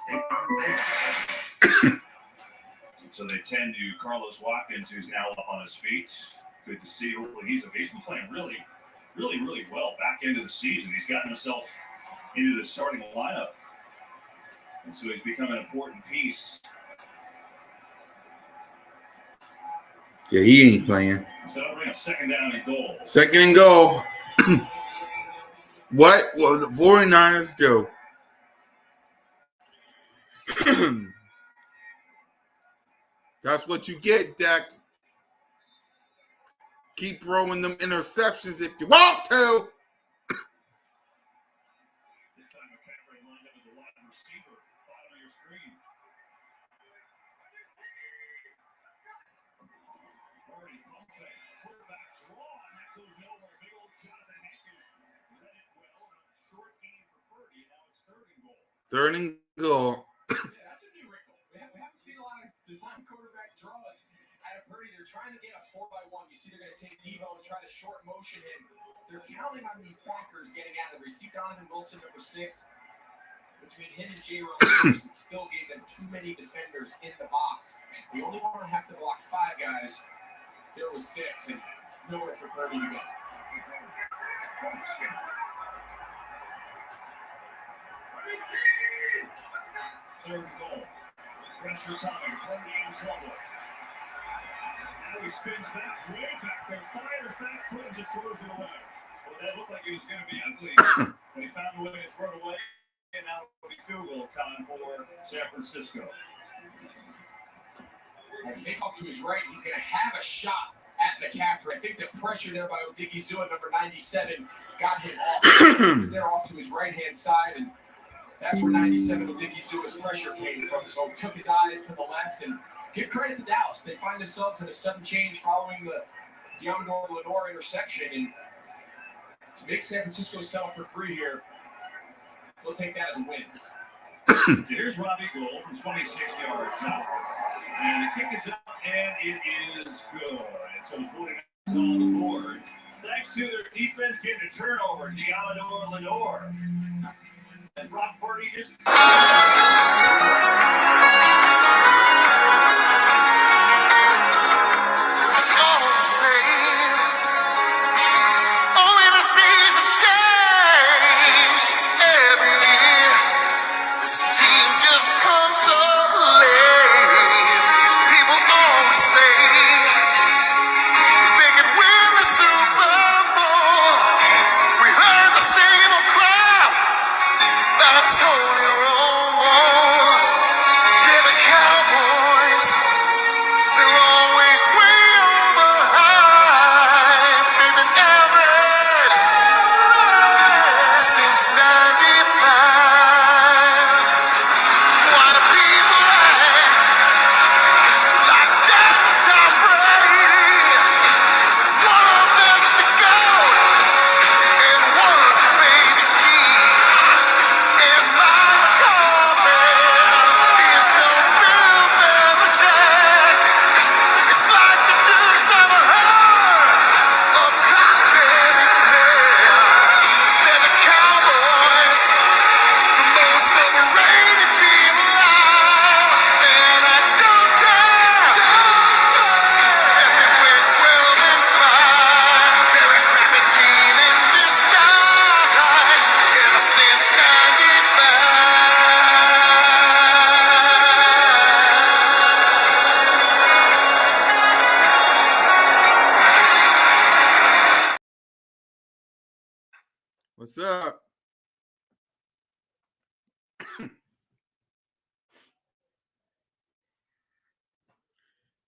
State Farm there.
So they tend to Carlos Watkins, who's now up on his feet. Good to see. Hopefully he's been playing really well back into the season. He's gotten himself into the starting lineup. And so he's become an important piece.
Yeah, he ain't playing.
So that'll bring up 2nd down and goal.
2nd and goal. What will the 49ers do? That's what you get, Dak. Keep throwing them interceptions if you want to.
This time McCaffrey lined up as a wide receiver, bottom of your screen. Already pump fake, quarterback draw, and that goes nowhere. Big old Jonathan Hankins read it well. Short game for Purdy, and now it's 3rd and goal.
3rd and goal.
Yeah, that's a new wrinkle. We haven't seen a lot of design quarterback draws out of Purdy. They're trying to get a 4x1. You see they're going to take Devo and try to short motion him. They're counting on these backers getting out of there. We see Donovan Wilson, number 6. Between him and J. Rose, it still gave them too many defenders in the box. We only want to have to block 5 guys. There was 6, and nowhere for Purdy to go.
3rd and goal. Pressure coming. Purdy in trouble. Now he spins back, way back there, fires back foot, and just throws it away. Well, that looked like it was going to be ugly, but he found a way to throw it away, and now it'll be field goal time for San Francisco.
I think off to his right, he's going to have a shot at McCaffrey. I think the pressure there by Odigizua, number 97, got him off. He was there off to his right-hand side, and that's where 97 Odighizua's pressure came from. So took his eyes to the left, and give credit to Dallas. They find themselves in a sudden change following the Diamador Lenore interception, and to make San Francisco settle for free here, we'll take that as a win.
Here's Robbie Gould from 26 yards out. And the kick is up, and it is good. And so the 49ers on the board. Thanks to their defense getting a turnover, Diamador Lenore. And Brock Purdy is...
What's up?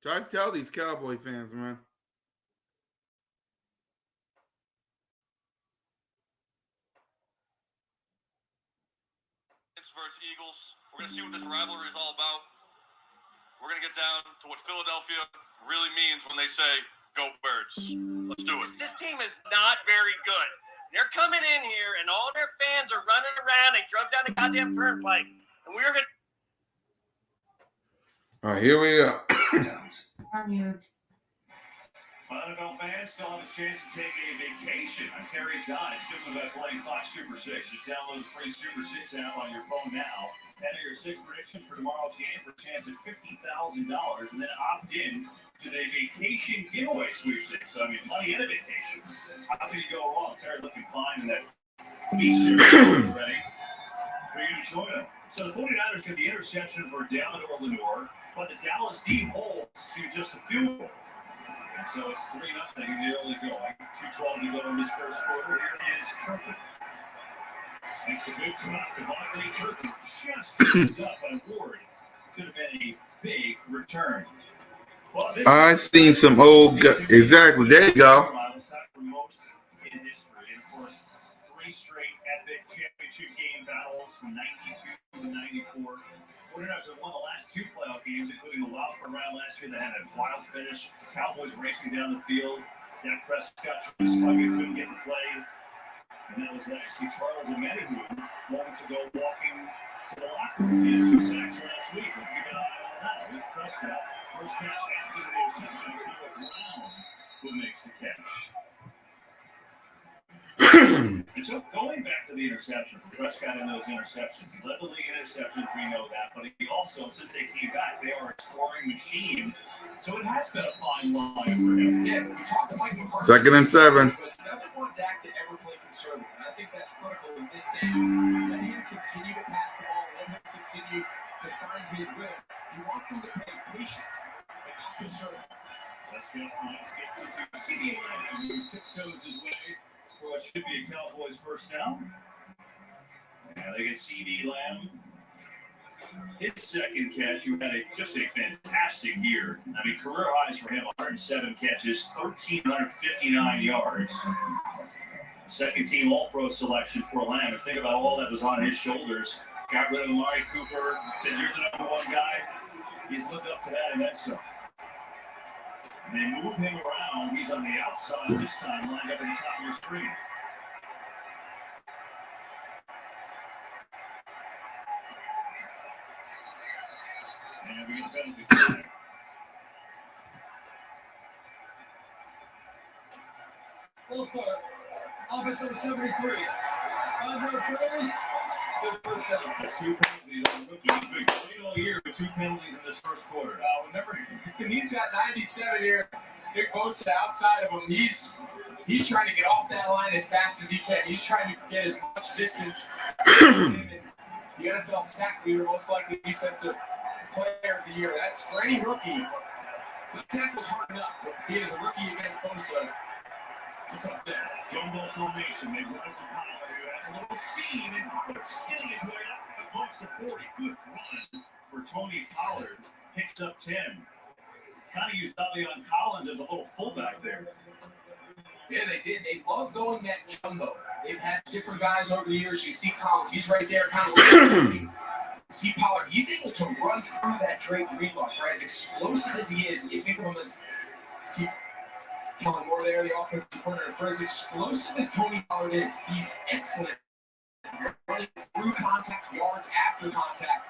Try to tell these Cowboy fans, man.
Versus Eagles. We're going to see what this rivalry is all about. We're going to get down to what Philadelphia really means when they say, go Birds. Let's do it.
This team is not very good. They're coming in here, and all their fans are running around. They drove down the goddamn turnpike, and we're going to...
All right, here we go.
NFL fans still have a chance to take a vacation on Terry's Dodge. Simply by playing Fox Super 6. Just download the free Super 6 app on your phone now. Enter your 6 predictions for tomorrow's game for a chance at $50,000, and then opt in to the vacation giveaway sweepstakes. So, I mean, money and a vacation. How can you go wrong? Terry looking fine in that B-Series already for you to join them. So the 49ers get the interception for Dallas or Lenore, but the Dallas team holds to just a field goal. And so it's 3-0, and they're only going. 2:12 to go in this first quarter. Here is Turpin. Makes a good cut. Devontae Turpin just picked up by Ward. Could have been a big return. Well,
I've seen some old exactly. There you go.
Most in history. And of course, 3 straight epic championship game battles from 92 to 94. 49ers have won the last 2 playoff games, including the wild card round last year that had a wild finish. Cowboys racing down the field. Dak Prescott couldn't get the play. And that was that. I see Charles Omenihu moments ago walking to the locker room. He had 2 sacks last week. We'll keep an eye on that. Here's Prescott. First catch after the interception. Noah Brown who makes the catch. And so going back to the interceptions, Prescott in those interceptions, he led the league in interceptions, we know that, but he also, since they came back, they are a scoring machine. So it has been a fine line for him.
Yeah, we talked to Mike McCarthy.
2nd and 7.
He doesn't want Dak to ever play conservative, and I think that's critical in this game. Let him continue to pass the ball, let him continue to find his rhythm. He wants him to play patient, but not conservative.
Let's get to CD Lamb, who tiptoes his way for what should be a Cowboys first down. And they get CD Lamb. His 2nd catch, who had just a fantastic year. I mean, career highs for him, 107 catches, 1,359 yards. 2nd team All-Pro selection for Lamb. And think about all that was on his shoulders. Got rid of Amari Cooper, said, you're the number 1 guy. He's lived up to that and then some. They move him around. He's on the outside this time, lined up at the top of your screen. And we get the penalty flag.
Full start. Offense number 73. 5-yard penalty. Good first down.
That's 2 penalties on the rookie. He's been great all year with 2 penalties in this first quarter.
Remember, he's got 97 here. Nick Bosa outside of him. He's trying to get off that line as fast as he can. He's trying to get as much distance. The NFL sack leader, most likely defensive player of the year. That's for any rookie. The tackle's hard enough, but he is a rookie against Bosa.
It's a tough day. Jumbo formation. They run to Pollard, who has a little seam, and Pollard stealing his way up across the 40. Good run for Tony Pollard. Picks up 10. Kind of used Davion Collins as a little fullback there.
Yeah, they did. They love going that jumbo. They've had different guys over the years. You see Collins, he's right there, kind of. You see Pollard, he's able to run through that Drake read block. For as explosive as he is, you think of him as, see Kellen Moore there, the offensive coordinator. For as explosive as Tony Pollard is, he's excellent running through contact, yards after contact.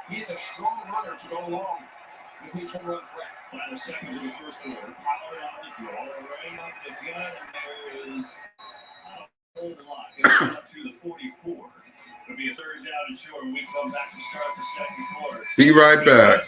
He is a strong runner to go along with his home run threat.
Final seconds of the first quarter. Pollard on the draw, right up the gut, and there is a whole lot. Getting up to the 44. It'll be a 3rd down and short when we come back to start the 2nd quarter.
Be right back.